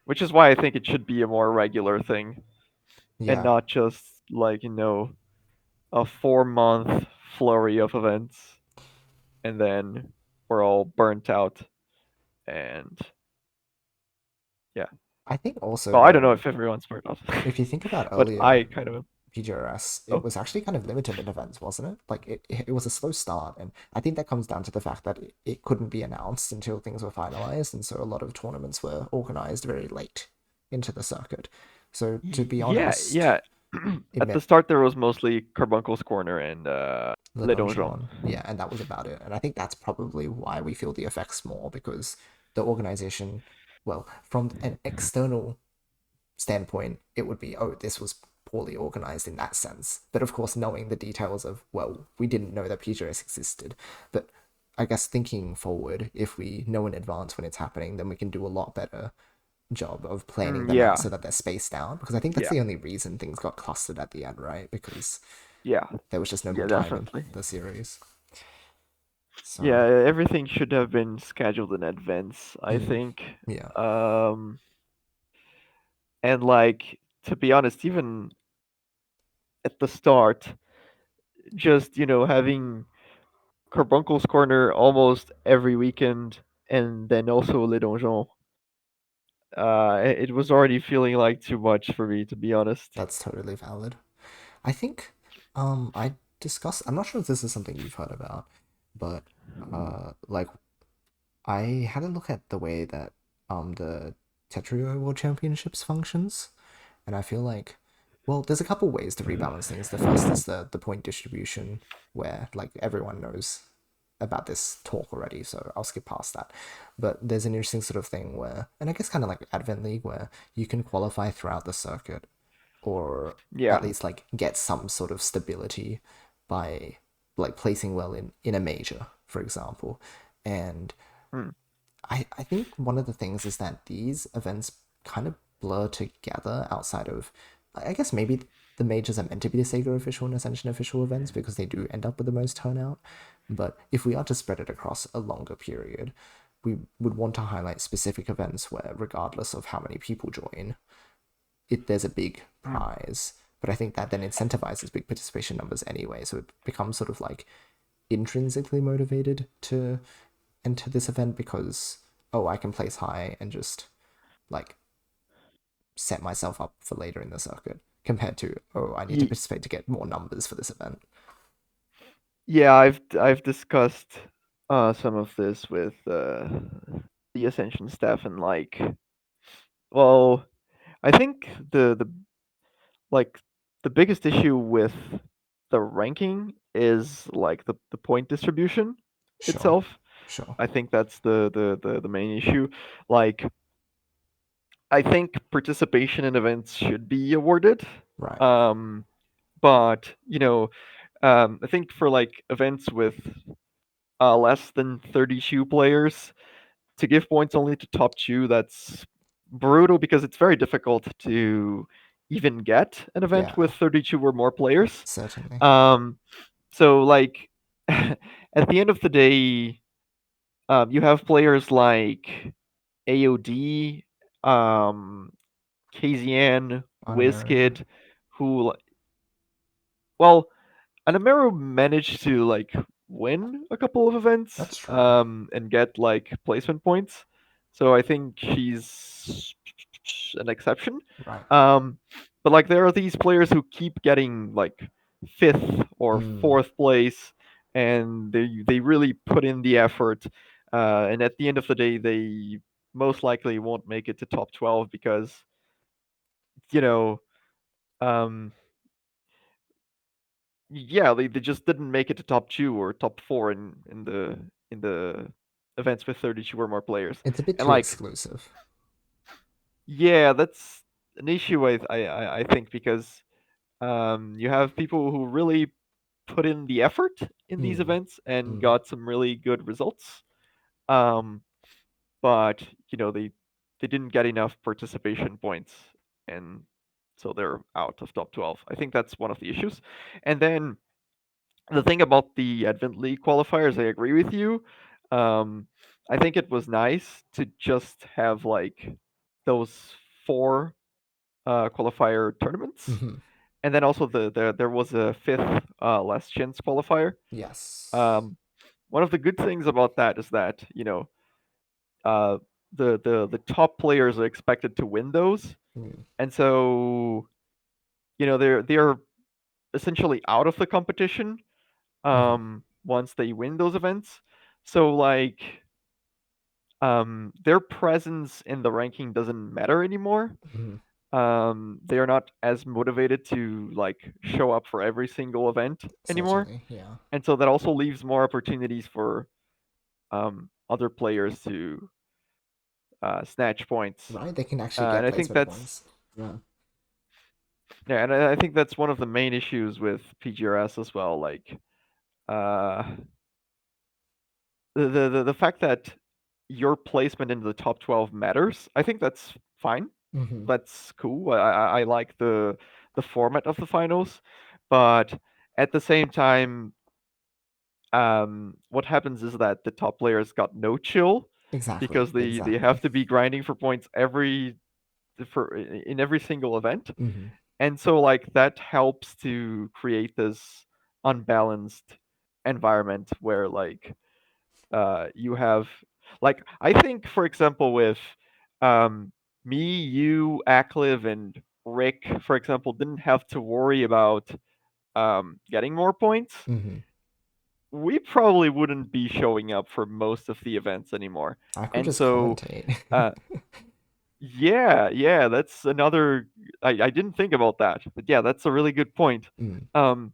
which is why I think it should be a more regular thing and Yeah, not just like a 4 month flurry of events and then we're all burnt out and yeah. I think also Well, I don't know though, if everyone's burnt out, if you think about but I earlier kind of am. PGRS, it Oh, was actually kind of limited in events, wasn't it? Like it was a slow start, and I think that comes down to the fact that it couldn't be announced until things were finalized, and so a lot of tournaments were organized very late into the circuit. So to be yeah, honest, yeah. it At the meant start, there was mostly Carbuncle's Corner and Le Le Donjon. Donjon, yeah, and that was about it. And I think that's probably why we feel the effects more because the organization, well, from an external standpoint, it would be, oh, this was poorly organized in that sense. But of course, knowing the details of, well, we didn't know that PGS existed. But I guess thinking forward, if we know in advance when it's happening, then we can do a lot better job of planning them out Yeah, so that they're spaced out. Because I think that's yeah, the only reason things got clustered at the end, right? Because yeah, there was just no yeah, more time in definitely. the series. So, Yeah, everything should have been scheduled in advance, I think. yeah, Um, and like to be honest, even at the start, just having Carbuncle's Corner almost every weekend, and then also Le Donjon. It was already feeling like too much for me, to be honest. that's totally valid. I think I discussed, I'm not sure if this is something you've heard about, but like I had a look at the way that the Tetris World Championships functions, and I feel like, well, there's a couple ways to rebalance things. The first is the point distribution, where like everyone knows about this talk already, so I'll skip past that. But there's an interesting sort of thing where, and I guess kind of like Advent League, where you can qualify throughout the circuit, or Yeah. at least like get some sort of stability by like placing well in a major, for example. And Hmm. I think one of the things is that these events kind of blur together outside of, I guess maybe the majors are meant to be the Sega official and Ascension official events because they do end up with the most turnout. But if we are to spread it across a longer period, we would want to highlight specific events where, regardless of how many people join, there's a big Hmm. prize. But I think that then incentivizes big participation numbers anyway, so it becomes sort of like intrinsically motivated to enter this event because, oh, I can place high and just like set myself up for later in the circuit compared to, oh, I need to Ye- participate to get more numbers for this event. Yeah, I've discussed some of this with the Ascension staff and like, well, I think the like the biggest issue with the ranking is like the point distribution Sure, itself. sure, I think that's the main issue. Like, I think participation in events should be awarded. right, Um, but I think for like events with less than 32 players, to give points only to top two, that's brutal because it's very difficult to even get an event Yeah. with 32 or more players. Certainly. So like at the end of the day, you have players like AOD, um, KZN, Honorary. WizKid, who well, Anamaru managed to like win a couple of events That's true. and get like placement points. So I think she's an exception. Right. Um, but like there are these players who keep getting like fifth or Mm. fourth place, and they really put in the effort. And at the end of the day, they most likely won't make it to top 12 because you know um, yeah, they just didn't make it to top 2 or top 4 in the events with 32 or more players. It's a bit And too like, exclusive. yeah, that's an issue I think because you have people who really put in the effort in these Mm. events and Mm. got some really good results. Um, but they didn't get enough participation points, and so they're out of top 12. I think that's one of the issues. And then the thing about the Advent League qualifiers, I agree with you. Um, I think it was nice to just have like those four qualifier tournaments, Hmm. and then also there was a fifth last chance qualifier. Yes. Um, one of the good things about that is that uh, the top players are expected to win those, Mm. and so they're essentially out of the competition Hmm. once they win those events. So like their presence in the ranking doesn't matter anymore. Hmm. They are not as motivated to like show up for every single event anymore. Certainly. Yeah. And so that also leaves more opportunities for other players to snatch points. Right. They can actually And get I think placement that's points. Yeah. yeah, and I think that's one of the main issues with PGRS as well. Like uh, the fact that your placement in the top 12 matters. I think that's fine. Hmm. That's cool. I like the format of the finals, but at the same time, what happens is that the top players got no chill Exactly. because they Exactly. have to be grinding for points in every single event, Hmm. and so like that helps to create this unbalanced environment where like you have like I think for example with um me, you, Akliv, and Rick, for example, didn't have to worry about getting more points. Hmm. We probably wouldn't be showing up for most of the events anymore. I could And just so commentate. uh yeah, that's another I didn't think about that. But yeah, that's a really good point. Mm. Um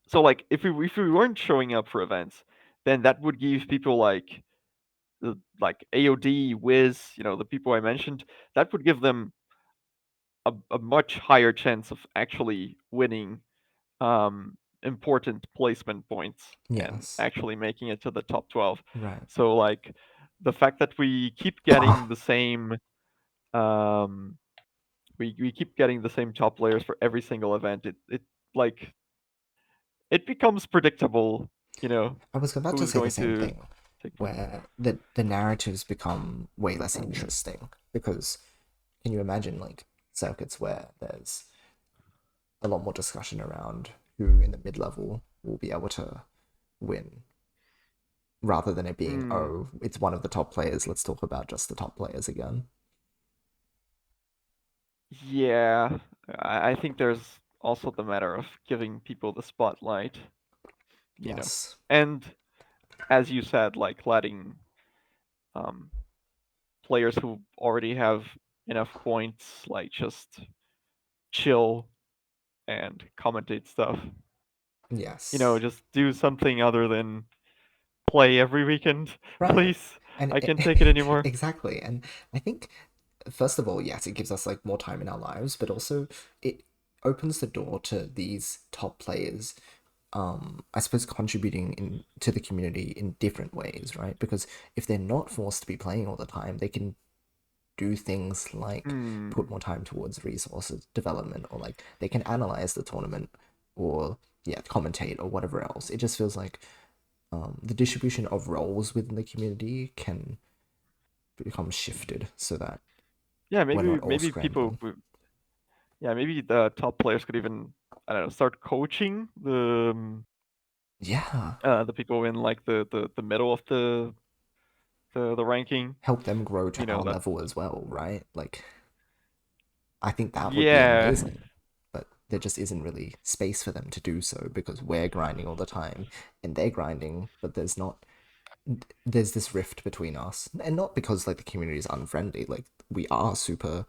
so like if we weren't showing up for events, then that would give people like AOD, Wiz, the people I mentioned, that would give them a much higher chance of actually winning important placement points and Yes. actually making it to the top 12. Right. So like the fact that we keep getting the same um we keep getting the same top players for every single event, it like it becomes predictable, I was about to who's say the going same to thing, take place. where the narratives become way less interesting because can you imagine like circuits where there's a lot more discussion around who in the mid level will be able to win rather than it being, Hmm. oh, it's one of the top players, let's talk about just the top players again. Yeah, I think there's also the matter of giving people the spotlight, you know. Yes. And as you said, like letting um, players who already have enough points, like just chill and commentate stuff. Yes. Just do something other than play every weekend, Right. please. And I can't take it anymore. exactly. And I think, first of all, yes, it gives us like more time in our lives, but also it opens the door to these top players, I suppose contributing to the community in different ways, right? Because if they're not forced to be playing all the time, they can do things like put more time towards resources development, or like they can analyze the tournament, or commentate or whatever else. It just feels like the distribution of roles within the community can become shifted so that Yeah, we're maybe not all maybe people. scrambling. Yeah, maybe the top players could even, I don't know, start coaching Yeah, the people in like the middle of the ranking. help them grow to You know our that. level as well, right? Like, I think that would be Yeah. amazing. But there just isn't really space for them to do so because we're grinding all the time and they're grinding, but there's this rift between us. And not because like the community is unfriendly, like we are super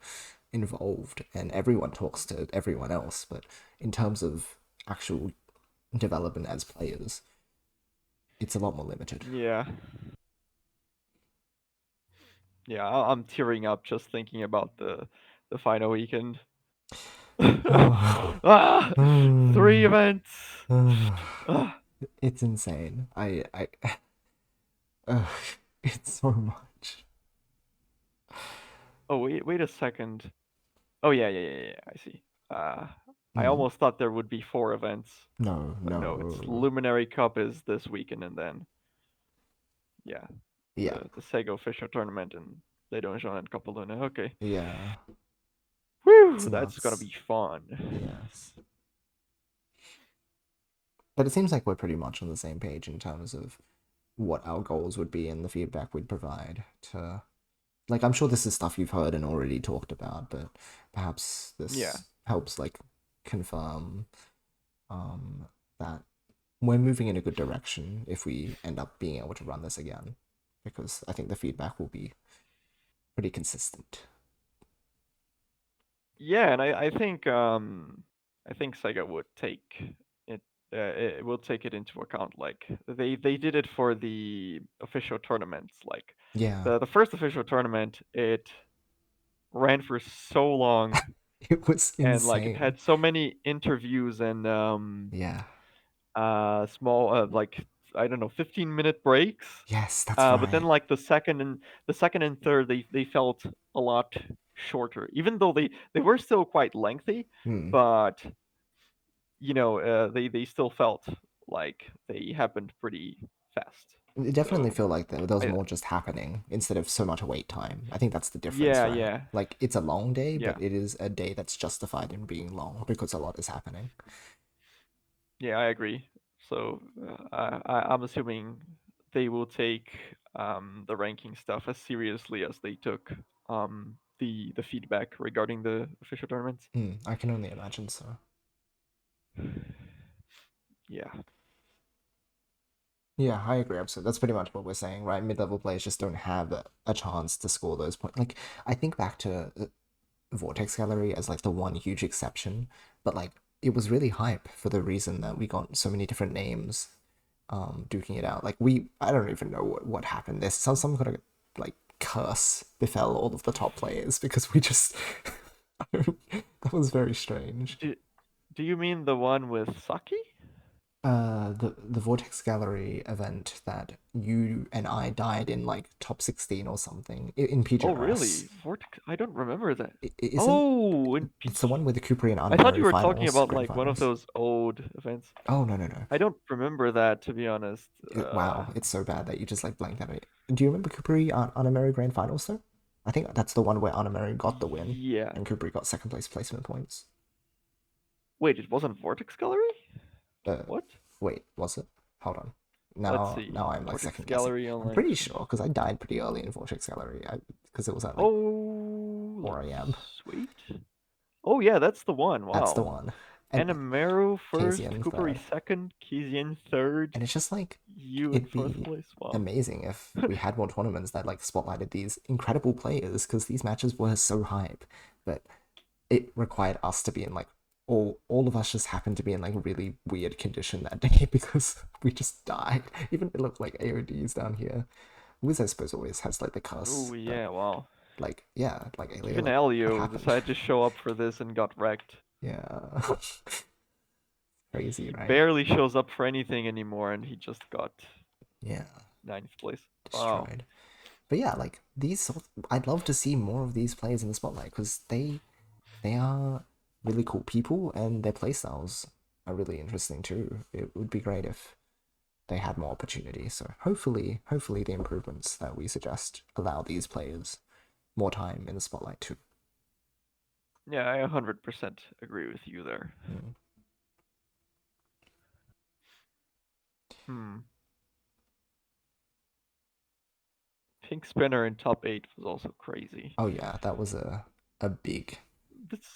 involved and everyone talks to everyone else, but in terms of actual development as players, it's a lot more limited. Yeah. Yeah, I'm tearing up just thinking about the final weekend. Ah, 3 events. Ah. It's insane. Uh, it's so much. Oh wait a second. Oh yeah. I see. I Mm. almost thought there would be 4 events, No, but no, it's no. Luminary Cup is this weekend, and then yeah, Yeah, the Sega official tournament and Leidonjean and Kapaluna. Okay. yeah. It's Whew, that's gonna nuts. be fun. Yes. But it seems like we're pretty much on the same page in terms of what our goals would be and the feedback we'd provide to, like, I'm sure this is stuff you've heard and already talked about, but perhaps Yeah. this helps like confirm that we're moving in a good direction if we end up being able to run this again, because I think the feedback will be pretty consistent. Yeah, and I think Sega would take it. It will take it into account. Like they did it for the official tournaments. Like Yeah, the first official tournament, it ran for so long, it was and like it insane. had so many interviews and Yeah. small like I don't know 15-minute breaks. Yes, that's But then right. like the second and third they felt a lot shorter, even though they were still quite lengthy, Hmm. but they still felt like they happened pretty fast. It definitely So feel like there was I more just happening instead of so much wait time. I think that's the difference, yeah right? yeah Like it's a long day, yeah but it is a day that's justified in being long because a lot is happening. yeah I agree. So I'm assuming they will take the ranking stuff as seriously as they took the feedback regarding the official tournaments. Hmm, I can only imagine so. Yeah. Yeah, I agree. So that's pretty much what we're saying, right? Mid-level players just don't have a chance to score those points. Like I think back to Vortex Gallery as like the one huge exception, but like it was really hype for the reason that we got so many different names duking it out. Like I don't even know what happened. There's some kind of like curse befell all of the top players because we just that was very strange. Do, do you mean the one with Saki? The Vortex Gallery event that you and I died in like top 16 or something in Oh, PGRS. really? Vortex? I don't remember that. Isn't Oh, in it's the one with the Kukri and I thought you Anamari were talking finals, about grand like one of finals? those old events. Oh no. I don't remember that, to be honest. Wow, it's so bad that you just like blanked out of it. Do you remember Kukri Anamari grand finals though? I think that's the one where Anamari got the win Yeah. and Kukri got second place placement points. Wait, it wasn't Vortex Gallery? Uh, What? wait, was it? Hold on. Let's Now see. I'm like Vortex second guessing. Gallery I'm online. pretty sure because I died pretty early in Vortex Gallery. Because it was at like Oh, 4 a.m. let's wait. Oh yeah, that's the one. That's the Wow. one. And Anamaru first, Kazian Kukuri third. second, Kizian third, And it's just like you in it'd fourth be place. Wow. amazing if we had more tournaments that like spotlighted these incredible players because these matches were so hype. But it required us to be in like all of us just happened to be in like really weird condition that day because we just died. Even it looked like AODs down here. Wiz I suppose always has like the curse, Oh but yeah, wow. like yeah, like Alea, Even like what Elio happened? decided to show up for this and got wrecked. Yeah. Crazy, He right? barely shows up for anything anymore, and he just got Yeah, ninth place. Wow. destroyed. But yeah, like I'd love to see more of these players in the spotlight because they are really cool people and their playstyles are really interesting too. It would be great if they had more opportunity. So hopefully the improvements that we suggest allow these players more time in the spotlight too. Yeah, I 100% agree with you there. Mm. Hmm. Pink Spinner in top 8 was also crazy. Oh yeah, that was a This,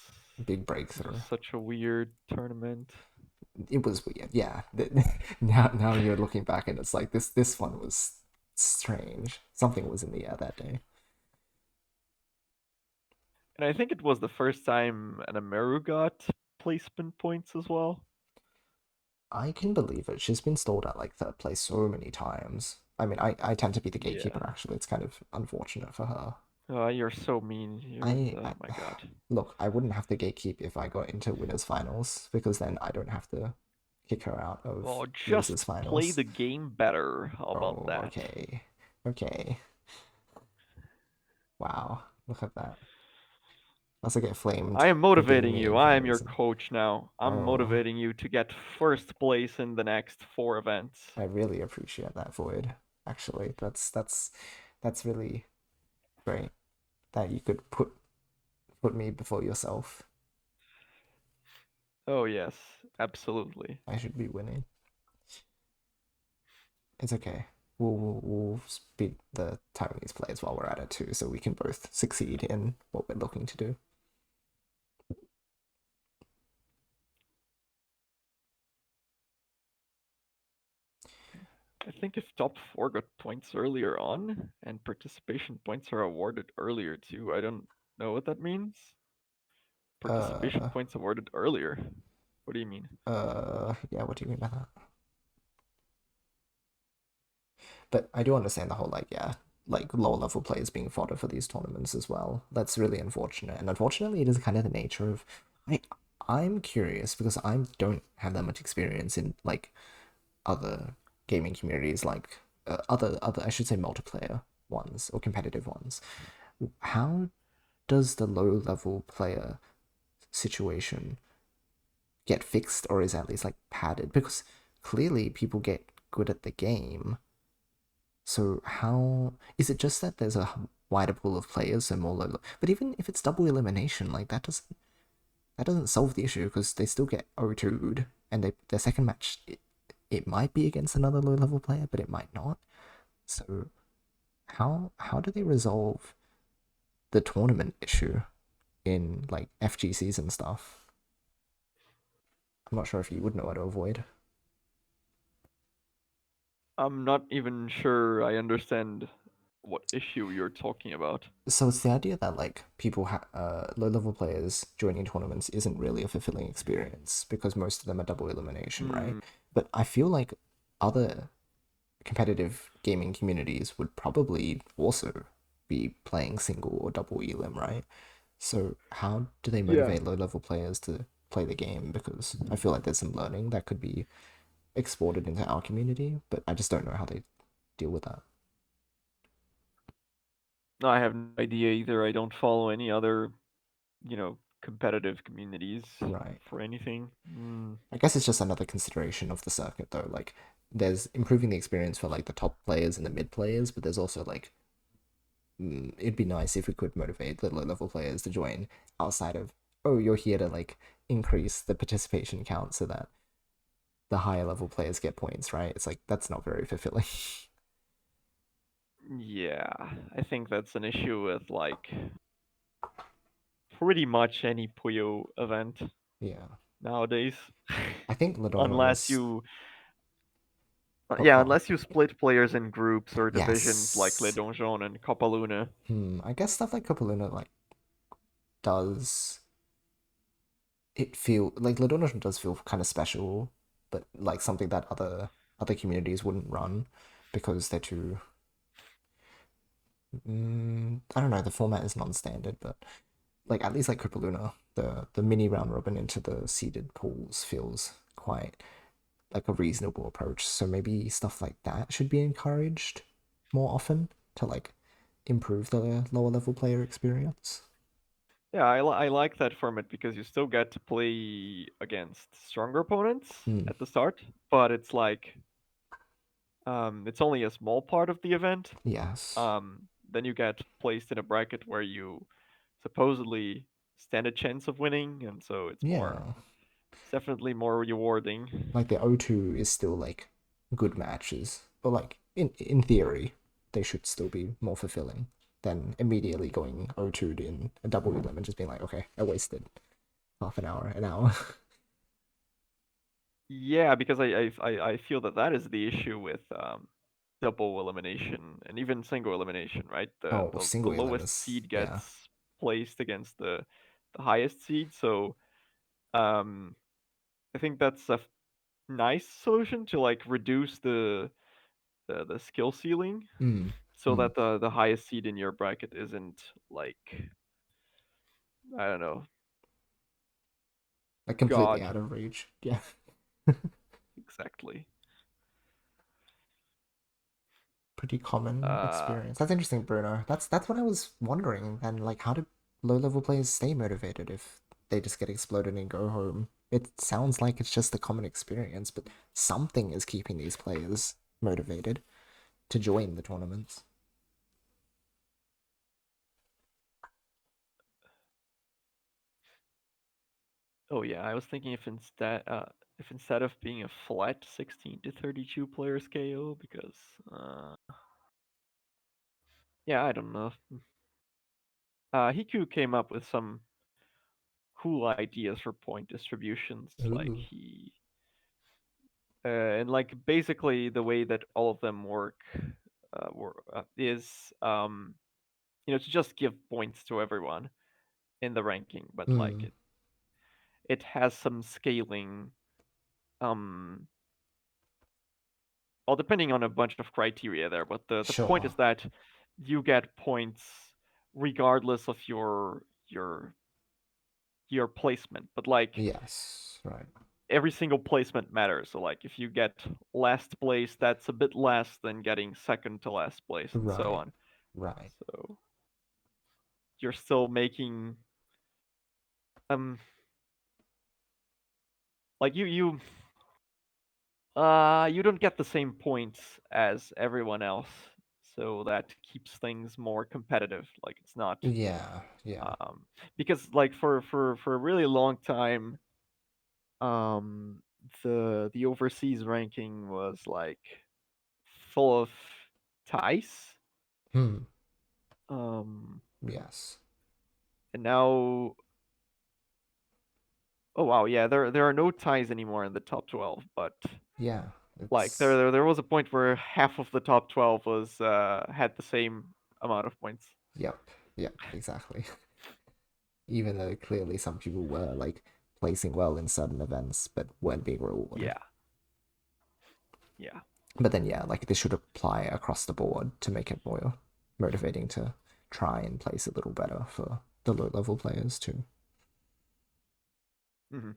big this was breakthrough. such a weird tournament. It was weird, yeah. Now you're looking back and it's like this one was strange. Something was in the air that day. And I think it was the first time an Ameru got placement points as well. I can believe it. She's been stalled at like third place so many times. I mean, I tend to be the gatekeeper Yeah. actually. It's kind of unfortunate for her. Oh, you're so mean. I Oh my god. look, I wouldn't have to gatekeep if I got into winners finals because then I don't have to kick her out of Well, losers just play finals. the game better. How about Oh, that? okay. Okay. Wow. Look at that. Unless I get flamed I am for giving motivating me you. I am your info. coach now. I'm Oh, motivating you to get first place in the next 4 events. I really appreciate that, Void. Actually, that's really great that you could put me before yourself. Oh, yes, absolutely. I should be winning. It's okay. We'll speed the Taiwanese players while we're at it too, so we can both succeed in what we're looking to do. I think if top 4 got points earlier on, and participation points are awarded earlier too, I don't know what that means. Participation Uh, points awarded earlier. What do you mean? yeah. What do you mean by that? But I do understand the whole like yeah, like lower level players being fodder for these tournaments as well. That's really unfortunate, and unfortunately, it is kind of the nature of. I I'm curious because I don't have that much experience in like other gaming communities, like other I should say multiplayer ones or competitive ones. How does the low level player situation get fixed, or is at least like padded? Because clearly people get good at the game. So how is it just that there's a wider pool of players, so more low? But even if it's double elimination, like that doesn't solve the issue because they still get O2'd, and their second match it might be against another low level player, but it might not. So how do they resolve the tournament issue in like FGCs and stuff? I'm not sure if you would know how to avoid. I'm not even sure I understand what issue you're talking about. So it's the idea that like low level players joining tournaments isn't really a fulfilling experience because most of them are double elimination, right? Hmm. But I feel like other competitive gaming communities would probably also be playing single or double elim, right? So how do they Yeah. motivate low level players to play the game? Because I feel like there's some learning that could be exported into our community, but I just don't know how they deal with that. No, I have no idea either. I don't follow any other, competitive communities Right. for anything. Hmm. I guess it's just another consideration of the circuit though. Like there's improving the experience for like the top players and the mid players, but there's also like it'd be nice if we could motivate the low level players to join outside of oh you're here to like increase the participation count so that the higher level players get points, right? It's like that's not very fulfilling. Yeah, I think that's an issue with like pretty much any Puyo event Yeah. nowadays. I think Ladonna unless was you oh Yeah, go on. unless you split players in groups or divisions like Le Yes. Donjon and Copaluna. I guess stuff like Copaluna like does it feel like Ladonna does feel kind of special, but like something that other communities wouldn't run because they're too. I don't know. The format is non-standard, but like at least like Copaluna, the mini round robin into the seeded pools feels quite like a reasonable approach. So maybe stuff like that should be encouraged more often to like improve the lower level player experience. Yeah, I like that format because you still get to play against stronger opponents Hmm. at the start, but it's like it's only a small part of the event. Yes. Then you get placed in a bracket where you supposedly stand a chance of winning, and so Yeah. it's definitely more rewarding. Like the O2 is still like good matches, but like in theory, they should still be more fulfilling than immediately going O2 in a double elim and just being like, okay, I wasted half an hour. Yeah, because I feel that that is the issue with double elimination and even single elimination, right? Oh, The single elim lowest is seed yeah. gets placed against the highest seed, so um I think that's a nice solution to like reduce the skill ceiling Mm. so Mm. that the highest seed in your bracket isn't like I don't know, Like completely god out of reach. Yeah. exactly. Pretty common Uh experience. That's interesting, Bruno. That's what I was wondering. And like, how do low level players stay motivated if they just get exploded and go home? It sounds like it's just a common experience, but something is keeping these players motivated to join the tournaments. oh yeah, I was thinking if instead of being a flat 16 to 32 players KO because yeah, I don't know. Hiku came up with some cool ideas for point distributions like Ooh. he and like basically the way that all of them is to just give points to everyone in the ranking, but like Hmm. it has some scaling um well depending on a bunch of criteria there, but the point Sure. is that you get points regardless of your placement, but like Yes. Right. every single placement matters. So like if you get last place, that's a bit less than getting second to last place and so Right. on. Right. So you're still making um like you don't get the same points as everyone else. So that keeps things more competitive. Like it's not Yeah. Yeah. um because like for a really long time um the overseas ranking was like full of ties. Hmm. Um, Yes. and now, oh wow, yeah, there are no ties anymore in the top 12. But Yeah. like It's there was a point where half of the top 12 was had the same amount of points. yep. Yep. Exactly. Even though clearly some people were like placing well in certain events but weren't being rewarded. Yeah, yeah. But then yeah, like this should apply across the board to make it more motivating to try and place a little better for the low level players too. Hmm.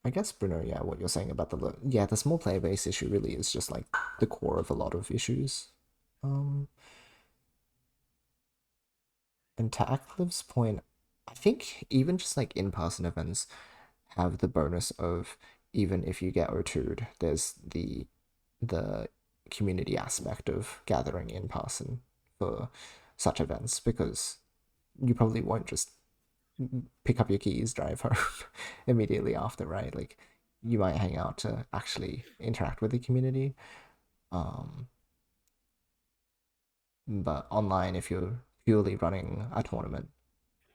I guess Bruno, yeah, what you're saying about the small player base issue really is just like the core of a lot of issues. Um, and to Aclive's point, I think even just like in-person events have the bonus of even if you get O2'd, there's the community aspect of gathering in person for such events because you probably won't just pick up your keys, drive home immediately after, right? Like you might hang out to actually interact with the community. Um, but online, if you're purely running a tournament,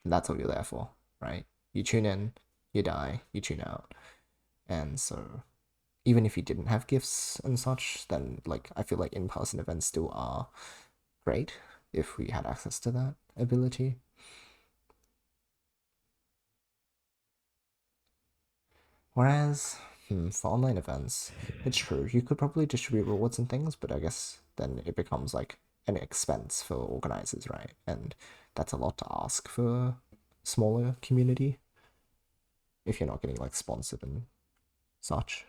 that's all you're there for, right? You tune in, you die, you tune out. And so even if you didn't have gifts and such, then like I feel like in-person events still are great if we had access to that ability. Whereas for online events, it's true you could probably distribute rewards and things, but I guess then it becomes like an expense for organizers, right? And that's a lot to ask for smaller community if you're not getting like sponsored and such.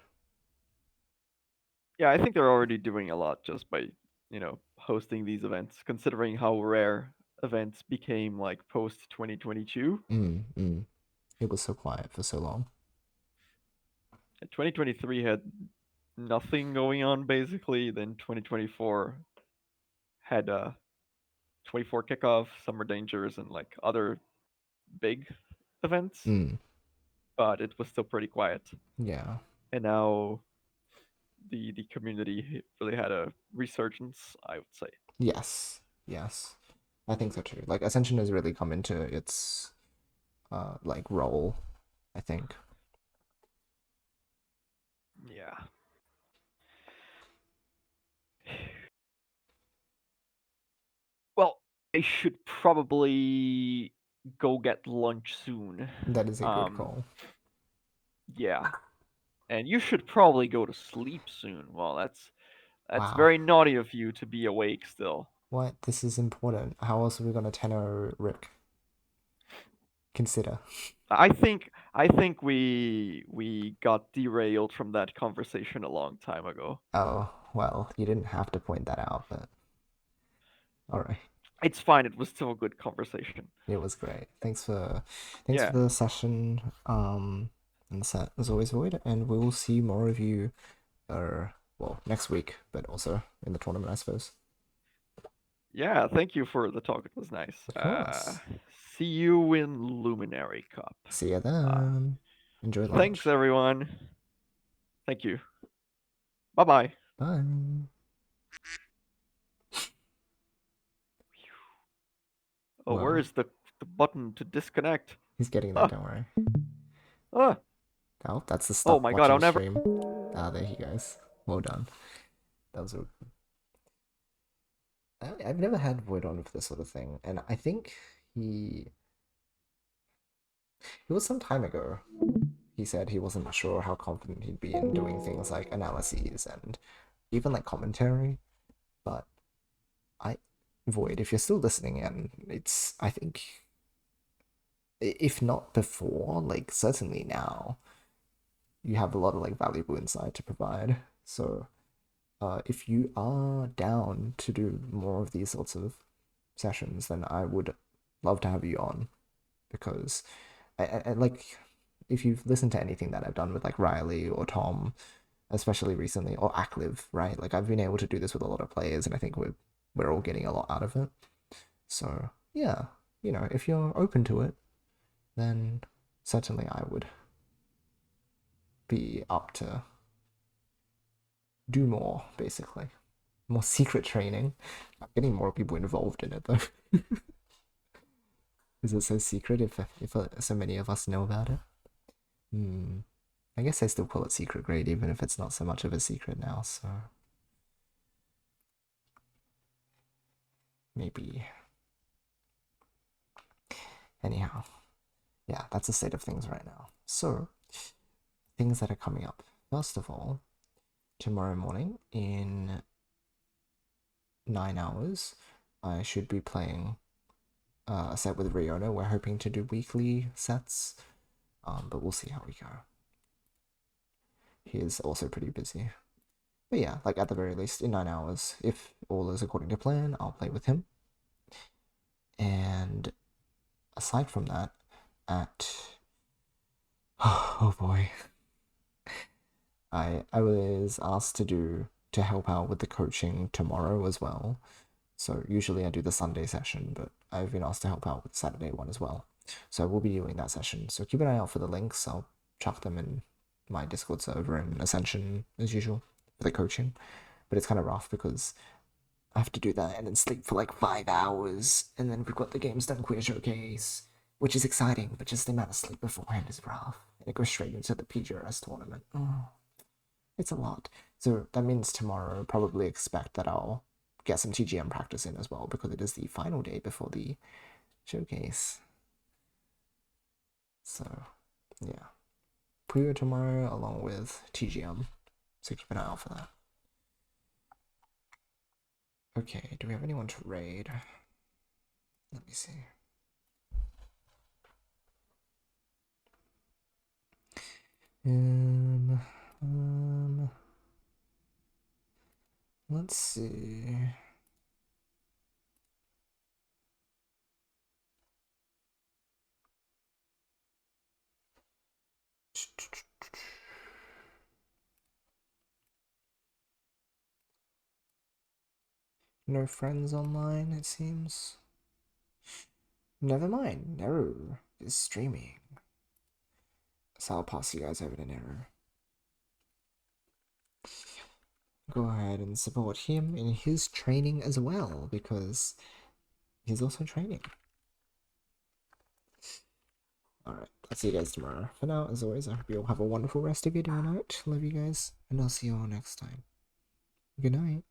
Yeah, I think they're already doing a lot just by hosting these events, considering how rare events became like post 2022. It was so quiet for so long. 2023 had nothing going on basically. Then 2024 had 24 kickoff, Summer Dangers, and like other big events, but it was still pretty quiet. Yeah. And now the community really had a resurgence, I would say. Yes. Yes. I think so too. Like Ascension has really come into its like role, I think. Yeah. Well, I should probably go get lunch soon. That is a good Um, call. yeah. And you should probably go to sleep soon. Well, that's Wow. very naughty of you to be awake still. What? This is important. How else are we gonna tenor Rick? Consider. I think we got derailed from that conversation a long time ago. Oh, well, you didn't have to point that out, but alright. It's fine. It was still a good conversation. It was great. Thanks for Yeah. the session. And the set as always, Void, and we will see more of you well, next week, but also in the tournament, I suppose. Yeah, thank you for the talk. It was nice. Of course. See you in Luminary Cup. See you Uh, then. Enjoy thanks, lunch. everyone. Thank you. Bye bye. Bye. Oh, Whoa. where is the button to disconnect? He's getting there, Ah, don't worry. ah. Oh, that's the Oh stop my god, I'll watching never. stream. Ah, there he goes. Well done. That was a... I've never had Void on for this sort of thing, and I think he... It was some time ago. He said he wasn't sure how confident he'd be in doing things like analyses and even like commentary, but Void, if you're still listening in, I think, if not before, like certainly now, you have a lot of like valuable insight to provide. So, if you are down to do more of these sorts of sessions, then I would love to have you on, because I like, if you've listened to anything that I've done with like Riley or Tom, especially recently, or Acliv, right? Like I've been able to do this with a lot of players, and I think we're all getting a lot out of it. So yeah, if you're open to it, then certainly I would be up to do more, basically. More secret training. I'm getting more people involved in it though. Is it so secret if so many of us know about it? I guess I still call it secret grade, even if it's not so much of a secret now, so maybe. Anyhow, yeah, that's the state of things right now. So, things that are coming up. First of all, tomorrow morning in 9 hours, I should be playing a set with Riona. We're hoping to do weekly sets, but we'll see how we go. He is also pretty busy. But yeah, like at the very least, in 9 hours, if all is according to plan, I'll play with him. And aside from that, oh boy, I was asked to help out with the coaching tomorrow as well. So usually I do the Sunday session, but I've been asked to help out with the Saturday one as well. So we'll be doing that session. So keep an eye out for the links. I'll chuck them in my Discord server and Ascension as usual for the coaching. But it's kind of rough because I have to do that and then sleep for like 5 hours, and then we've got the Games Done Queer Showcase, which is exciting, but just the amount of sleep beforehand is rough. And it goes straight into the PGRS tournament. Oh, it's a lot. So that means tomorrow probably expect that I'll get some TGM practice in as well, because it is the final day before the showcase. So, yeah. Puyo tomorrow along with TGM. So keep an eye out for that. Okay, do we have anyone to raid? Let me see. Let Let's see. No friends online, it seems. Never mind, Neru is streaming. So I'll pass you guys over to Neru. Go ahead and support him in his training as well, because he's also training. Alright, I'll see you guys tomorrow. For now, as always, I hope you all have a wonderful rest of your day or night. Love you guys, and I'll see you all next time. Good night.